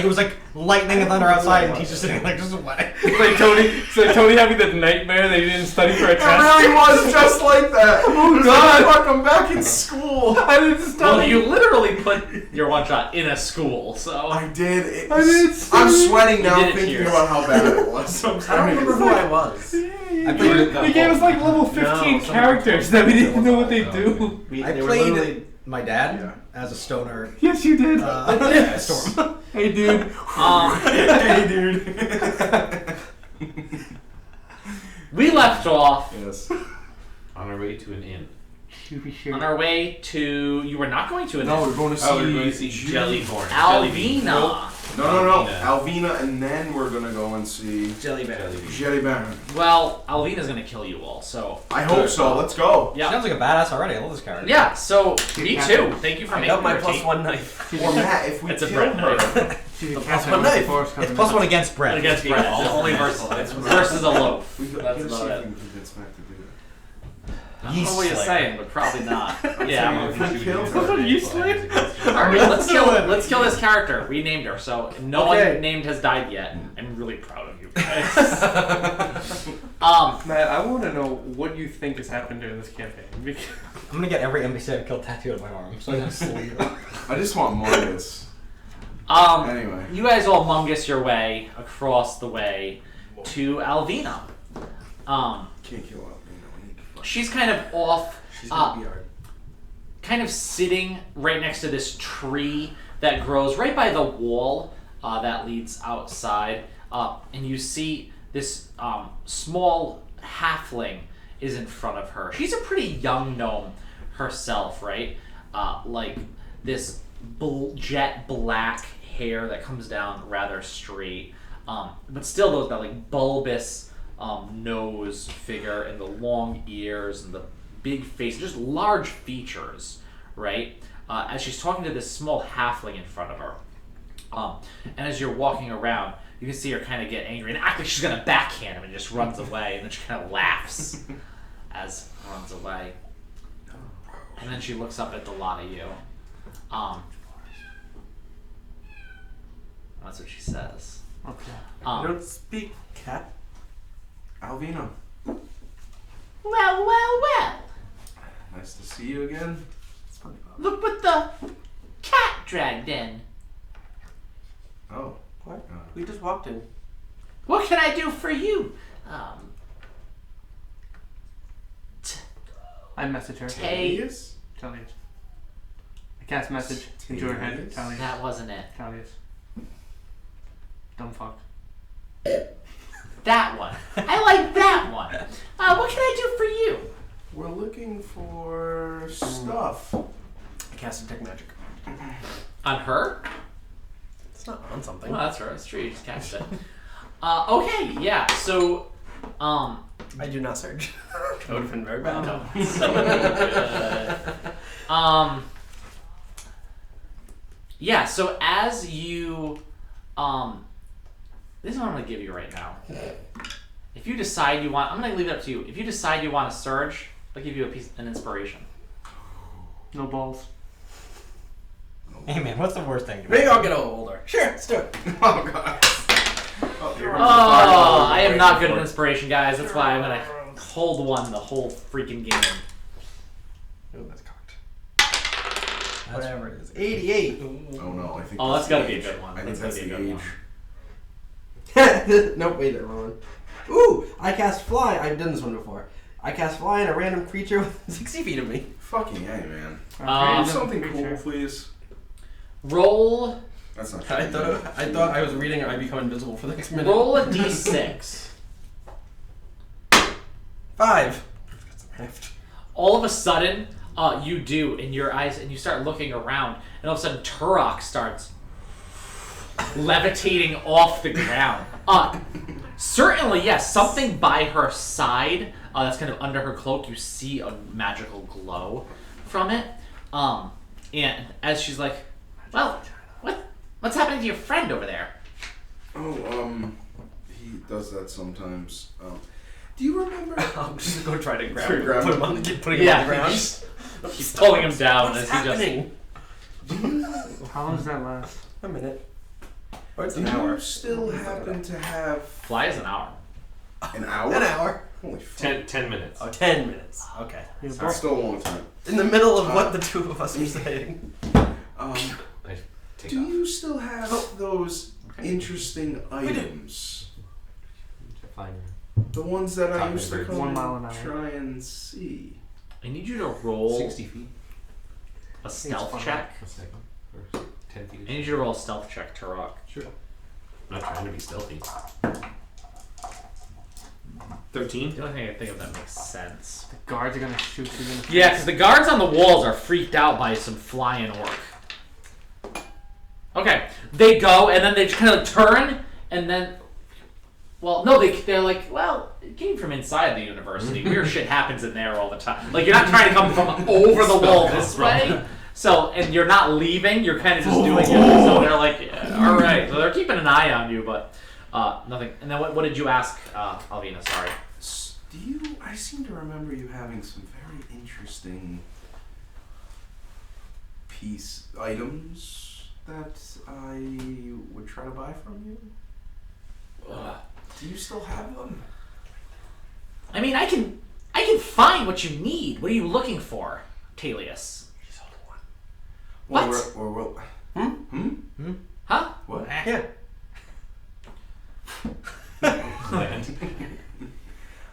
it was like lightning and thunder outside, and he's just sitting like just sweating. It's like Tony having that nightmare that he didn't study for a It test. really was just like that. Oh God. Fuck, I'm back in school. I didn't study. Well, you literally put your one shot in a school, so. I did. I didn't I'm study. sweating now did it thinking here. about how bad it was. I don't remember who I was. I played. He gave us like level 15 No, characters that we didn't even know what they do. I They were played literally- my dad Yeah. as a stoner. Yes, you did. Storm. Hey, dude. Hey, dude. We left off Yes. On our way to an inn. on our way to. You were not going to an No, we're going to see. Oh, we're going to see Jellyborn. Alvina. No. Alvina. Alvina, and then we're gonna go and see Jelly bear. Jelly Baron. Well, Alvina's gonna kill you all, so. I hope so. Let's go. She Yeah. sounds like a badass already. I love this character. Yeah, so me too. Thank you for I making got my your plus team. one knife. Or Matt, if we It's a kill Brett her, knife. She's a plus cat one knife. It's plus one against Brett. Against Brett. It's only versus a loaf. we That's let's see about if it. we can convince Matt to do that. I don't know what you're saying, but probably not. Yeah. If we kill That's what her, you said. Alright, let's kill this character. We named her, so no Okay. one named has died yet. I'm really proud of you guys. Matt, I want to know what you think has happened during this campaign. Because I'm gonna get every NPC I've killed tattooed on my arm, so I can sleep. I just want Marcus. Um, Anyway. you guys all mungus your way across the way to Alvina. Can't kill Alvina. We need to fuck. She's kind of off, She's gonna be hard. kind of sitting right next to this tree that grows right by the wall that leads outside. And you see this small halfling is in front of her. She's a pretty young gnome herself, right? Like this jet black hair that comes down rather straight, but still those that like bulbous nose figure and the long ears and the big face, just large features, right? As she's talking to this small halfling in front of her. And as you're walking around, you can see her kind of get angry and act like she's gonna backhand him and just runs away, and then she kind of laughs as runs away. And then she looks up at the lot of you. That's what she says. okay. I don't speak cat. Alvina, Well. nice to see you again. It's funny. Look what the cat dragged in. Oh. What? We just walked in. What can I do for you? I message her. Elias? Talius. I cast message into her head. Talius. That wasn't it. Talius. Dumb fuck. That one. I like that one. What can I do for you? We're looking for stuff. I cast detect magic. On her? It's not on something. Oh, that's right. That's true. You just cast it. Okay, yeah. So, I do not surge. That would have been very bad. no. So good. Yeah. So as you, this is what I'm gonna give you right now. If you decide you want, I'm gonna leave it up to you. If you decide you want to surge, I'll give you an inspiration. No balls. Hey man, what's the worst thing? Maybe I'll get older. Sure, let's do it. Oh god. Oh, I am not good at inspiration, guys. That's why I'm gonna hold one the whole freaking game. Oh, that's cocked. Whatever it is. 88. Oh no, I think. Oh, that's the gotta be a age. good one. I think That's that's gotta be the a age. good Nope, wait, never mind. Ooh, I cast fly. I've done this one before. I cast fly on a random creature within 60 feet of me. Fucking hey, man. Um, Do something cool, please. Roll. That's not. I thought I was reading I become invisible for the next minute. Roll a d6. 5. All of a sudden, you do in your eyes, and you start looking around, and all of a sudden, Turok starts levitating off the ground. Certainly, yes, something by her side that's kind of under her cloak. You see a magical glow from it, and as she's like, "Well, what's happening to your friend over there?" Oh, he does that sometimes. Do you remember? I'm just gonna try to grab Sure, him, grab put him. him on, putting him on the ground. He's pulling him down What's as happening? How long does that last? A minute. Or it's Do an you hour. still happen to have fly is an hour. an hour? An hour. Holy fuck. 10 minutes. Oh, 10 minutes. Okay. That's still a long time. In the middle of what the two of us are saying. Take Do off. you still have those interesting items? Fine. The ones that I Talking used to birds. come 1 mile an and hour. try and see. I need you to roll 60 feet. a stealth fine. check. A second. Or 10 feet. I need you to roll a stealth check, Turok. Sure. I'm not trying to be stealthy. 13. The only thing I think of that makes sense. The guards are gonna shoot you in the Yeah, because the guards on the walls are freaked out by some flying orc. Okay, they go and then they just kind of turn and then, well, no, they're like, well, it came from inside the university. Weird shit happens in there all the time. Like you're not trying to come from over the wall this way. So, and you're not leaving. You're kind of just doing it. So they're like, yeah, all right. So they're keeping an eye on you, but nothing. And then what did you ask, Alvina? Sorry. I seem to remember you having some very interesting items that I would try to buy from you. Do you still have them? I mean, I can find what you need. What are you looking for, Talius? She's holding one. What? Huh? What? Yeah.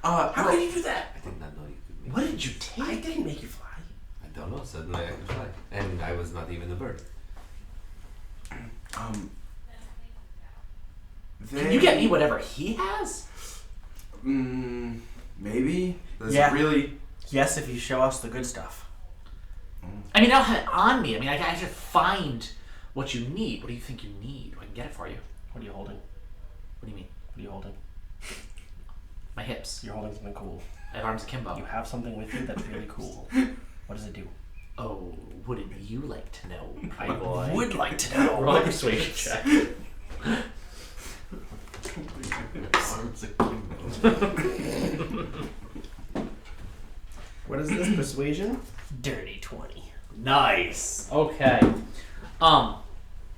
How could you do that? I did not know you could make What did you take? I didn't make you fly. I don't know. Suddenly I could fly. And I was not even a bird. Can you get me whatever he has? Maybe. Does Yeah. it really? Yes, if you show us the good stuff. I mean, I don't have it on me. I mean, I have to find what you need. What do you think you need? I can get it for you. What are you holding? What do you mean? What are you holding? My hips. You're holding something cool. I have arms akimbo. You have something with you that's really cool. What does it do? Oh, wouldn't you like to know, I my boy? would like to know. Roll a persuasion check. Arms akimbo. What is this? Persuasion? Dirty 20. Nice. Okay. I'm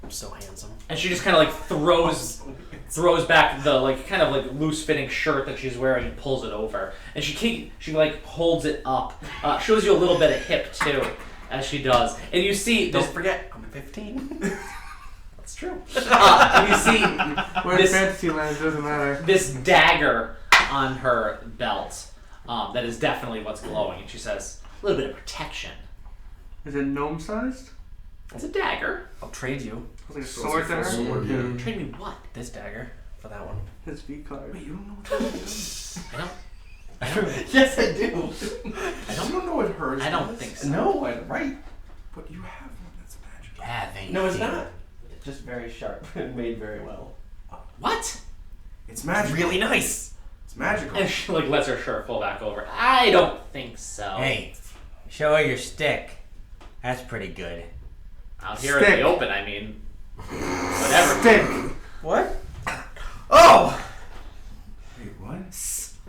so handsome. And she just kind of like throws back the like kind of like loose fitting shirt that she's wearing and pulls it over. And she like holds it up. Shows you a little bit of hip too, as she does. And you see this. Don't forget, I'm 15. That's true. And you see We're in this fantasy land, it doesn't matter. this dagger on her belt. That is definitely what's glowing. And she says, a little bit of protection. Is it gnome sized? It's a dagger. I'll trade you It's like a sword there. Sword, yeah. Trade me what? this dagger for that one. His V card. Wait, you don't know what that is? I don't. Yes, I do. You don't know what hers I don't does? think so. No, I'm right. But you have one that's magical. Yeah, thank No, it's you. not. It's just very sharp and made very well. What? It's magical. Really nice. It's magical. And she like lets her shirt fall back over. I don't think so. Hey, show her your stick. That's pretty good. Out here in Stick. the open, I mean, whatever. Stick! What? Oh! Wait, what?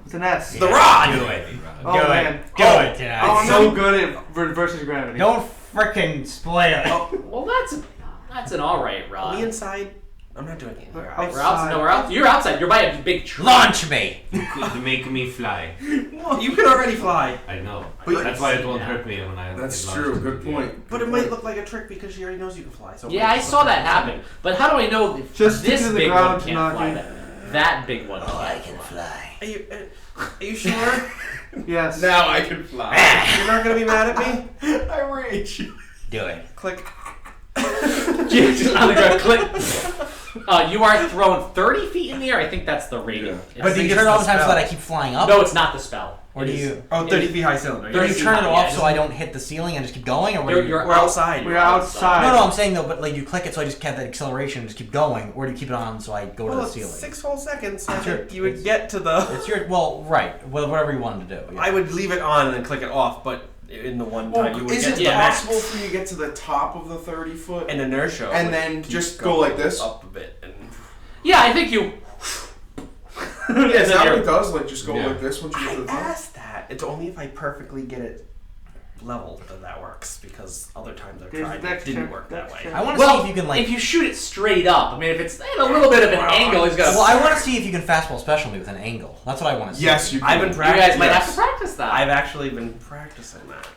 With an S. The rod! Do it. Oh, Do man. it. Do it tonight. Oh, I'm so good at versus gravity. Don't frickin' spoil it. Well, that's an all right Are rod. we inside I'm not doing anything. We're I- We're outside. No, we're out. You're outside. You're by a big tree. Launch me! You could make me fly. You can already fly. I know. But That's why it won't Yeah. hurt me when I. That's get true. launched Good into the air. point. But Good it might point. look like a trick because she already knows you can fly. So Yeah, I saw that happen. But how do I know if Just stick this to the big ground one to can't not fly? get- That big one Oh, I can't can fly. fly. Are you sure? Yes. Now I can fly. You're not gonna be mad at me? I rage. Do it. Click. Just on the ground, click. You are thrown 30 feet in the air. I think that's the rating. Yeah. It's- But do you think turn it it's off the the time so spell. that I keep flying up? no, it's not the spell. Or It do is- you? Oh, 30 feet high cylinder. Do you Yes. turn it Yeah, off it's- so I don't hit the ceiling and just keep going, or what do you? You're We're outside. We're outside. No, I'm saying though, but like you click it so I just get that acceleration and just keep going, or do you keep it on so I go to Well, the it's ceiling? 6 whole seconds. I Sure. think you would get to the. It's your right. Whatever you wanted to do. Yeah. I would leave it on and then click it off, but in the one time you Well, would is get it to the max. possible for you to get to the top of the 30-foot? An inertia. And would then keep just going go like this? up a bit. And Yeah, I think you. Yeah, is that what you're- it does? Like just go Yeah. like this once you get to I the top? asked that. It's only if I perfectly get it level that works, because other times I've There's tried dex it didn't check, work that dex way. check. I want to see Well, if you can like. if you shoot it straight up, I mean, if it's at a little bit of an angle, he's got. Well, I want to see if you can fastball special me with an angle. That's what I want to see. Yes, you can. I've been You practicing. guys might have to practice that. I've actually been practicing that.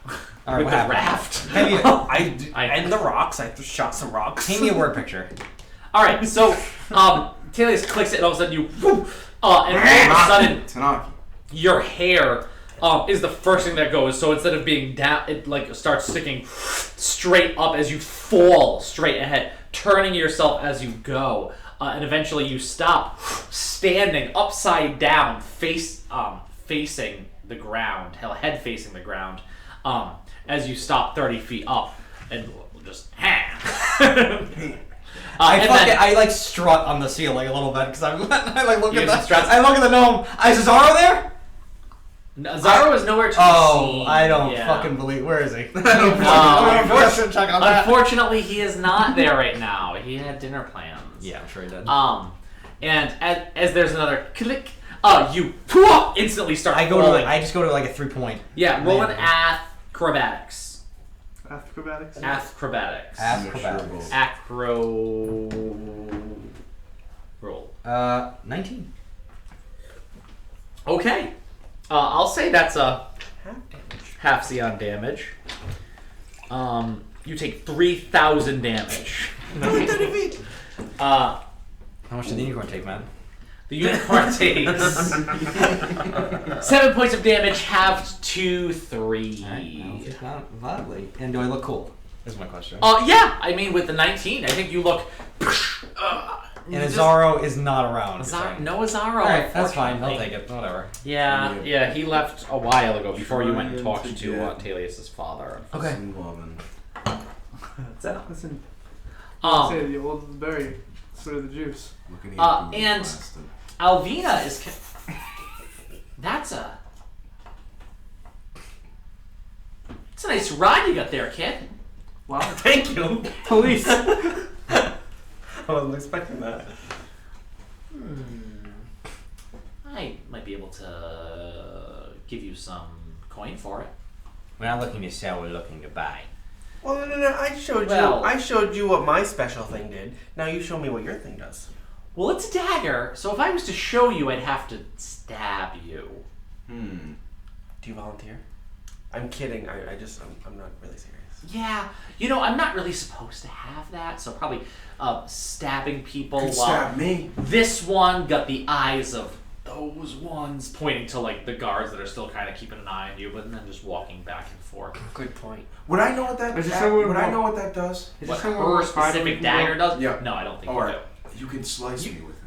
All right, with what the happened? raft. Paint me, And the rocks. I just shot some rocks. paint me a word picture. All right, so Telius clicks it, and all of a sudden you, and all of a sudden Tanaki. your hair is the first thing that goes. So instead of being down, it like starts sticking straight up as you fall straight ahead, turning yourself as you go, and eventually you stop standing upside down, facing the ground, head facing the ground, as you stop 30 feet up, and just I like strut on the ceiling a little bit because I like look You at have some the struts? I look at the gnome. Is Zaro there? Zaro is nowhere to be Oh, seen. I don't Yeah. fucking believe. Where is he? Unfortunately, unfortunately, he is not there right now. He had dinner plans. Yeah, I'm sure he did. And as there's another click, you instantly start I rolling. I just go to like a 3-point. Yeah, roll an landing. acrobatics. Acrobatics. Acrobatics. Acrobatics. Acro. Roll. 19. Okay. I'll say that's a Half damage. half Xeon damage. You take 3,000 damage. How much did the unicorn take, man? The unicorn takes 7 points of damage, halved to 3. It's not violently. And do I look cool? Is my question. Yeah, I mean, with the 19, I think you look. And Zaro is not around. No Azaro. Alright, that's fine. I'll unfortunately. take it. Whatever. Yeah, he left a while ago before you went and Trying talked to to get- Talius' father. Okay. Some lovin'. What's that? Listen, Um, say the old berry, sort of the juice. Looking at you, and- blasted. Alvina is. That's a. It's a nice ride you got there, kid. Wow. Thank you. Police. I wasn't expecting that. I might be able to give you some coin for it. We're not looking to sell, we're looking to buy. Well, no. Well- I showed you what my special thing did. Now you show me what your thing does. Well, it's a dagger, so if I was to show you, I'd have to stab you. Hmm. Do you volunteer? I'm kidding. I'm not really serious. Yeah, I'm not really supposed to have that, so probably stabbing people. Could stab me. This one got the eyes of those ones, pointing to like the guards that are still kind of keeping an eye on you, but then just walking back and forth. Good point. Would I know what that? Is there somewhere would I more- know what that does? Is there What somewhere her more private we specific can dagger go? does? Yeah. No, I don't think All you right. do. You can slice me with it.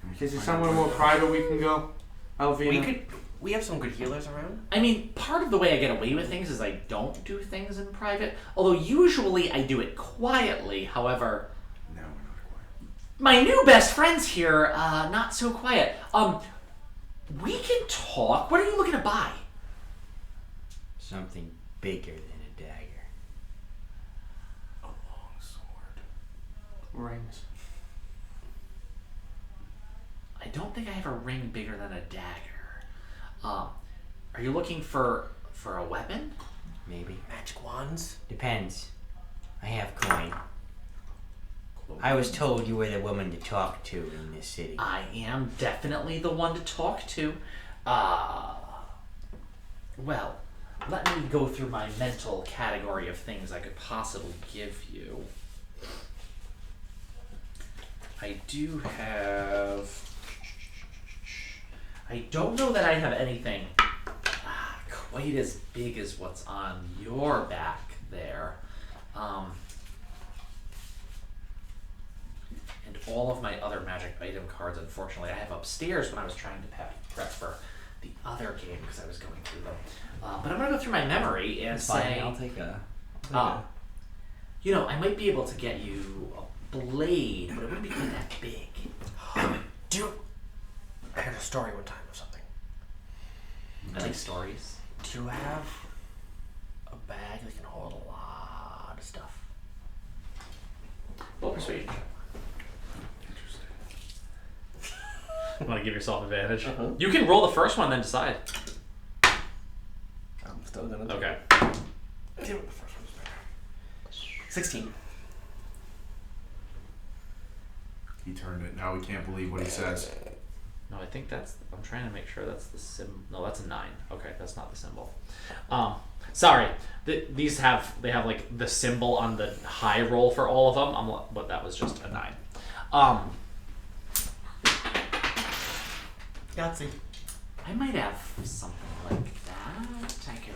And we can Is there find somewhere out more where it private we can go? Alvina. We have some good healers around. I mean, part of the way I get away with things is I don't do things in private. Although usually I do it quietly. However, is. No, we're not quiet. my new best friends here, not so quiet. We can talk. What are you looking to buy? Something bigger than a dagger. A long sword. Rings. I don't think I have a ring bigger than a dagger. Are you looking for a weapon? Maybe. Magic wands. Depends. I have coin. I was told you were the woman to talk to in this city. I am definitely the one to talk to. Well, let me go through my mental category of things I could possibly give you. I do have... I don't know that I have anything quite as big as what's on your back there. And all of my other magic item cards, unfortunately, I have upstairs when I was trying to prep for the other game because I was going through them. But I'm going to go through my memory and It's fine. say... I'll take a... you know, I might be able to get you a blade, but it wouldn't be quite that big. I heard a story one time of something. I like stories. Do you have a bag that can hold a lot of stuff? Well, persuasion check. Want to give yourself advantage? You can roll the first one, then decide. I'm still gonna. Okay. See what the first one was better. 16. He turned it. Now we can't believe what he says. No, I think that's... I'm trying to make sure that's the No, that's a 9. Okay, that's not the symbol. Sorry. These have... They have, like, the symbol on the high roll for all of them. But that was just a 9. Yahtzee. I might have something like that. I could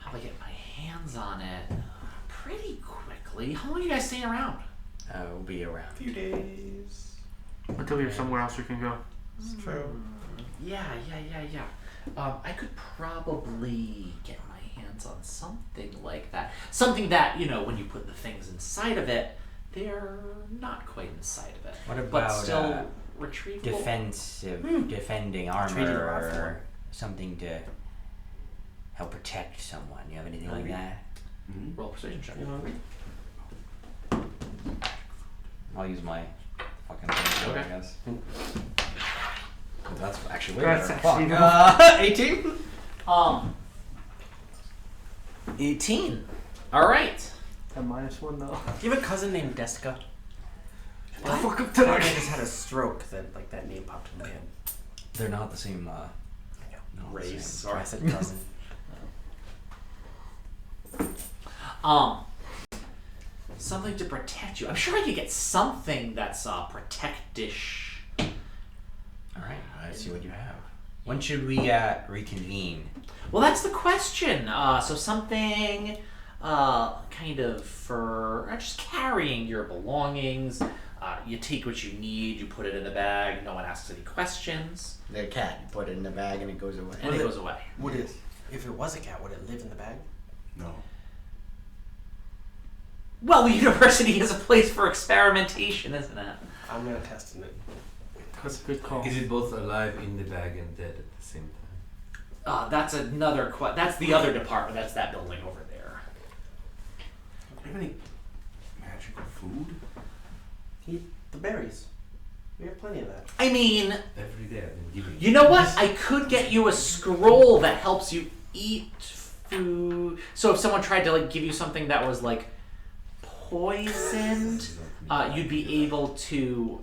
probably get my hands on it pretty quickly. How long are you guys staying around? We'll be around. A few days. Until we have somewhere else we can go. It's true. Yeah. I could probably get my hands on something like that. Something that, you know, when you put the things inside of it, they're not quite inside of it. What about but still retrievable? defending armor Treating the art or form. something to help protect someone? You have anything like that? Roll a persuasion check. I'll use my fucking thing, Okay. I guess. That's actually way That's better. actually 18? 18. All right. a -1 though. Do you have a cousin named Desica? Fuck up I just had a stroke that like that name popped in my head. They're not the same Race. Or I said cousin. Something to protect you. I'm sure I could get something that's protect-ish. Alright, let's see what you have. When should we reconvene? Well, that's the question. So something kind of for just carrying your belongings. You take what you need, you put it in a bag, no one asks any questions, The cat. You put it in the bag and it goes away. and it goes away. Would it? If it was a cat, would it live in the bag? No. Well, the university is a place for experimentation, isn't it? I'm gonna test it. That's a good call. Is it both alive in the bag and dead at the same time? That's another that's the other department. That's that building over there. Do you have any magical food? Eat the berries. We have plenty of that. I mean, Every day I've been giving you know what? I could get you a scroll that helps you eat food. So if someone tried to like give you something that was like poisoned, you'd be able to.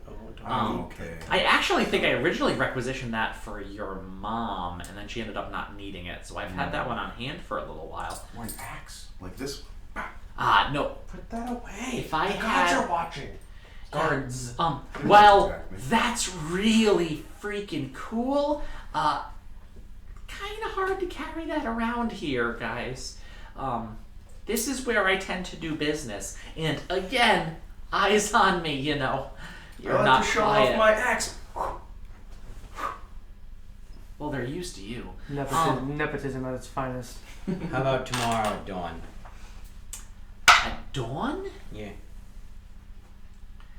Okay. I actually think I originally requisitioned that for your mom, and then she ended up not needing it. So I've had that one on hand for a little while. Or an axe like this. No. Put that away. If I the gods had- are watching. Guards. Well, Exactly. that's really freaking cool. Kind of hard to carry that around here, guys. This is where I tend to do business, and again, eyes on me. You know, you're I like not to show quiet. off my axe. Well, they're used to you. Nepotism at its finest. How about tomorrow at dawn? At dawn? Yeah.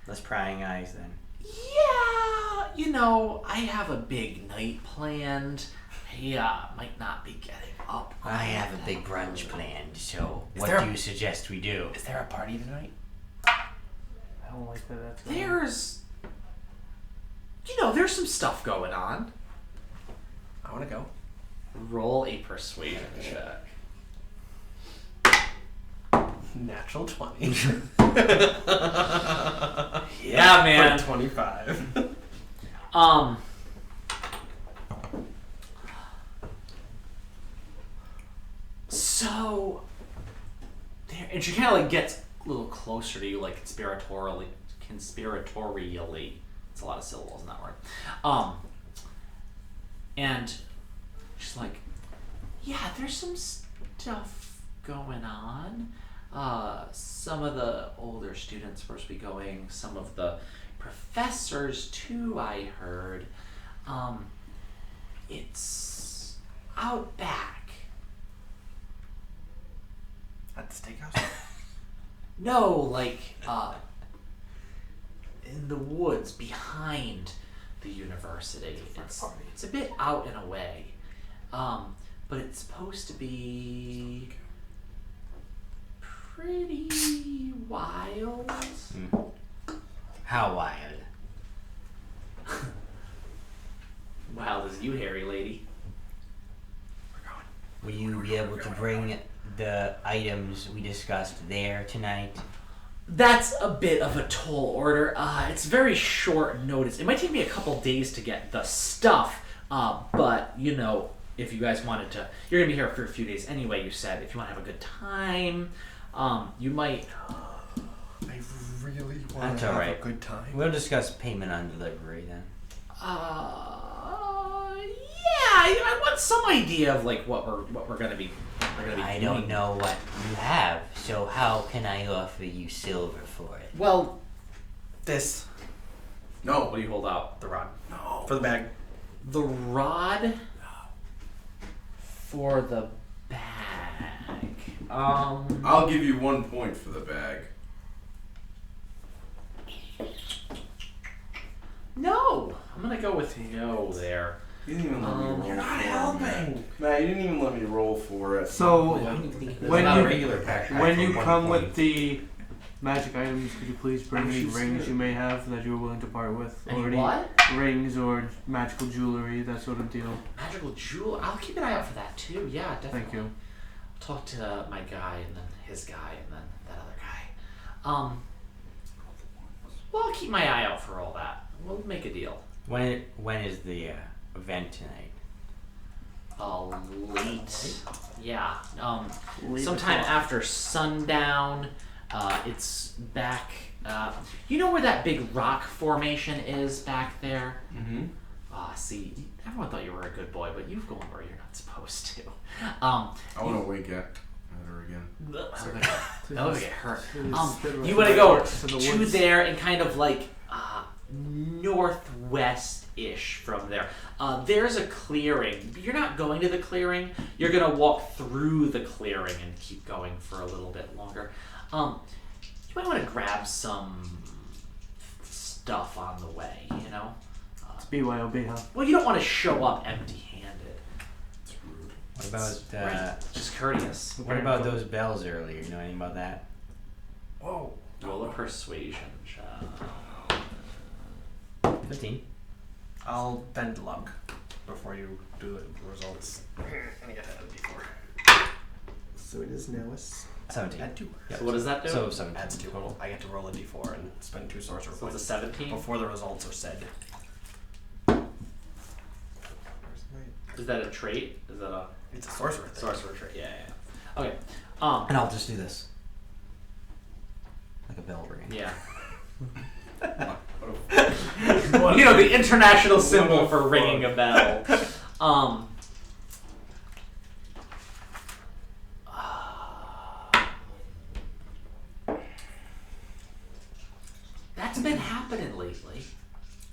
Less prying eyes then. Yeah, you know, I have a big night planned. I might not be getting up. I have a big brunch planned, so Is what there do a- you suggest we do? Is there a party tonight? I don't like that. That's There's, there's some stuff going on. I want to go. Roll a persuasion check. Natural 20. Yeah, man. For 25. So there, and she kind of like gets a little closer to you, like conspiratorially. It's a lot of syllables in that word. And she's like, yeah, there's some stuff going on. Some of the older students were supposed to be going. Some of the professors too, I heard. It's out back. At the steakhouse? No, like, in the woods behind the university. It's a bit out and away. But it's supposed to be pretty wild. How wild? Wild as you, hairy lady. Will you be able to bring the items we discussed there tonight? That's a bit of a tall order. It's very short notice. It might take me a couple days to get the stuff, but, you know, if you guys wanted to, you're going to be here for a few days anyway, you said. If you want to have a good time, you might... I really want That's to have alright. a good time. We'll discuss payment on delivery then. I want some idea of, like, what we're going to be I doing. don't know what you have, so how can I offer you silver for it? Well, This. No. what do you hold out? The rod. No. For the bag. The rod for the bag. I'll give you 1 point for the bag. No, I'm gonna go with no there. You didn't even let me roll. You're not for it, helping. Matt, you didn't even let me roll for it. So when not a you regular pack. when you for come 1 with the magic items, could you please bring any rings you may have that you are willing to part with? Any Or any what? rings or magical jewelry, that sort of deal. Magical jewel. I'll keep an eye out for that too. Yeah, definitely. Thank you. I'll talk to my guy and then his guy and then that other guy. Well, I'll keep my eye out for all that. We'll make a deal. When is the event tonight? Late. Yeah. Late Sometime o'clock. after sundown. It's back. You know where that big rock formation is back there? Mm-hmm. See, everyone thought you were a good boy, but you've gone where you're not supposed to. I want to wink at her again. That would get hurt. Please, You want to go to the to woods. there and kind of like northwest-ish from there. There's a clearing. You're not going to the clearing. You're going to walk through the clearing and keep going for a little bit longer. You might want to grab some stuff on the way, you know? It's BYOB, huh? Well, you don't want to show up empty-handed. It's rude. What about Right. Just courteous. what about those bells earlier? You know anything about that? Whoa. Roll a persuasion check. 15. I'll bend luck before you do the results. Let me get that before. So it is now 17. add 2. So what does that do? So 17 Adds 2. total. I get to roll a d4 and spend 2 sorcerer So it's a points 17? before the results are said. Is that a trait? Is that a It's a sorcerer thing. sorcerer trait? Yeah. Okay. And I'll just do this. Like a bell ring. Yeah. What You know, the international symbol a for ringing a bell. That's been happening lately.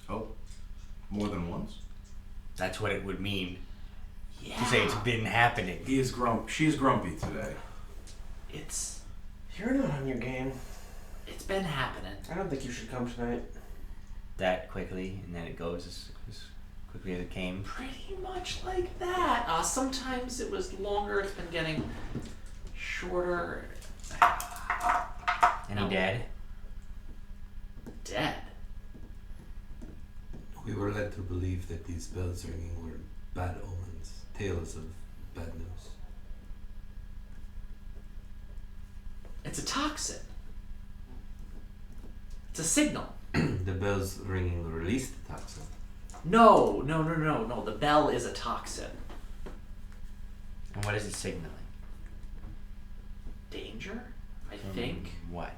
Oh, more than once? That's what it would mean Yeah. to say it's been happening. He is She's grumpy today. It's You're not on your game. been happening. I don't think you should come tonight. That quickly, and then it goes as quickly as it came. Pretty much like that. Sometimes it was longer. It's been getting shorter. Any No. dead? Dead. We were led to believe that these bells ringing were bad omens, tales of bad news. It's a toxin. It's a signal. The bell's ringing will release the toxin. No. The bell is a toxin. And what is it signaling? Danger? I think. What?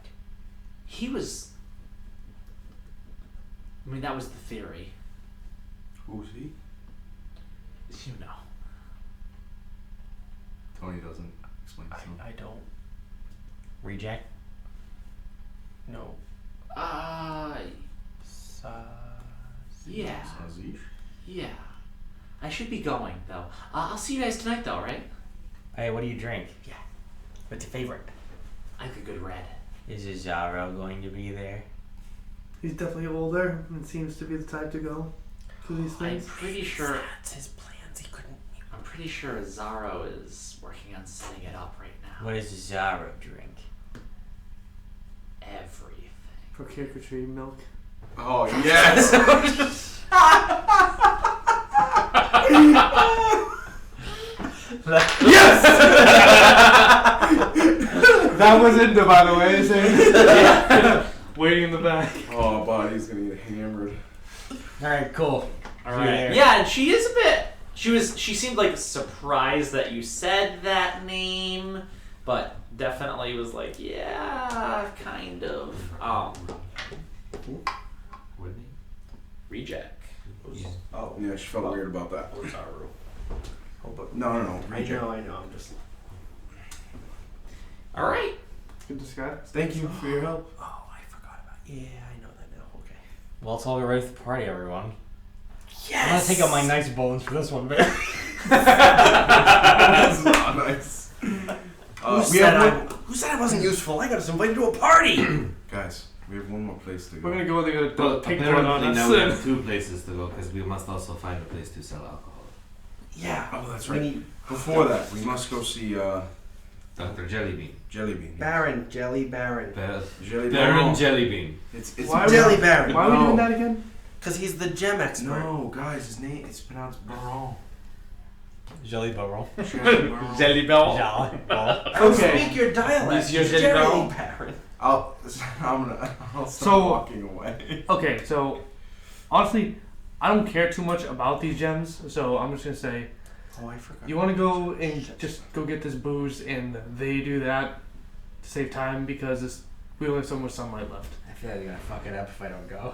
He was... I mean, that was the theory. Who's he? You know. Tony doesn't explain to him. I don't. Reject? No. Yeah. Sazish? Yeah. I should be going, though. I'll see you guys tonight, though, right? Hey, what do you drink? Yeah. What's your favorite? I like a good red. Is Azaro going to be there? He's definitely older and seems to be the type to go to these I'm things. pretty sure... That's his plans. He couldn't. I'm pretty sure Azaro is working on setting it up right now. What does Azaro drink? Everything. Procure tree milk. Oh, yes! Yes! That was Inda, by the way. Waiting in the back. Oh, body's gonna get hammered. Alright, cool. Alright. Yeah, and she is a bit... She seemed like surprised that you said that name, but definitely was like, yeah, kind of. Whitney? Reject. Yeah. Oh, yeah, she felt weird about that. Oh, but No. I know. I'm just. Alright. Good disguise. Thank you for your help. Oh, I forgot about. Yeah, I know that now. Okay. Well, let's all get ready for the party, everyone. Yes. I'm gonna take out my nice bones for this one, man. That's not nice. Who said I wasn't useful? I got us invited to a party. Guys, we have one more place to go. We're gonna go with the Well, pink one on apparently us. now we have 2 places to go because we must also find a place to sell alcohol. Yeah. Oh, that's We right. need Before that, we must go see Dr. Jellybean. Jellybean. Baron, Jelly Baron. Jellybean. Baron Jellybean. It's Why Jelly Baron. Why are we No. doing that again? Because he's the gem expert. No, guys, his name it's pronounced Baron. Jelly Baron. Jelly Bell. Jelly Bell. Okay. Speak your dialect. Monsieur He's Jelly Jelly Baron. Baron. I'll start So- walking away. Okay, so honestly, I don't care too much about these gems, so I'm just gonna say, Oh, I forgot. you want to go and just go get this booze, and they do that to save time because we only have so much sunlight left. I feel like you're gonna fuck it up if I don't go.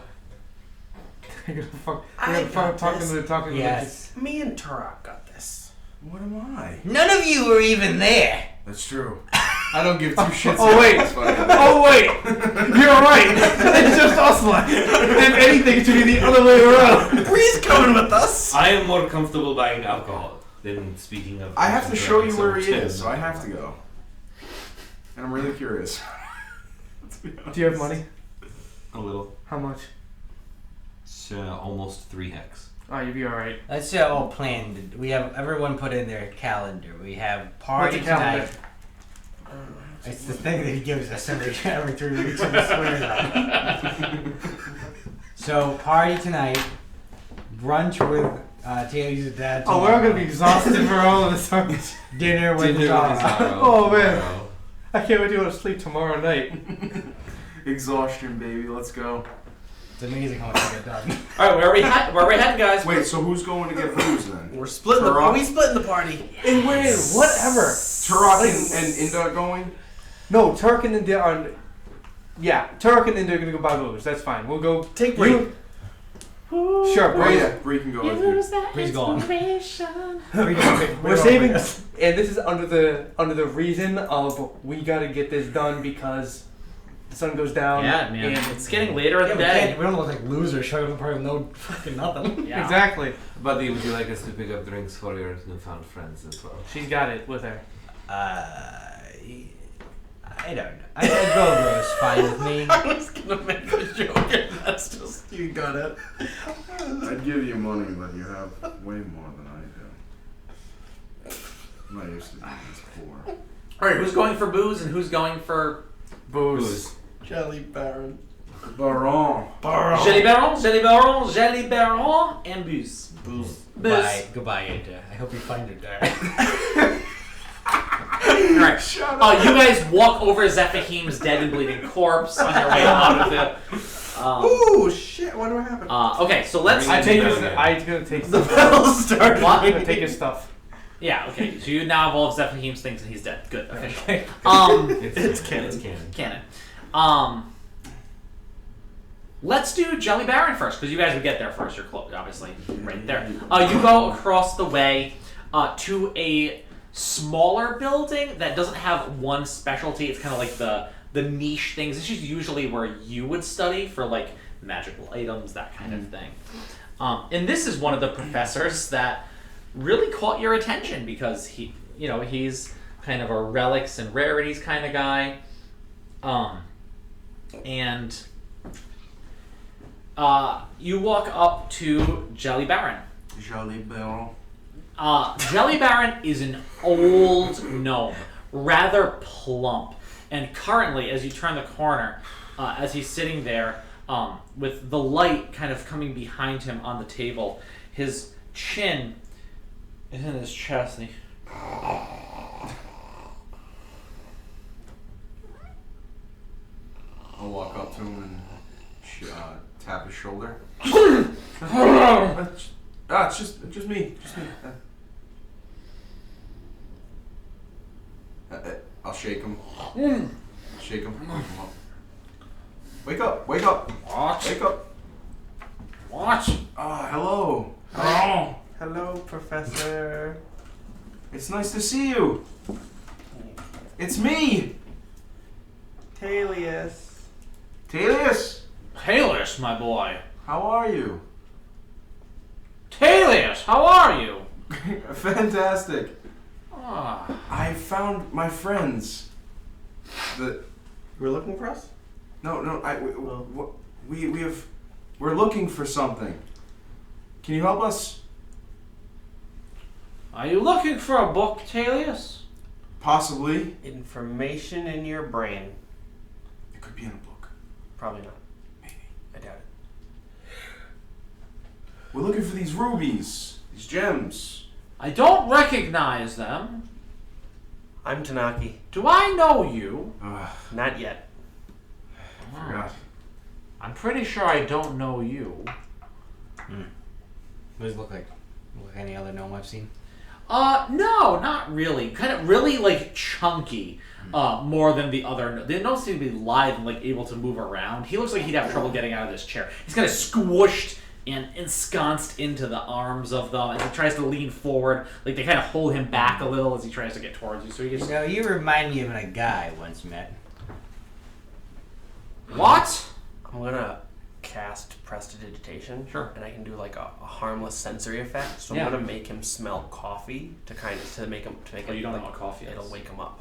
They're gonna fuck. I They're gonna got talking this. to talking Yes. Me and Turok got this. What am I? None of you were even there. That's true. I don't give 2 shits. Oh, wait. about this fucking- Oh wait, you're right. It's just us left. If anything, it should be the other way around. Bree's coming with us. I am more comfortable buying alcohol than speaking of. I have to show you where he Tim. is, so I have to go. And I'm really curious. Do you have money? A little. How much? It's almost 3 hex. Oh, you'd be all right. Let's all planned. We have everyone put in their calendar. We have party What's a calendar? tonight. It's the thing that he gives us every 3 weeks when he swears on. So party tonight. Brunch with Tammy's dad. Oh, we're all gonna be tomorrow. exhausted for all of this time. Dinner with Dinner Zara. with Zara Oh, man. tomorrow. I can't wait to go to sleep tomorrow night. Exhaustion, baby. Let's go. It's amazing how much I get done. Alright, where are we heading, guys? Wait, so who's going to get booze then? We're splitting. Turok? Are we splitting the party? And we're in whatever. Turok and Inda going? No, Turk and India are. Yeah, Turk and India are gonna go buy booze. That's fine. We'll go. Take Bree. You- Sure, Oh Bree. yeah, Bree can go with you. Bree's gone. We're saving, and this is under the reason of we gotta get this done because the sun goes down. Yeah, man. and- It's getting later in Yeah, the we, day. can't, we don't look like losers showing up at the party with no fucking nothing. Yeah. Exactly. Buddy, would you like us to pick up drinks for your newfound friends as well? She's got it with her. I don't know. I said Go-Go's fine with me. I was gonna make a joke, and that's just you got it. I'd give you money, but you have way more than I do. I'm not used to being this poor. Alright, who's going for booze and who's going for Booze. Jelly Baron. Baron. Jelly Baron, Jelly Baron, Jelly Baron, and booze. Booze. Booze. Goodbye, Ada. I hope you find her there. Alright. You guys walk over Zephahim's dead and bleeding corpse on your way out of the. Ooh, shit! What do I have? Okay, so let's. I'm gonna take The battle started. What? I'm gonna take his stuff. Yeah. Okay. So you now evolve Zephahim's things and he's dead. Good. Officially. It's canon. It's canon. Canon. Let's do Jelly Baron first, because you guys would get there first. You're close, obviously, right there. You go across the way to a smaller building that doesn't have one specialty. It's kind of like the niche things. This is usually where you would study for like magical items, that kind of thing. And this is one of the professors that really caught your attention because he's kind of a relics and rarities kind of guy. And you walk up to Jelly Baron. Jelly Baron. Jelly Baron is an old gnome, rather plump. And currently, as you turn the corner, as he's sitting there, with the light kind of coming behind him on the table, his chin is in his chest. And I'll walk up to him and tap his shoulder. It's just me. I'll shake him. Shake him. Wake him up. Wake up! Wake up! What? Wake up! What? Hello. Oh. Hello, Professor. It's nice to see you. It's me, Talius. Talius. Talius, my boy. How are you? Talius, how are you? Fantastic. Ah. I found my friends. You were looking for us? No. We're looking for something. Can you help us? Are you looking for a book, Talius? Possibly. Information in your brain. It could be in a book. Probably not. Maybe. I doubt it. We're looking for these rubies, these gems. I don't recognize them. I'm Tanaki. Do I know you? Not yet. Forgot. I'm pretty sure I don't know you. What does it look like? Like any other gnome I've seen? No, not really. Kind of really like chunky, more than the other. They don't seem to be lithe and like able to move around. He looks like he'd have trouble getting out of this chair. He's kind of squished and ensconced into the arms of them as he tries to lean forward. Like they kind of hold him back a little as he tries to get towards you. So he gets. No, you remind me of a guy I once met. What? I'm gonna cast prestidigitation. Sure. And I can do like a harmless sensory effect. So Yeah. I'm gonna make him smell coffee to make him Oh, you don't know what coffee is. It'll wake him up.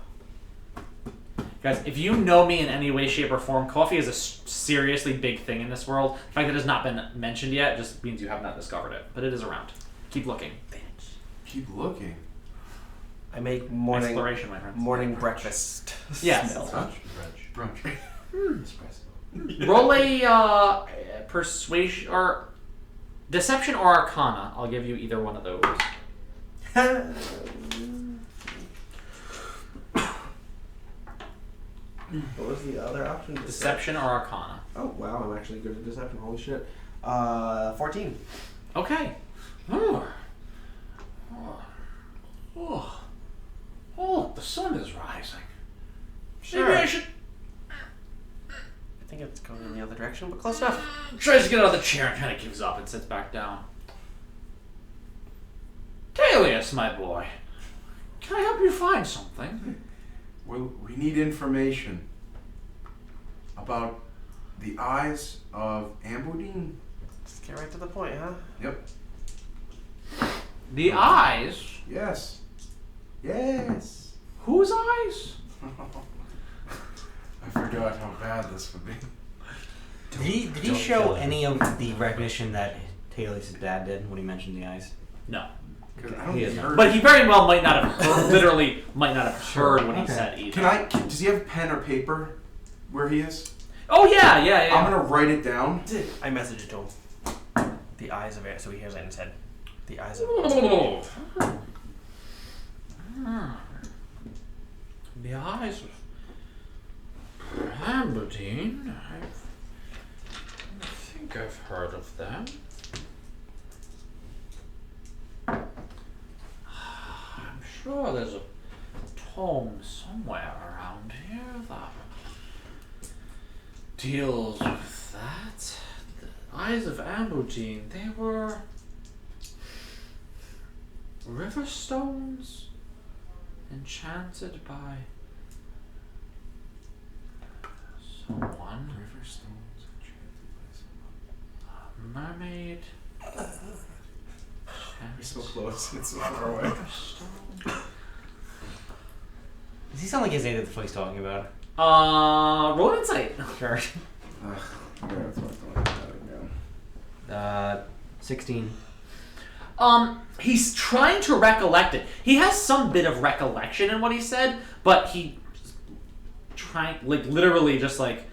Guys, if you know me in any way, shape, or form, coffee is a seriously big thing in this world. The fact that it has not been mentioned yet just means you have not discovered it. But it is around. Keep looking. Keep looking. I make morning Exploration, my friend. morning breakfast. Yes. smell. Brunch. Roll a persuasion or deception or arcana. I'll give you either one of those. What was the other option? Deception or arcana. Oh wow, I'm actually good at deception. Holy shit. 14. Okay. Oh, the sun is rising. Sure. Maybe I should I think it's going in the other direction, but close enough. tries to get out of the chair and kind of gives up and sits back down. Talius, my boy, can I help you find something? We need information about the eyes of Ambudine. Just get right to the point, huh? Yep. The eyes? Yes. Yes. Whose eyes? I forgot how bad this would be. Did he Don't show kill him. any of the recognition that Taylor's dad did when he mentioned the eyes? No. Because I don't He think is he not. heard. But he very well might not have heard, literally might not have heard what he Okay. said either. Does he have pen or paper where he is? Oh, yeah. I'm gonna write it down. I messaged it to him. The eyes of it, so he hears it in his head. The eyes of Eyes of Aberdeen. I think I've heard of them. I'm sure there's a tome somewhere around here that deals with that. The Eyes of Aberdeen, they were river stones enchanted by someone. River stones enchanted by someone. A mermaid. You're so close. It's so far away. Does he sound like his the he's talking about? Roll an insight. Sure. I'm gonna have to talk about that again. 16. He's trying to recollect it. He has some bit of recollection in what he said, but he literally just like,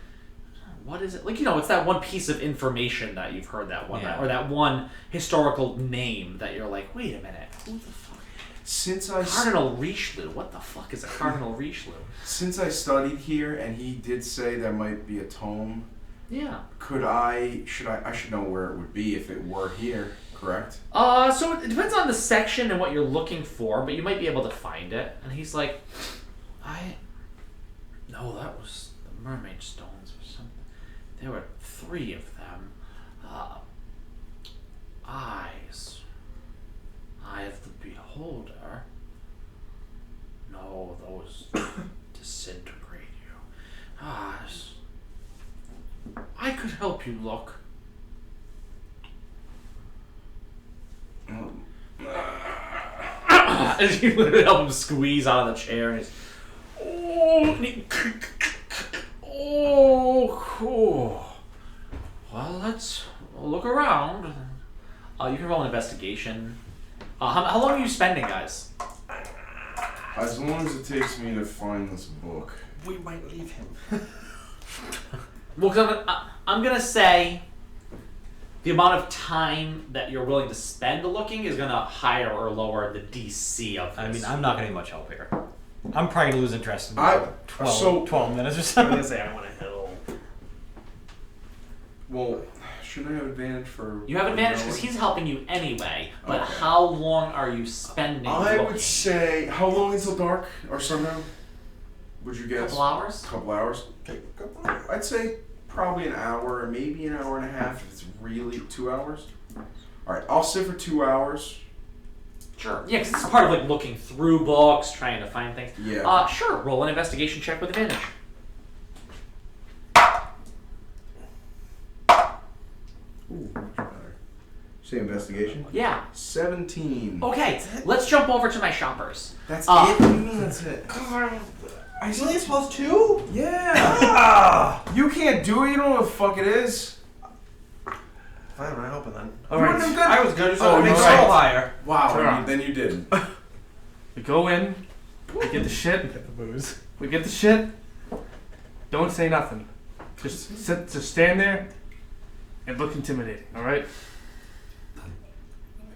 what is it? Like, it's that one piece of information that you've heard that one, or that one historical name that you're like, wait a minute, who the fuck? Cardinal Richelieu. What the fuck is a Cardinal Richelieu? Since I studied here and he did say there might be a tome, Yeah. I should know where it would be if it were here, correct? So it depends on the section and what you're looking for, but you might be able to find it. And he's like, no, that was the mermaid stones or something. There were 3 of them. Eyes. Eye of the beholder. No, those disintegrate you. I could help you look. As you literally help him squeeze out of the chair, and he's, cool. Well, let's look around. You can roll an investigation. How long are you spending, guys? As long as it takes me to find this book. We might leave him. Well, because I'm gonna say the amount of time that you're willing to spend looking is gonna higher or lower the DC of this. I mean, I'm not going to need much help here. I'm probably going to lose interest in I- 12 minutes or I'm something. gonna say I want to help. Well, shouldn't I have advantage for... You have advantage because he's helping you anyway. But Okay. how long are you spending? I looking? would say... How long until dark or sundown? Would you guess? Couple hours. Couple hours? Okay, I'd say probably an hour, maybe an hour and a half if it's really 2 hours. Alright, I'll sit for 2 hours. Sure. Yeah, because it's part of like looking through books, trying to find things. Yeah. Sure. Roll an investigation check with advantage. Ooh, much better. Say investigation? Yeah. 17. Okay. Let's jump over to my shoppers. That's it? What do you mean that's it? I really supposed to? Yeah! You can't do it, you don't know what the fuck it is. Fine, I'm hoping then. Alright. I was good. Oh, I make you're soul right. higher. Wow, Sure. then you didn't. We go in, we get the shit, Get the booze. we get the shit, don't say nothing. Just stand there and look intimidating, alright?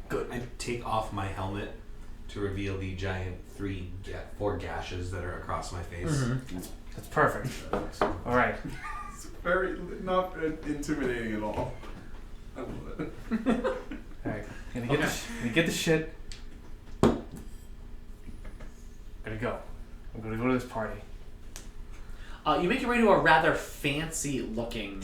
Good. I take off my helmet to reveal the giant 4 gashes that are across my face. Mm-hmm. That's perfect. Alright. It's very not intimidating at all. I love it. Alright. Gonna get the shit. Gonna go. I'm gonna go to this party. You make your way to a rather fancy-looking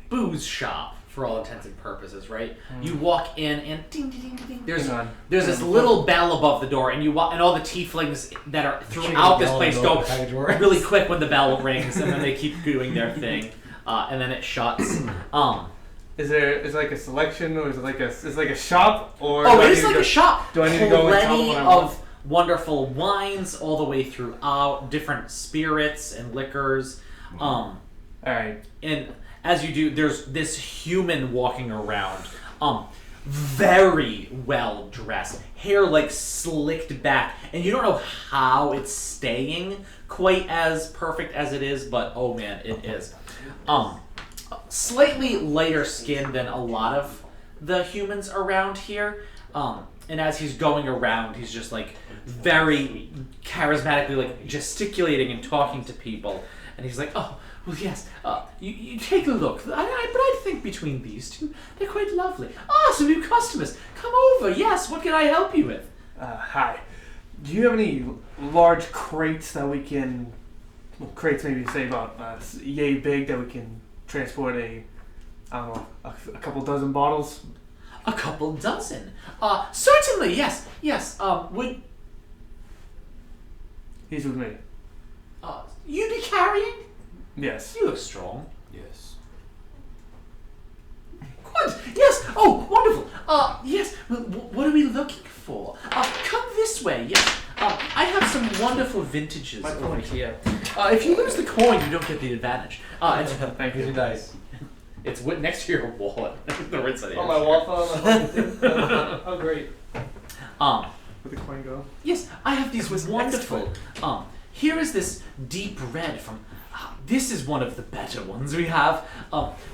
booze shop, for all intents and purposes, right? You walk in, and ding, ding, ding, ding, ding. There's Hang on. this little bell above the door, and you walk, and all the tieflings that are throughout this place go really quick when the bell rings, and then they keep doing their thing, and then it shuts. Is it like a selection, or is it like a shop, or? Oh, do I it is need to like go- a shop. Do I need to go and tell them Plenty what I want? of wonderful wines all the way throughout, different spirits and liquors. Alright. And as you do, there's this human walking around, very well dressed, hair like slicked back, and you don't know how it's staying quite as perfect as it is, but oh man, it is. Slightly lighter skin than a lot of the humans around here. And as he's going around, he's just like very charismatically like gesticulating and talking to people. And he's like, oh, well, yes, you take a look. But I think between these two, they're quite lovely. Ah, some new customers. Come over. Yes, what can I help you with? Hi. Do you have any large crates that we can... Crates maybe say about yay big that we can transport a couple dozen bottles? A couple dozen. Certainly, yes. Would He's with me. you be carrying? Yes. You look strong. Yes. Good. Yes. Oh, wonderful. Yes. Well, what are we looking for? Come this way. Yes. I have some wonderful vintages over here. If you lose the coin, you don't get the advantage. Thank you. Dice. It's next to your wallet. The right side. Oh, my waffle. Oh, great. Where'd the coin go? Yes, I have these wonderful. Here is this deep red from. This is one of the better ones we have.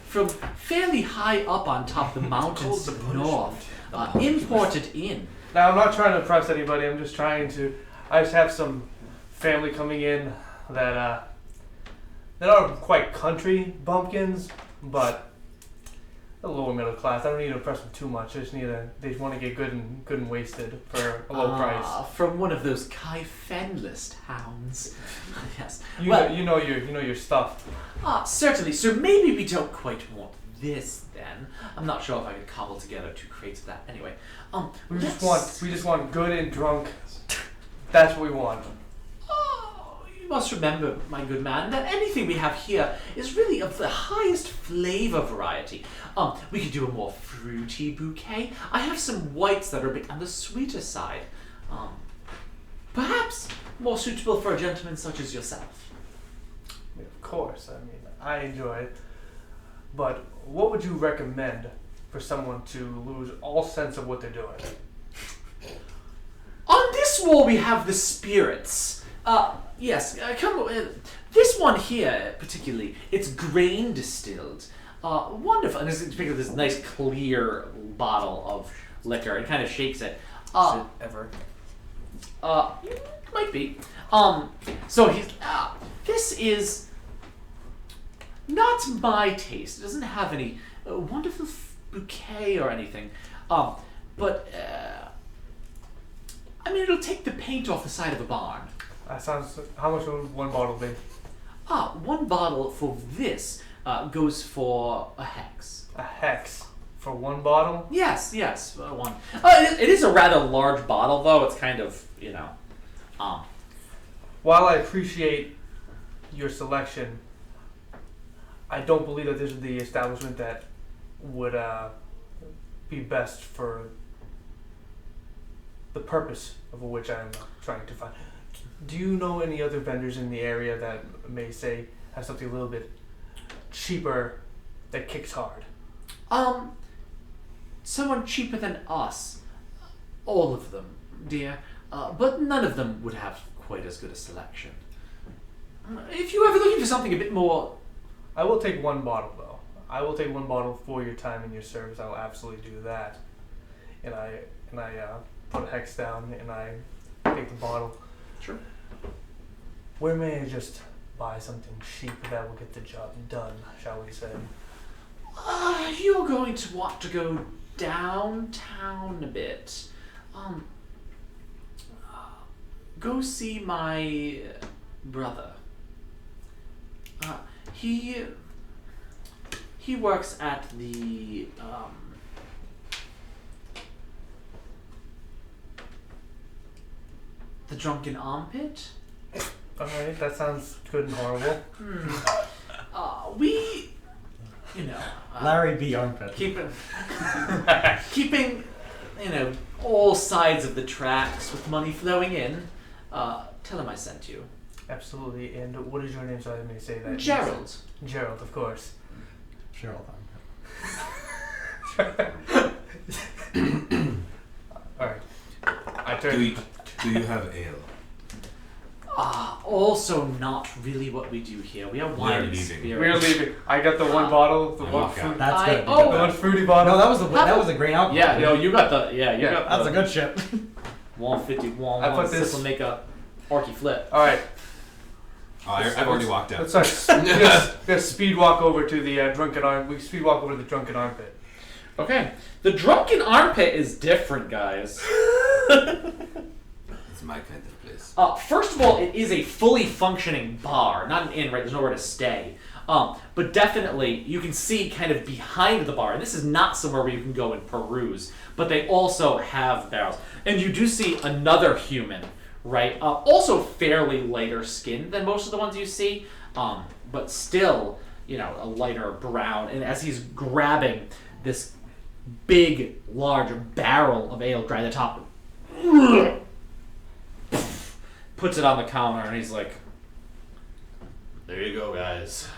From fairly high up on top the mountains north. Imported in. Now, I'm not trying to impress anybody. I'm just trying to. I just have some family coming in that are quite country bumpkins, but a lower middle class. I don't need to impress them too much. I just need to. They just want to get good and wasted for a low price. From one of those Kai Fen-list hounds. Yes. You know your stuff. Certainly. So maybe we don't quite want this then. I'm not sure if I could cobble together 2 crates of that. Anyway, We just want good and drunk. That's what we want. You must remember, my good man, that anything we have here is really of the highest flavor variety. We could do a more fruity bouquet. I have some whites that are a bit on the sweeter side. Perhaps more suitable for a gentleman such as yourself. Of course. I mean, I enjoy it. But what would you recommend for someone to lose all sense of what they're doing? On this wall we have the spirits. Yes, come. This one here, particularly, it's grain distilled. Wonderful. And this nice clear bottle of liquor. It kind of shakes it. Is it ever? Might be. So he's. This is not my taste. It doesn't have any wonderful bouquet or anything. But I mean, it'll take the paint off the side of a barn. That sounds. How much would one bottle be? One bottle for this goes for a hex. A hex for one bottle? Yes, one. It is a rather large bottle, though. It's kind of, While I appreciate your selection, I don't believe that this is the establishment that would be best for the purpose of which I am trying to find. Do you know any other vendors in the area that may say have something a little bit cheaper that kicks hard? Someone cheaper than us. All of them, dear. But none of them would have quite as good a selection. If you're ever looking for something a bit more... I will take one bottle, though. I will take one bottle for your time and your service. I will absolutely do that. And I put a hex down and I take the bottle. Sure. Where may I just buy something cheap that will get the job done, shall we say? You're going to want to go downtown a bit. Go see my brother. He works at the Drunken Armpit. Alright, that sounds good and horrible. We, Larry B. Armpit. keeping, all sides of the tracks with money flowing in. Tell him I sent you. Absolutely. And what is your name so I may say that? Gerald. Gerald, of course. Cheryl. Alright. I turn. Do you have ale? also not really what we do here. We are wine and leaving. spirits. We're leaving. I got the one bottle, the I one walk out. fruit, That's I- good. oh, the one fruity bottle. No, that was a grain alcohol. Yeah, no, you got the you Yeah, got That's the a good ship. 151. I put this- Will make a orky flip. All right. Oh, I've already walked out. Let's just speed walk over to the drunken arm. We speed walk over to the drunken armpit. Okay, the drunken armpit is different, guys. It's my kind of place. First of all, it is a fully functioning bar, not an inn, right? There's nowhere to stay. But definitely, you can see kind of behind the bar, and this is not somewhere where you can go and peruse, but they also have barrels. And you do see another human, right? Also fairly lighter skinned than most of the ones you see, but still, you know, a lighter brown. And as he's grabbing this big, large barrel of ale, dry the top, puts it on the counter, and he's like, "There you go, guys."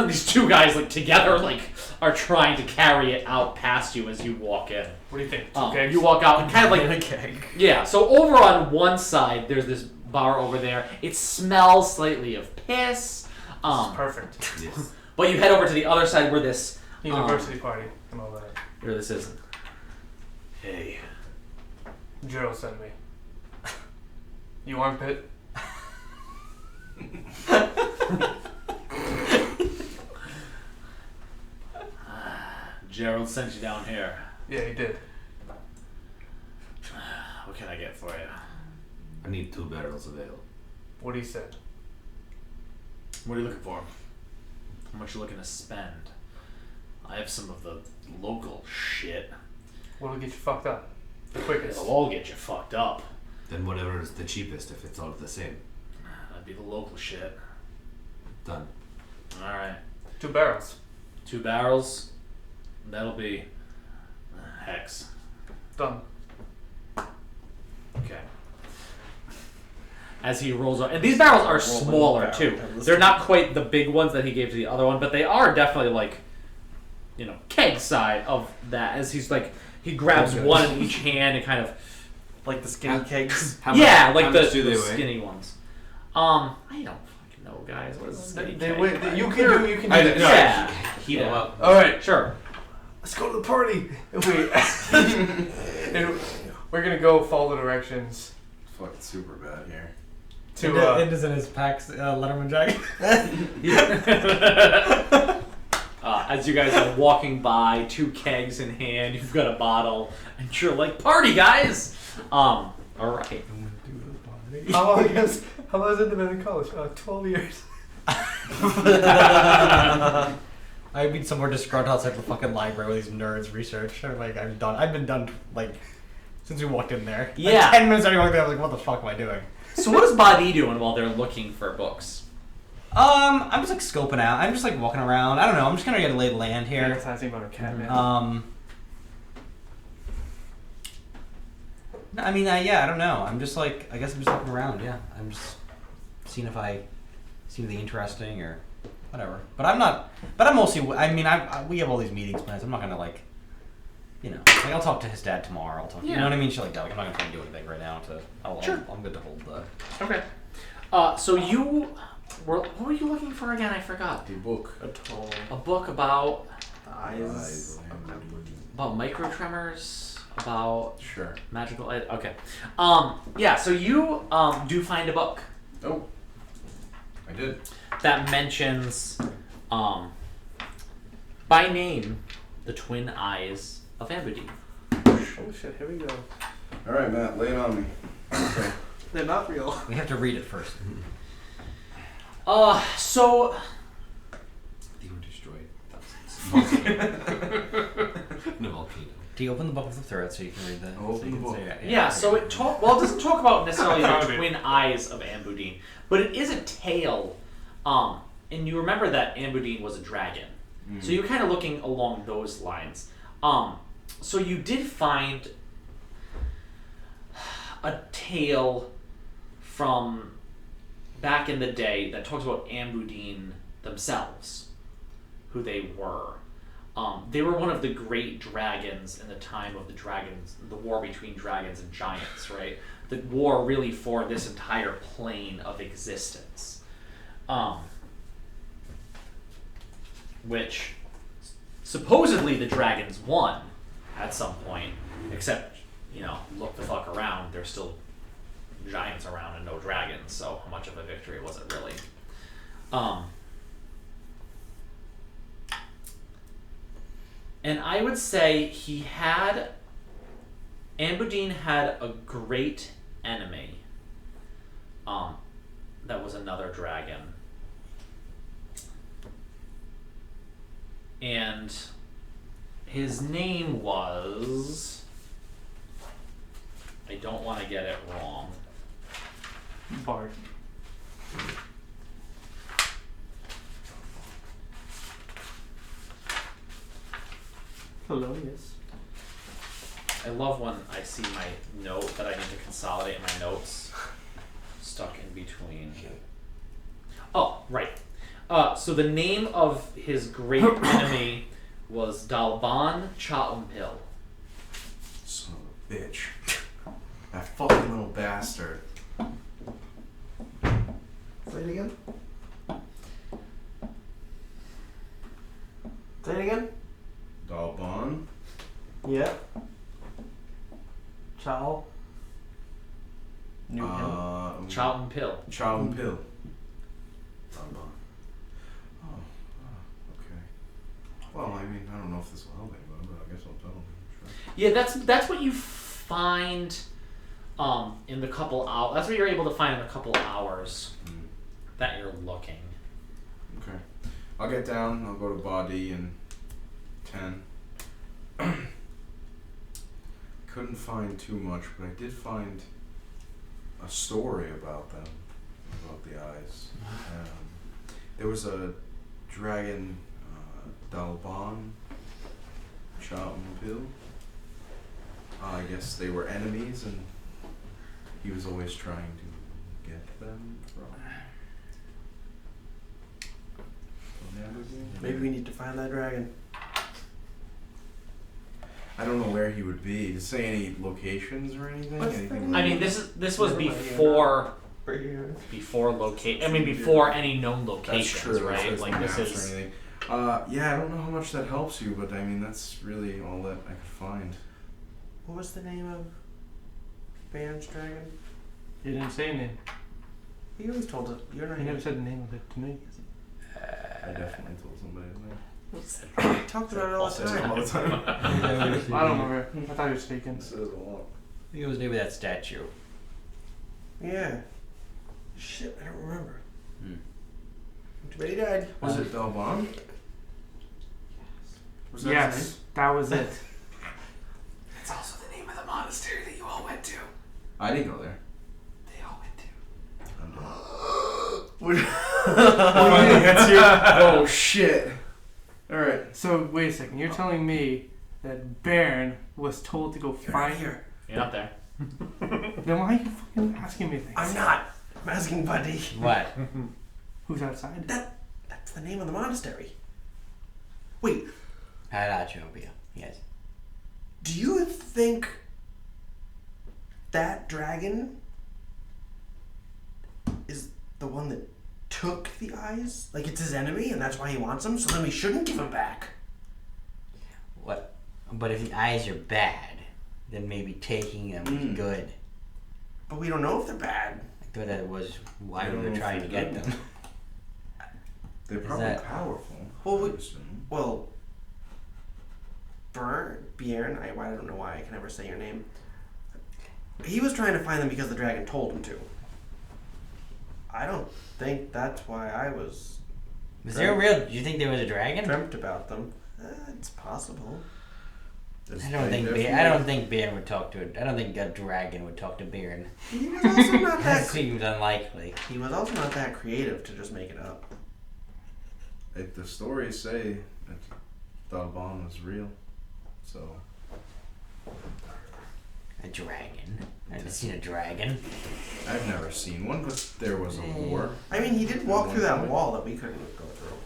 These two guys, like, together, like, are trying to carry it out past you as you walk in. What do you think? Okay, you walk out and kind of like, yeah. So over on one side, there's this bar over there. It smells slightly of piss. Perfect. Yes. But you head over to the other side where this University party and all that. where this is. Hey, Gerald sent me. You armpit? Gerald sent you down here. Yeah, he did. What can I get for you? I need 2 barrels of ale. What he said. What are you looking for? How much you looking to spend? I have some of the local shit. What'll get you fucked up? The quickest. It'll all get you fucked up. Then whatever is the cheapest, if it's all the same. That'd be the local shit. Done. All right, 2 barrels. 2 barrels. That'll be hex. Done. Okay. As he rolls up, and these barrels are smaller too. They're not quite the big ones that he gave to the other one, but they are definitely like, you know, keg side of that. As he's like, he grabs one in each hand and kind of, Like the skinny kegs. yeah, how like much the do they weigh? skinny ones. I don't fucking know, guys. What is a skinny They keg? wait. You can do. I this. know. Yeah. Heat them up. All right. Sure. Let's go to the party. And we're gonna go follow directions It's fucking super bad here. to. It is in his Pax Letterman jacket. As you guys are walking by, 2 kegs in hand, you've got a bottle, and you're like, "Party, guys!" All right. How long has it been in college? 12 years. I've been somewhere disgruntled outside the fucking library with these nerds research. I'm like, I've been done like since we walked in there. Like, Yeah. 10 minutes after we walked in, I was like, what the fuck am I doing? So what is Badi doing while they're looking for books? I'm just like scoping out. I'm just like walking around. I don't know. I'm just gonna get a lay of the land here. Fantasizing about a cat, man. I mean, yeah, I don't know. I'm just like, I guess I'm just looking around. Yeah, I'm just seeing if I see anything interesting or whatever. But I'm not. But I'm mostly. I mean, we have all these meetings plans. I'm not gonna like, you know, like I'll talk to his dad tomorrow. I'll talk. You know what I mean? Shit like that. Like, I'm not gonna try and do anything right now. Sure. I'm good to hold the. Okay. So you were. What were you looking for again? I forgot. The book. A book about Eyes. micro tremors. About Sure. magical. Okay. Yeah. So you do find a book Oh. I did. that mentions by name the twin eyes of Ambudine. Oh shit, here we go. All right, Matt, lay it on me. Okay. They're not real. We have to read it first. So They were destroyed. Thousands. In a volcano. Do you open the book with the thread so you can read that? I'll so open you the can book. say that? yeah, so it doesn't talk about necessarily Found the it. twin eyes of Ambudine, but it is a tale. And you remember that Ambudine was a dragon, so you're kind of looking along those lines. So you did find a tale from back in the day that talks about Ambudine themselves, who they were. They were one of the great dragons in the time of the war between dragons and giants, right? The war really for this entire plane of existence. Which supposedly the dragons won at some point, except, look the fuck around, there's still giants around and no dragons, so how much of a victory was it really? And I would say Ambudine had a great enemy. That was another dragon. And his name was... I don't want to get it wrong. Bard. Hello, yes. I love when I see my note that I need to consolidate my notes stuck in between. Oh, right. So the name of his great enemy was Dalban Chaumpil. Son of a bitch. That fucking little bastard. Say it again. Say it again. Dalban. Yeah. Chow. New Chaumpil. Chaumpil. Dalban. Oh, okay. Well, I mean, I don't know if this will help anybody, but I guess I'll tell them. Sure. Yeah, that's what you find in the couple hours. That's what you're able to find in the couple hours that you're looking. Okay. I'll get down. I'll go to Body and 10. Couldn't find too much, but I did find a story about them, about the eyes. There was a dragon, Dalban Chaumpil. I guess they were enemies, and he was always trying to get them from. Maybe we need to find that dragon. I don't know where he would be. Did it say any locations or anything? I mean, this was before before any known locations, That's true. right? There's Like no this maps is. or anything. Yeah, I don't know how much that helps you, but I mean that's really all that I could find. What was the name of Baron's dragon? He didn't say a name. He always told us. You're not. He never said the name of it to me. I definitely told somebody his name. We talked about it all the time. All the time. I don't remember. I thought he was speaking. Says a lot. I think it was named that statue. Yeah. Shit, I don't remember. Too bad he died. Was it Dalban? Was that his Yes, name? that was it. It's also the name of the monastery that you all went to. I didn't go there. They all went to. Oh shit! All right. So wait a second. You're telling me that Baron was told to go find here. You're not there. Then why are you fucking asking me things? I'm not. I'm asking Buddy. What? Who's outside? That's the name of the monastery. Wait, Halachobia. Yes. do you think that dragon is the one that took the eyes? Like it's his enemy and that's why he wants them? So then we shouldn't give them back. What? But if the eyes are bad, then maybe taking them is good. But we don't know if they're bad. I thought that was why I we don't were know trying if to they're get good. them. They're probably that- powerful. Well, I we- would assume. Well, Bjorn, I don't know why I can never say your name. He was trying to find them because the dragon told him to. I don't think that's why I was Was there a real? Do you think there was a dragon? dreamt about them. It's possible. I don't think Baron would talk to it. I don't think a dragon would talk to Baron. He was also not That that. seems unlikely. He was also not that creative to just make it up. The stories say that Dalban was real, so A dragon. I've never seen a dragon. I've never seen one, but there was a war. I mean, he did walk through that wall that we couldn't go through.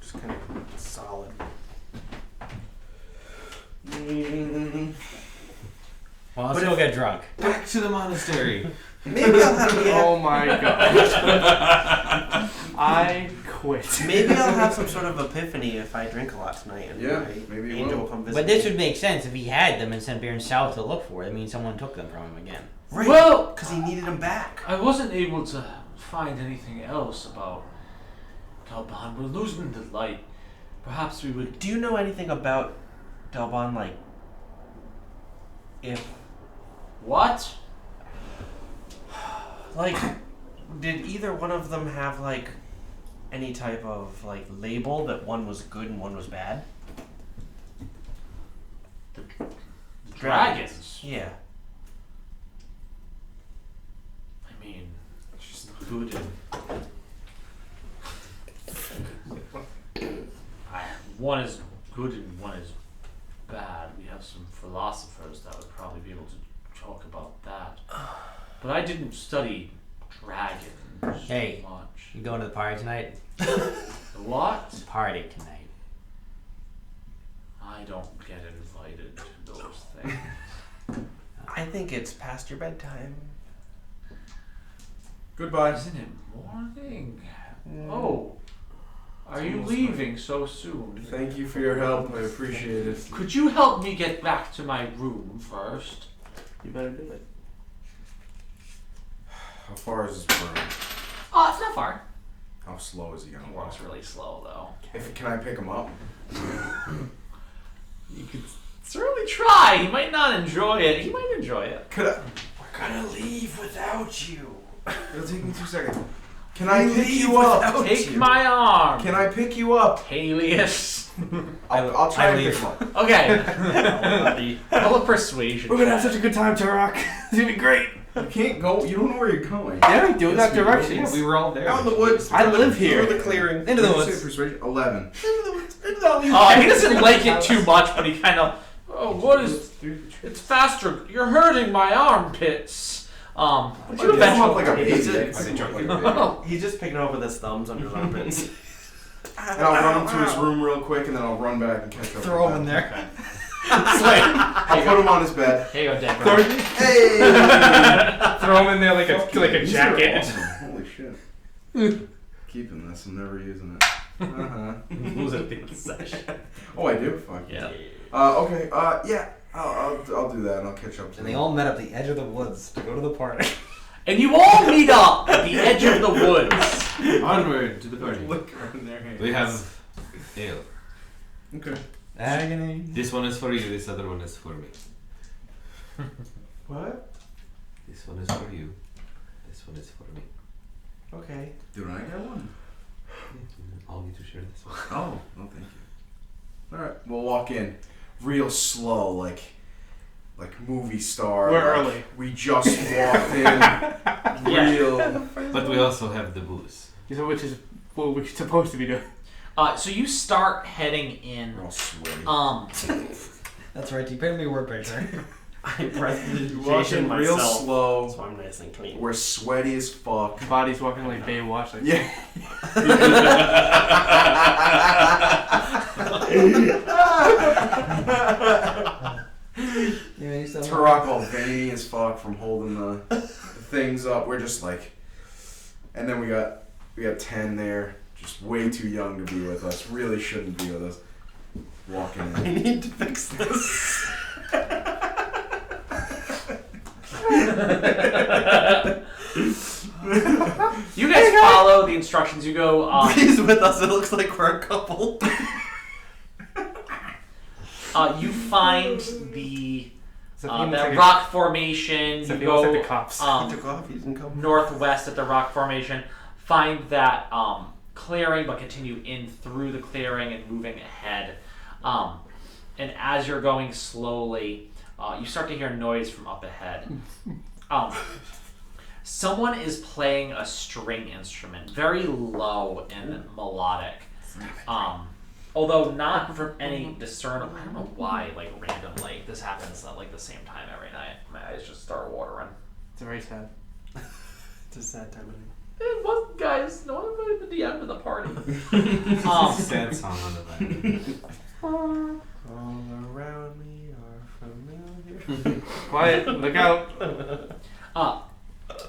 Just kind of solid. Well, let's go get drunk. Back to the monastery. Maybe I'll have Oh my god. I quit. maybe I'll have some sort of epiphany if I drink a lot tonight, and Yeah, my maybe you angel will. will come visit. But this me. would make sense if he had them and sent Baron south to look for it. It means someone took them from him again. Right. Well, because he needed them back. I wasn't able to find anything else about Dalban. We're losing the light. Perhaps we would. Do you know anything about Dalban? Like, if What? like, did either one of them have like any type of like label that one was good and one was bad? The dragons. Yeah. I mean, just good and. One is good and one is bad. We have some philosophers that would probably be able to talk about that. But I didn't study dragons Hey. much. You going to the party tonight? The what? Party tonight. I don't get invited to those things. I think it's past your bedtime. Goodbye. Isn't it morning? Oh. Are you leaving so soon? Thank you for your help. I appreciate it. Could you help me get back to my room first? You better do it. How far is this bird? Oh, it's not far. How slow is he gonna He walk? walks really slow, though. Can I pick him up? You could certainly try. He might not enjoy it. He might enjoy it. Could I? We're gonna leave without you. It'll take me 2 seconds. Can I pick you up? Take my arm. Can I pick you up? Alias. I'll try and pick him up. Okay. Roll a persuasion. We're gonna have such a good time, Turok. It's gonna be great. You can't go. You don't know where you're going. Yeah, I do Yes, that we do. directions. We were all there. Out in the woods. I live here. Through the clearing. Into the Let's woods. say persuasion. 11. Oh, he doesn't like it too much, but he kind of. Oh, what is? It's faster. You're hurting my armpits. You pick him up like a baby. He's I just- think like a baby. He's just picking over his thumbs under his armpits. And I'll run him to his room real quick, and then I'll run back and catch up. Throw with him in them. there. I'll put him on his bed. Here you go, Dead. Hey! Throw him in there like a These are jacket. awesome. Holy shit. Keeping this. I'm never using it. Uh-huh. Lose it at the end of the session. Oh, I do? Fuck. Yeah. Okay. Yeah. I'll do that, and I'll catch up to And they them. all met at the edge of the woods to go to the party. And you all meet up at the edge of the woods. Onward to the party. Look in their hands. We have ale. Okay. Agony. This one is for you, this other one is for me. What? This one is for you. This one is for me. Okay. Did I get one? I'll need to share this one. Oh, no, thank you. All right, we'll walk in, real slow, like movie star. We're like, early. We just walked in, real. But we also have the booze. Which is what we're supposed to be doing. So you start heading in. We're all sweaty. That's right. You painted me a word picture. I pressed the We walked in real myself. slow. So I'm nice and clean. We're sweaty as fuck. Body's walking like Baywatch. Like, Yeah. Turok all veiny as fuck from holding the things up. We're just like, and then we got 10 there, just way too young to be with us. Really shouldn't be with us. Walking I in. need to fix this. You guys follow the instructions. You go. He's with us. It looks like we're a couple. You find the So he looks that like rock formation. So You he looks like go the cops. He took off. He didn't come. northwest at the rock formation. Find that clearing, but continue in through the clearing and moving ahead. And as you're going slowly, you start to hear noise from up ahead. Someone is playing a string instrument, very low and melodic. Although not from any discernible. I don't know why, like randomly, this happens at like the same time every night. My eyes just start watering. It's very sad. It's a sad time of night. It wasn't, guys. No one invited the DM to the party. Sad song on the back. All around me are familiar. Quiet. Look out.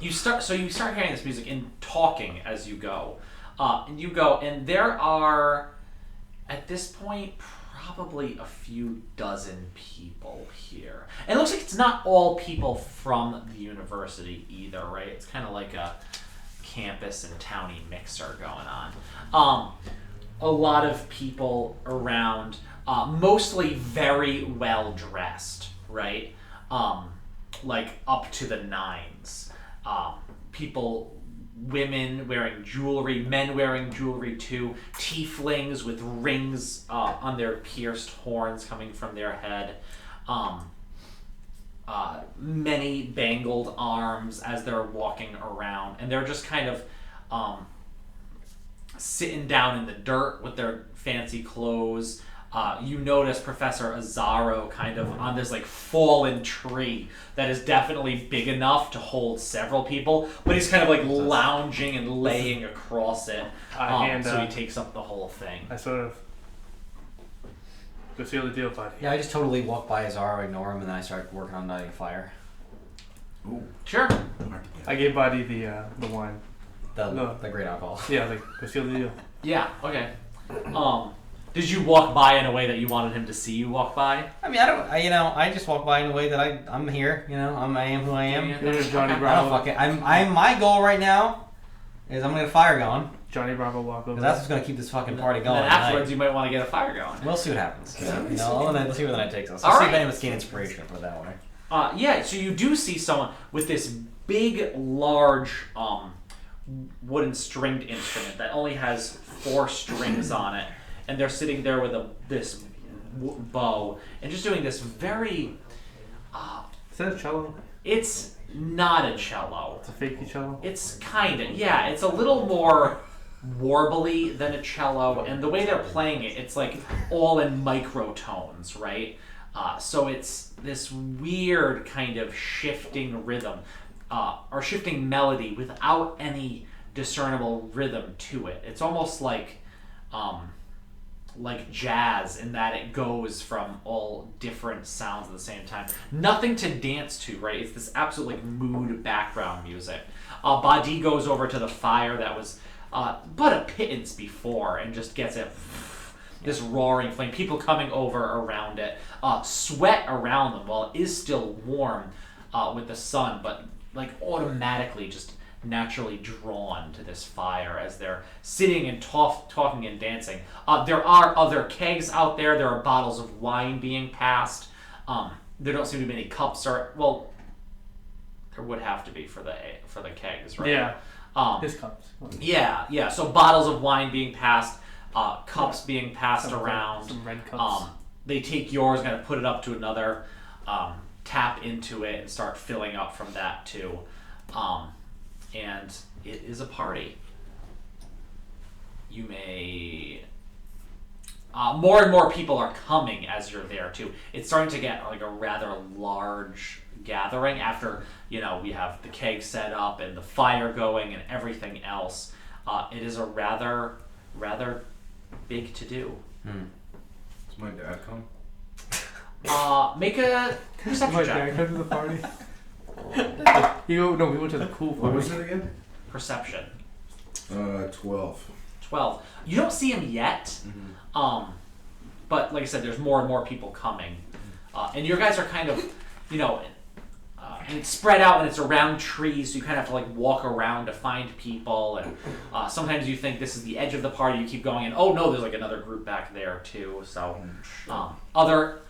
You start hearing this music and talking as you go. And you go, and there are, at this point, probably a few dozen people here. And it looks like it's not all people from the university either, right? It's kind of like a campus and towny mixer going on. A lot of people around, mostly very well dressed, right? Like up to the nines. People, women wearing jewelry, men wearing jewelry too, tieflings with rings on their pierced horns coming from their head, many bangled arms as they're walking around, and they're just kind of sitting down in the dirt with their fancy clothes. You notice Professor Azaro kind of on this like fallen tree that is definitely big enough to hold several people, but he's kind of like lounging and laying across it. So he takes up the whole thing. I sort of go seal the deal, buddy. Yeah, I just totally walk by Azaro, ignore him, and then I start working on lighting a fire. Ooh. Sure. I gave Buddy the wine. The great alcohol. Yeah, like go seal the deal. Yeah. Okay. Did you walk by in a way that you wanted him to see you walk by? I mean, I just walk by in a way that I'm here. I am who I am. You're Johnny I don't Bravo. fucking. I'm my goal right now is I'm gonna get a fire going. Johnny Bravo walk over. Because that's what's gonna keep this fucking party going. And then afterwards, you might want to get a fire going. We'll see what happens. Let's see where the night takes us. All Let's see right. if any of us gain inspiration for that way. Yeah, so you do see someone with this big, large, wooden stringed instrument that only has 4 strings on it, and they're sitting there with this bow and just doing this very. Is that a cello? It's not a cello. It's a fakey cello. It's kind of, yeah. It's a little more warbly than a cello, and the way they're playing it, it's like all in microtones, right? So it's this weird kind of shifting rhythm, or shifting melody without any discernible rhythm to it. It's almost like jazz in that it goes from all different sounds at the same time. Nothing to dance to, right? It's this absolute like mood background music. Badi goes over to the fire that was but a pittance before and just gets it this roaring flame. People coming over around it, sweat around them while it is still warm with the sun, but like automatically just naturally drawn to this fire as they're sitting and talking and dancing. There are other kegs out there. There are bottles of wine being passed. There don't seem to be any cups or there would have to be for the kegs, right? Yeah. His cups. Yeah. So bottles of wine being passed, cups being passed around. Some red cups. They take yours, kind of put it up to another, tap into it, and start filling up from that too. And it is a party. You may. More and more people are coming as you're there too. It's starting to get like a rather large gathering after we have the keg set up and the fire going and everything else. It is a rather big to do. Does my dad come? Make a perception My check. dad come to the party. We went to the cool What party. was it again? Perception. 12. 12. You don't see him yet, but like I said, there's more and more people coming, and your guys are kind of, and it's spread out and it's around trees, so you kind of have to like walk around to find people, and sometimes you think this is the edge of the party, you keep going, and oh no, there's like another group back there too. So other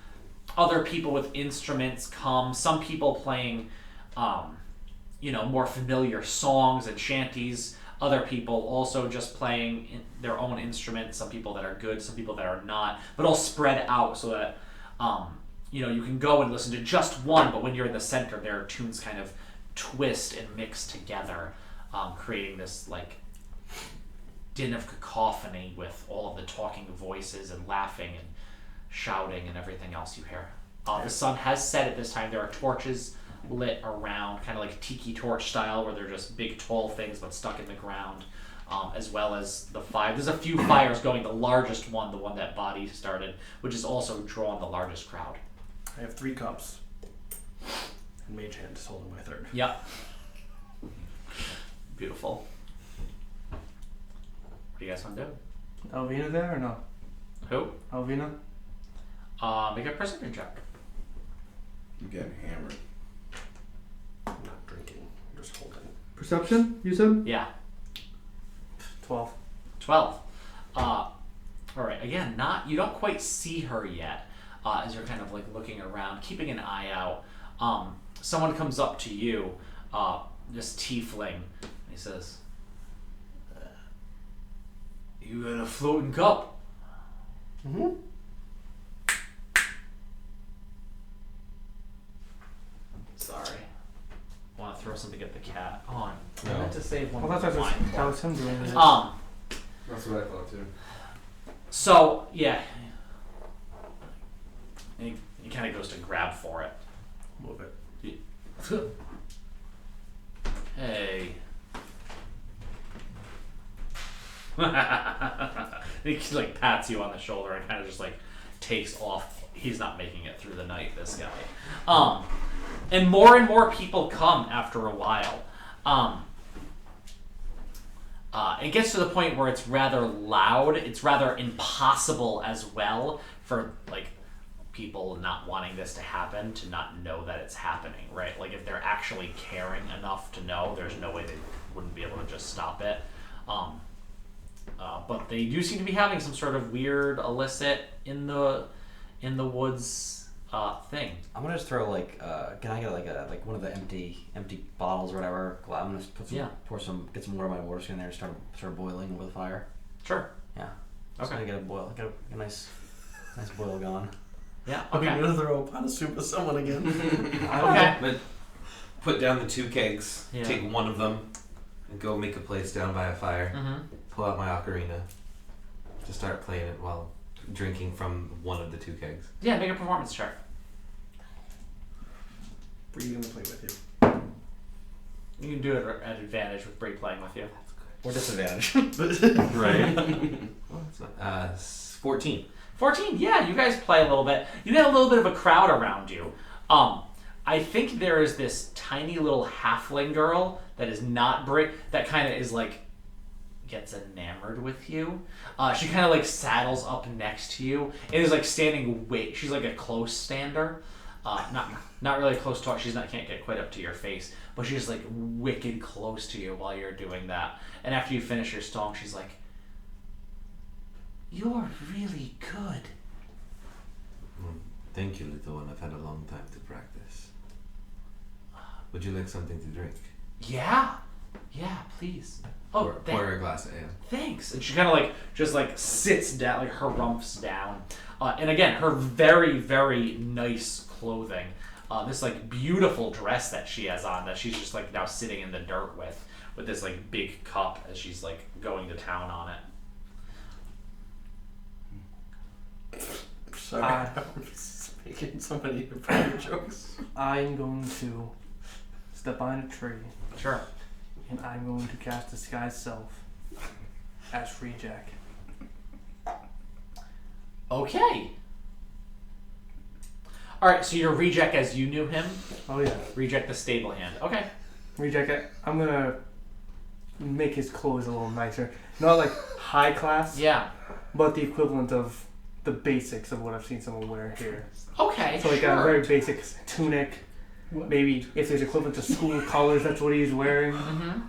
people with instruments come. Some people playing, more familiar songs and shanties. Other people also just playing their own instruments. Some people that are good, some people that are not, but all spread out so that you can go and listen to just one. But when you're in the center, their tunes kind of twist and mix together, creating this like din of cacophony with all of the talking voices and laughing and shouting and everything else you hear. The sun has set at this time. There are torches lit around, kind of like tiki torch style, where they're just big tall things but stuck in the ground, as well as the fire. There's a few fires going. The largest one, the one that Body started, which is also drawn the largest crowd. I have 3 cups. And Mage Hand is holding my third. Yep. Beautiful. What do you guys want to do? Alvina there or no? Who? Alvina? Make a perception check. I'm getting hammered. I'm not drinking. I'm just holding. Perception, you said? Yeah. 12. 12. Alright, again, you don't quite see her yet, as you're kind of like looking around, keeping an eye out. Someone comes up to you, this tiefling, and he says, "You got a floating cup?" Mm-hmm. Sorry. I want to throw something at the cat. On. I No. meant to save one. Well, of that the wine was him doing it. That's what I thought too. So, yeah. And he kind of goes to grab for it. Move it. Hey. He like pats you on the shoulder and kind of just like takes off. He's not making it through the night, this guy. And more people come after a while. It gets to the point where it's rather loud. It's rather impossible as well for like people not wanting this to happen to not know that it's happening, right? Like if they're actually caring enough to know, there's no way they wouldn't be able to just stop it. But they do seem to be having some sort of weird illicit in the woods thing. I'm gonna just throw like, can I get like one of the empty bottles or whatever? I'm gonna put some, get some water in my water skin there and start boiling over the fire. Sure. Yeah. Just Okay. gonna get a nice boil going. Yeah. I'm Okay. gonna throw a pot of soup at someone again. Okay. But put down the 2 kegs, Yeah. take one of them, and go make a place down by a fire. Mm-hmm. Pull out my ocarina to start playing it while drinking from one of the 2 kegs. Yeah. Make a performance check. Bree gonna play with you. You can do it at advantage with Bree playing with you. Or disadvantage. Right. Well, it's not. 14. 14, yeah, you guys play a little bit. You get a little bit of a crowd around you. I think there is this tiny little halfling girl that is not that kind of is like, gets enamored with you. She kind of like saddles up next to you and is like standing she's like a close stander. Not really close to her. Can't get quite up to your face, but she's like wicked close to you while you're doing that. And after you finish your song, she's like, "You're really good." Thank you, little one. I've had a long time to practice. Would you like something to drink? Yeah, please. Oh, Pour her a glass of ale. thanks. And she kind of like just like sits down, like her rumps down, and again her very very nice clothing, this like beautiful dress that she has on that she's just like now sitting in the dirt with this like big cup as she's like going to town on it. Sorry, I was making somebody private jokes. I'm going to step on a tree Sure. and I'm going to cast Disguise Self as Reject. Okay. All right, so you're Reject as you knew him. Oh yeah. Reject the stable hand. Okay. Reject, I'm gonna make his clothes a little nicer. Not like high class, Yeah. but the equivalent of the basics of what I've seen someone wear here. Okay. So like sure. a very basic tunic. Maybe if there's equivalent to school colors, that's what he's wearing. Mm-hmm.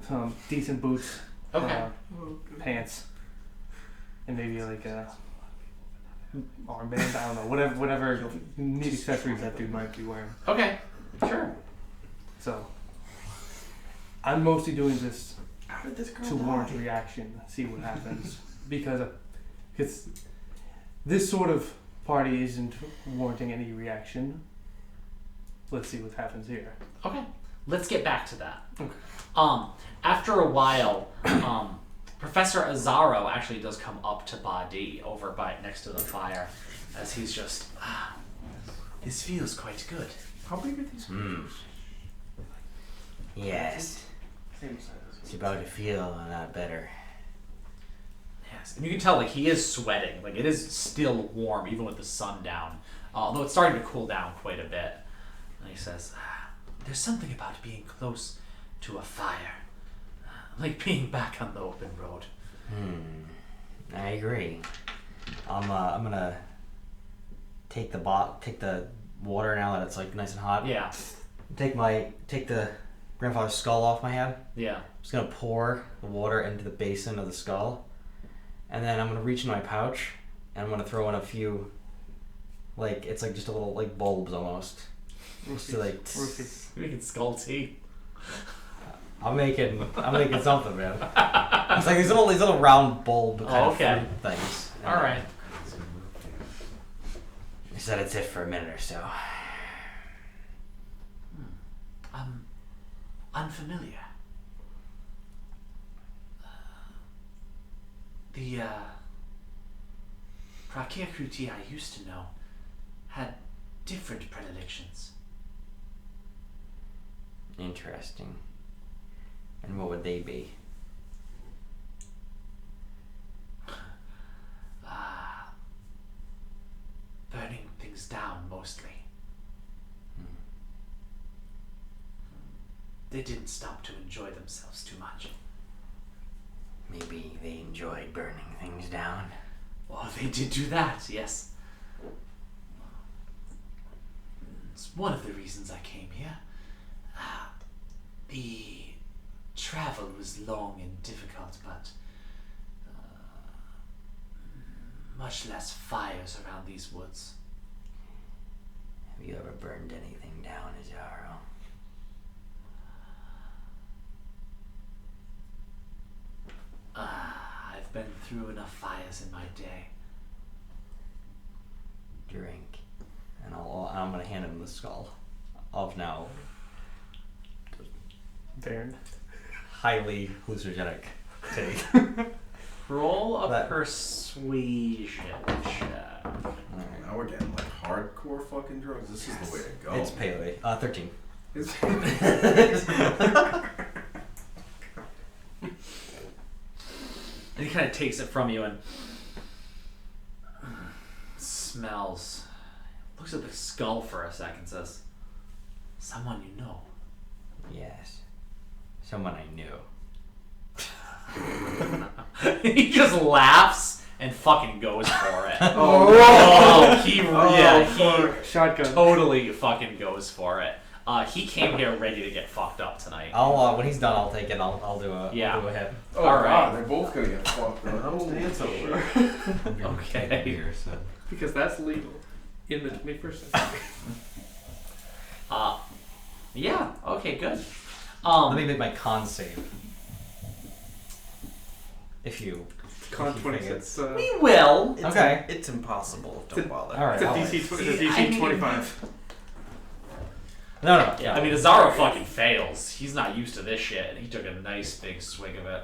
Some decent boots. Okay. Pants. And maybe like a armband. I don't know. Whatever neat accessories that dude might be wearing. Okay. Sure. So I'm mostly doing this How did this girl to warrant reaction, see what happens, because this sort of party isn't warranting any reaction. Let's see what happens here. Okay, let's get back to that. Okay. After a while, Professor Azaro actually does come up to Badi over by next to the fire, as he's just This feels quite good. How big are these creatures? Yes. Same size. It's about to feel a lot better. Yes, and you can tell like he is sweating. Like it is still warm even with the sun down, although it's starting to cool down quite a bit. And he says, "There's something about being close to a fire, like being back on the open road." I agree. I'm gonna take the water now that it's like nice and hot. Yeah, Take the grandfather's skull off my head. yeah. I'm just gonna pour the water into the basin of the skull, and then I'm gonna reach in my pouch and I'm gonna throw in a few, like it's like just a little like bulbs almost. Just to like. You're making skull tea. I'm making something, man. It's like these little round bulb kind of okay. fruit things. All right. He said it's it for a minute or so. Unfamiliar. The Prakir Kruti I used to know had different predilections. Interesting. And what would they be? Burning things down mostly. They didn't stop to enjoy themselves too much. Maybe they enjoyed burning things down. Oh, they did do that, yes. It's one of the reasons I came here. The travel was long and difficult, but much less fires around these woods. Have you ever burned anything down, Azaro? I've been through enough fires in my day. Drink. And I'm gonna hand him the skull of now Bairn. highly hallucinogenic tea. Roll a That- persuasion check. Now we're getting like hardcore fucking drugs. This is the way to go. It's Paley. 13. And he kind of takes it from you and smells. Looks at the skull for a second. Says, Someone you know. Yes. Someone I knew. he just laughs and fucking goes for it. He Shotgun. totally fucking goes for it. He came here ready to get fucked up tonight. I'll when he's done, I'll take it. And I'll do a Yeah. I'll do a hit. Oh All god, right. they're both gonna get fucked up. How old is over? Okay. Here, so. Because that's legal in the 21st century. Yeah. Okay. Good. Let me make my con save. If you. Con if you 26. We will. Okay. It's impossible. It's a- Don't bother. All right. It's a I'll DC, wait. it's a DC I mean- 25. No. Yeah. I mean, Azaro fucking fails. He's not used to this shit, and he took a nice big swig of it.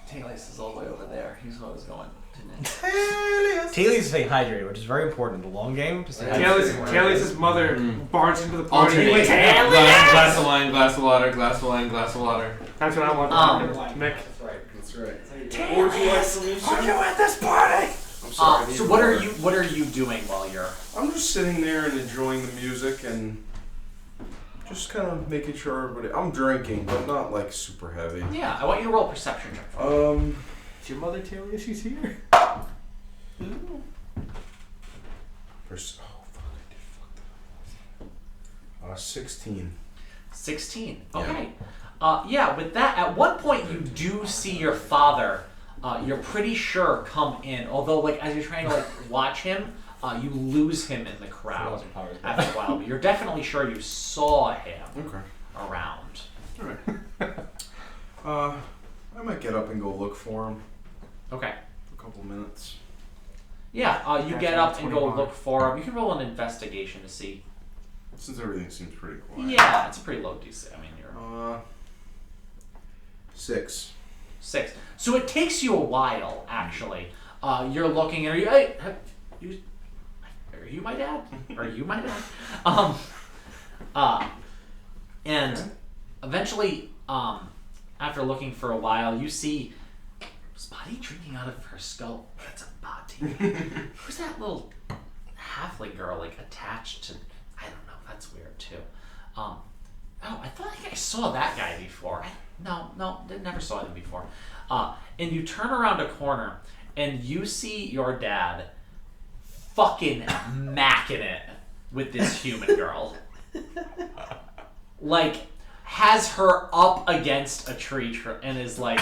Talis is all the way over there. He's what I was going. Tailies stay hydrated, which is very important in the long game. To stay hydrated. Talis' mother barged into the party. Alternate. Glass of wine, glass of water, glass of wine, glass of water. That's what I want. Mick. That's right. What would you like from me, sir? at this party? I'm sorry. So what are you doing while you're? I'm just sitting there and enjoying the music and just kind of making sure everybody. I'm drinking, but not like super heavy. Yeah, I want you to roll a perception check. Is your mother Talia? She's here. Oh fuck! I did fuck that. 16. 16. Okay. Yeah, with that, at one point you do see your father. You're pretty sure come in. Although, like as you're trying to like watch him, you lose him in the crowd after a while. But you're definitely sure you saw him Okay. around. Alright. I might get up and go look for him Okay. for a couple minutes. Yeah. You That's get up and go 25. look for him. You can roll an investigation to see. Since everything seems pretty quiet. Yeah, it's a pretty low DC. I mean, you're 6. 6. So it takes you a while, actually. You're looking, and are you my dad? Are you my dad? And eventually, after looking for a while, you see Spotty drinking out of her skull. That's a body. Who's that little halfling girl like attached to? I don't know. That's weird too. Oh, I thought I saw that guy before. No, never saw him before. And you turn around a corner and you see your dad fucking macking it with this human girl. Like, has her up against a tree and is like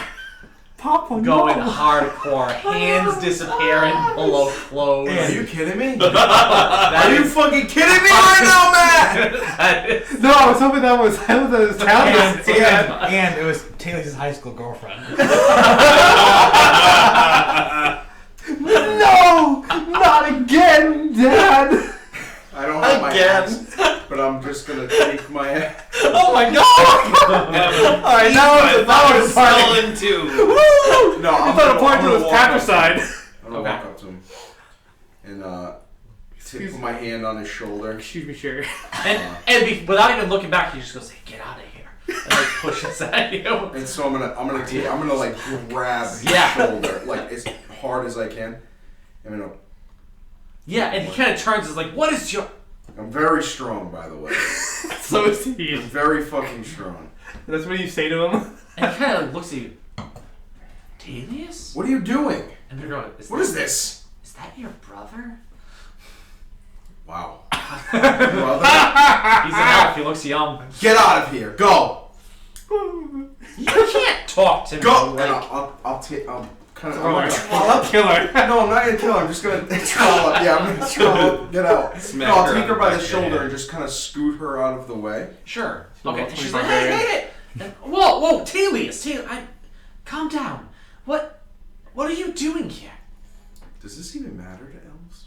Papa, going no. hardcore, hands disappearing below clothes. Are you kidding me? Are you fucking kidding me right now, Matt? No, I was hoping that was Italian. And it was Taylor's high school girlfriend. No! Not again, Dad! I don't have my axe, but I'm just gonna take my axe. Oh my god! Alright, now it's Spelling too. No, I thought a part to his patricide. I'm gonna walk up to him and put my hand on his shoulder. Excuse me, Sherry. And without even looking back, he just goes, "Hey, get out of here!" And like pushes at you. And so I'm gonna like grab his Yeah. shoulder like as hard as I can. I'm gonna. Yeah, and he kind of turns and is like, "What is your?" I'm very strong, by the way. So is he. I'm very fucking strong. That's what you say to him? And he kind of looks at you. Delius? What are you doing? And they're going, What is this? Is that your brother? Wow. Brother, He's an elf. He looks young. get out of here. Go. You can't talk to me. Go. Like, And I'll take. Kind of. I'll kill her. No, I'm not gonna kill her. I'm just gonna troll up. Yeah, I'm gonna troll up. Get out. Smack No, I'll her take on her the by back the of the shoulder head. and just kind of scoot her out of the way. sure. So Okay. what's And she's my like, barbarian? hey. And, whoa, Telius, calm down. What are you doing here? Does this even matter to elves?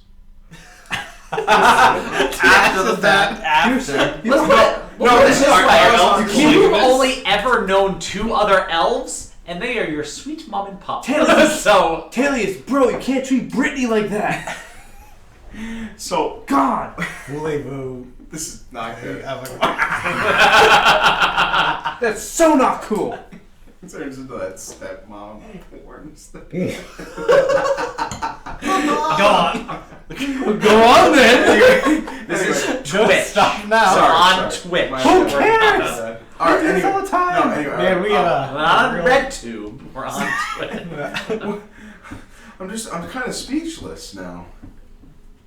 After the fact. After. No, this is why elves. you've only ever known two other elves, and they are your sweet mom and pop. So, Telius, bro, you can't treat Brittany like that. So God. Voulez-vous? this is not good. That's so not cool. It turns into that stepmom porn stuff. Go on. Go on then. this is Don't Twitch. stop now. Sorry. Sorry. Twitch. My Who bad. cares? All right. We do this Anyway. all the time. No. Anyway. Man, we We're have not on real- RedTube. We're on Twitch. I'm kind of speechless now.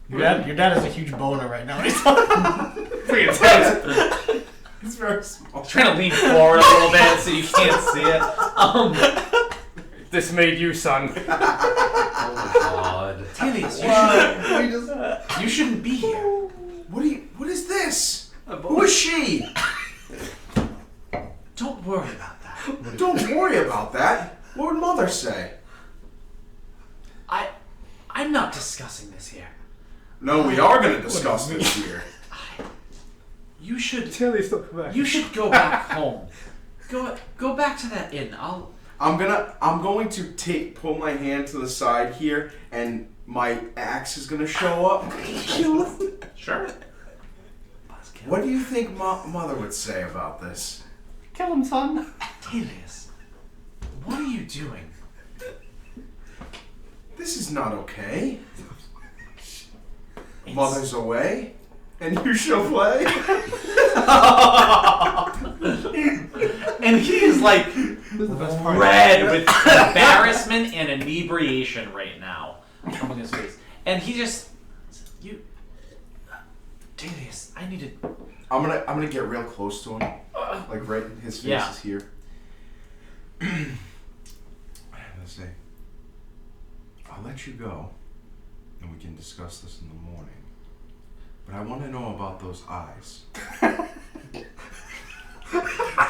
Your dad has a huge boner right now. Pretty intense. It's very small. Trying to lean forward a little bit so you can't see it. This made you, son. Oh God. Telius, you shouldn't be here. What is this? Who is she? Don't worry about that. Don't worry about that. What would Mother say? I'm not discussing this here. No, we are going to discuss this here. You should Telius, don't come back. you should go back home. Go back to that inn. I'm going to pull my hand to the side here, and my axe is going to show up. Sure. What do you think Mother would say about this? Kill him, son. Telius, what are you doing? This is not okay. Mother's away, and you shall play. And he is like This is the best part. red with embarrassment and inebriation right now from his face. And he just Telius, I need to. I'm gonna get real close to him, like right. His face Yeah. is here. I'm gonna say, I'll let you go, and we can discuss this in the morning. But I want to know about those eyes.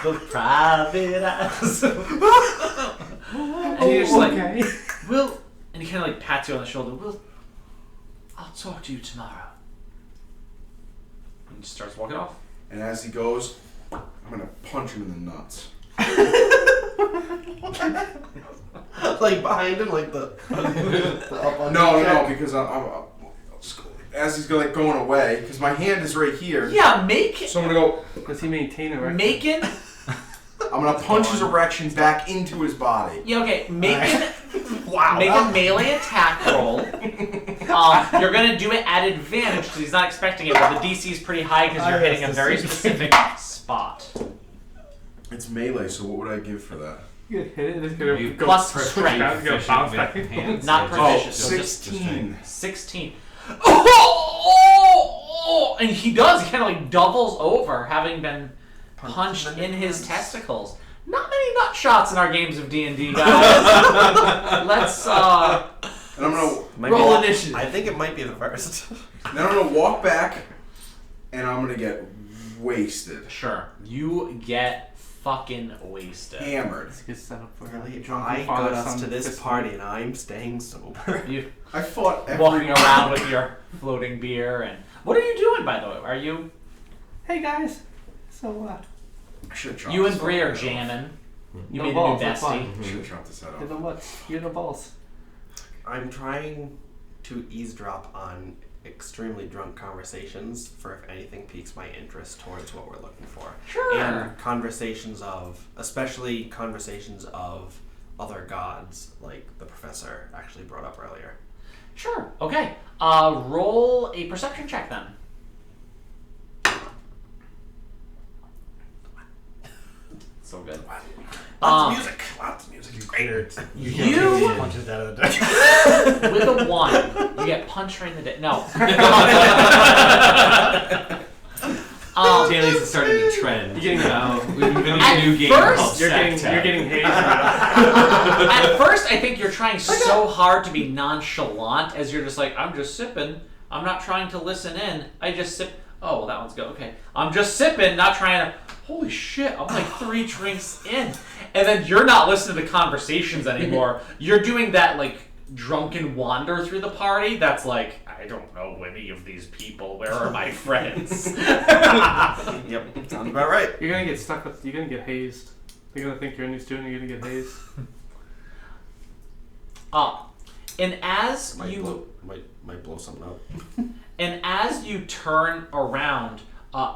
The private eyes. And he's just like, Okay. and he kind of like pats you on the shoulder. I'll talk to you tomorrow. And he just starts walking off. And as he goes, I'm gonna punch him in the nuts. like behind him, like the up on No, because I'm as he's going away, because my hand is right here. Yeah, make So I'm gonna go. Does he maintain erection? Macon. I'm gonna punch his erection back into his body. Yeah, okay. Macon. Wow. Make a melee attack roll. You're gonna do it at advantage because he's not expecting it, but the DC is pretty high because you're hitting a very specific spot. It's melee, so what would I give for that? You get hit it, it's gonna You go plus switch strength. around, it's gonna bounce back. Not Oh, proficient. so just 16. 16. Oh! And he does. He kind of like doubles over, having been punched in his testicles. Not many nut shots in our games of D&D, guys. Let's And I'm gonna roll initiative. I think it might be the first. then I'm gonna walk back, and I'm gonna get wasted, Sure. You get fucking wasted. hammered. Let's get set up for Really, drunken I father, got us son, to this fist party and I'm staying sober. You I fought walking around with your floating beer and what are you doing, by the way? Are you? Hey guys, so I should have dropped You and this Bree out. are jamming. You No made balls, a new that's fine. bestie. Should have dropped this out. you know what? You know balls. I'm trying to eavesdrop on extremely drunk conversations for if anything piques my interest towards what we're looking for. Sure. And conversations of, especially conversations of other gods, like the professor actually brought up earlier. Sure. Okay. Roll a perception check then. So good. Lots of music. Lots of music. Great. You punches out of the deck. with a 1, you get punched right in the dick. No. Daly's starting to trend. You're getting We've invented At a new game first, called you're getting Sacktown. hazed. At first, I think you're trying so hard to be nonchalant as you're just like, I'm just sipping. I'm not trying to listen in. I just sip. Oh, well, that one's good. Okay. I'm just sipping, not trying to. Holy shit, I'm like 3 drinks in. And then you're not listening to conversations anymore. You're doing that, like, drunken wander through the party that's like, I don't know any of these people. Where are my friends? Yep, sounds about right. You're gonna get stuck with. You're gonna get hazed. They're gonna think you're a new student. You're gonna get hazed. And as Might you... blow, might blow something up. And as you turn around,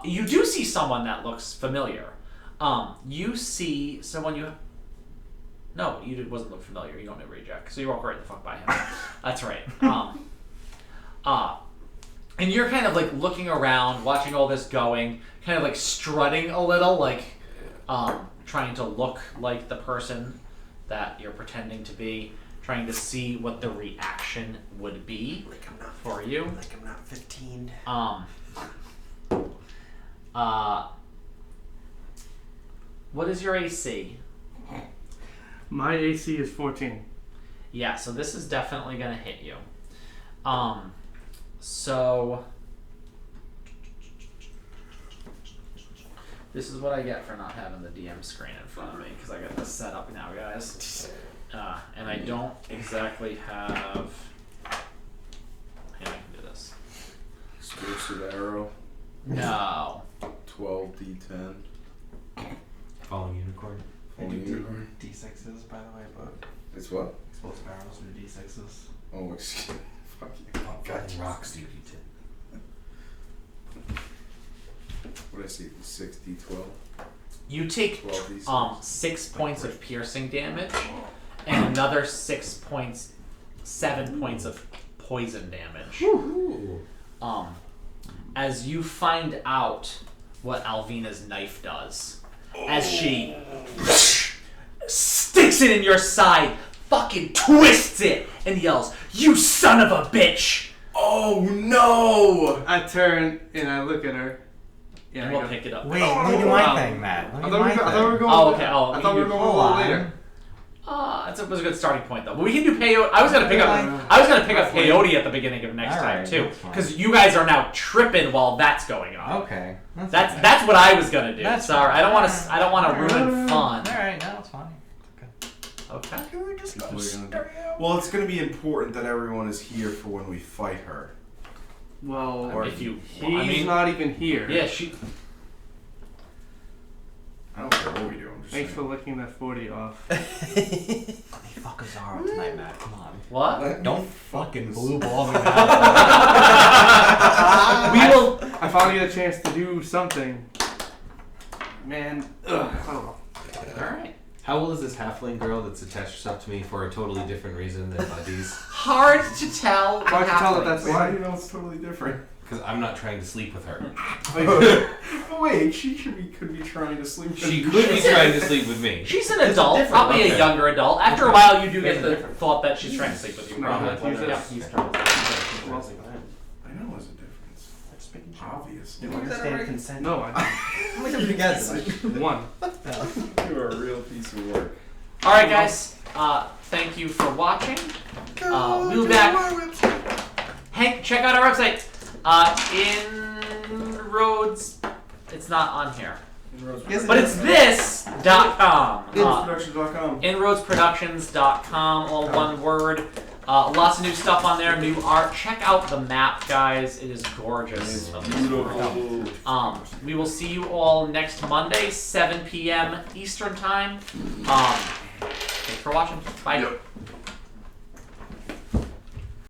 you do see someone that looks familiar. You see someone you... No, wasn't look familiar. You don't know Reject, so you walk right the fuck by him. That's right. And you're kind of like looking around, watching all this going, kind of like strutting a little, like trying to look like the person that you're pretending to be, trying to see what the reaction would be Like I'm not for you. Like I'm not 15. What is your AC? My AC is 14. Yeah, so this is definitely gonna hit you. So this is what I get for not having the DM screen in front of me because I got this set up now, guys. And I don't exactly have. Yeah, I can do this. Explosive arrow. No. 12d10. Falling unicorn. Only unicorn. D6s, by the way, but It's what? explosive arrows are D6s. Oh, excuse me. Fuck you. Fucking rocks, dude. What did I see? 6d12? You take 12d6. 6 points of piercing damage and another 7 points of poison damage. As you find out what Alvina's knife does, as she sticks it in your side, fucking twists it, and yells, "You son of a bitch!" Oh no! I turn and I look at her. Yeah, And I we'll go, pick it up. Wait, let me do my thing, Matt. Let I me thought do we my were, I thought we were thing. going. Oh, okay. Oh, I thought we were going a little later. That was a good starting point, though. But we can do peyote. I was gonna pick up peyote at the beginning of next time Alright, too, that's fine. because you guys are now tripping while that's going on. Okay. That's what I was gonna do. That's Sorry, fine. I don't want to ruin fun. Alright, no, it's fine. Okay. Well, it's gonna be important that everyone is here for when we fight her. Well, Or if you, he's not even here. Yeah, she. I don't care what we do. I'm just Thanks saying. for licking that 40 off. fuck Azaro tonight, Matt. Come on. What? Don't fucking blue ball me. We will. I finally get a chance to do something. Man, I don't know. Alright. How old is this halfling girl that's attached herself to me for a totally different reason than buddies? Hard to tell. Hard to tell that that's Why do you know it's totally different? Because I'm not trying to sleep with her. Wait, she could be trying to sleep with She you. could be trying to sleep with me. She's an adult, different probably a okay. younger adult. After a while, you do get the thought that she's trying to sleep with you, No, probably. that's usually- Yeah. He's trying to I know there's a difference. Obvious. You understand consent? No, I How many times you guys? don't. One. You're a real piece of work. Alright, guys. Thank you for watching. We'll be back. Hank, check out our website. Inroads. It's not on here. But it's this.com. Inroadsproductions.com. Inroadsproductions.com, all one word. Lots of new stuff on there, new art. Check out the map, guys. It is gorgeous. of this world. We will see you all next Monday, 7 p.m. Eastern Time. Thanks for watching. Bye.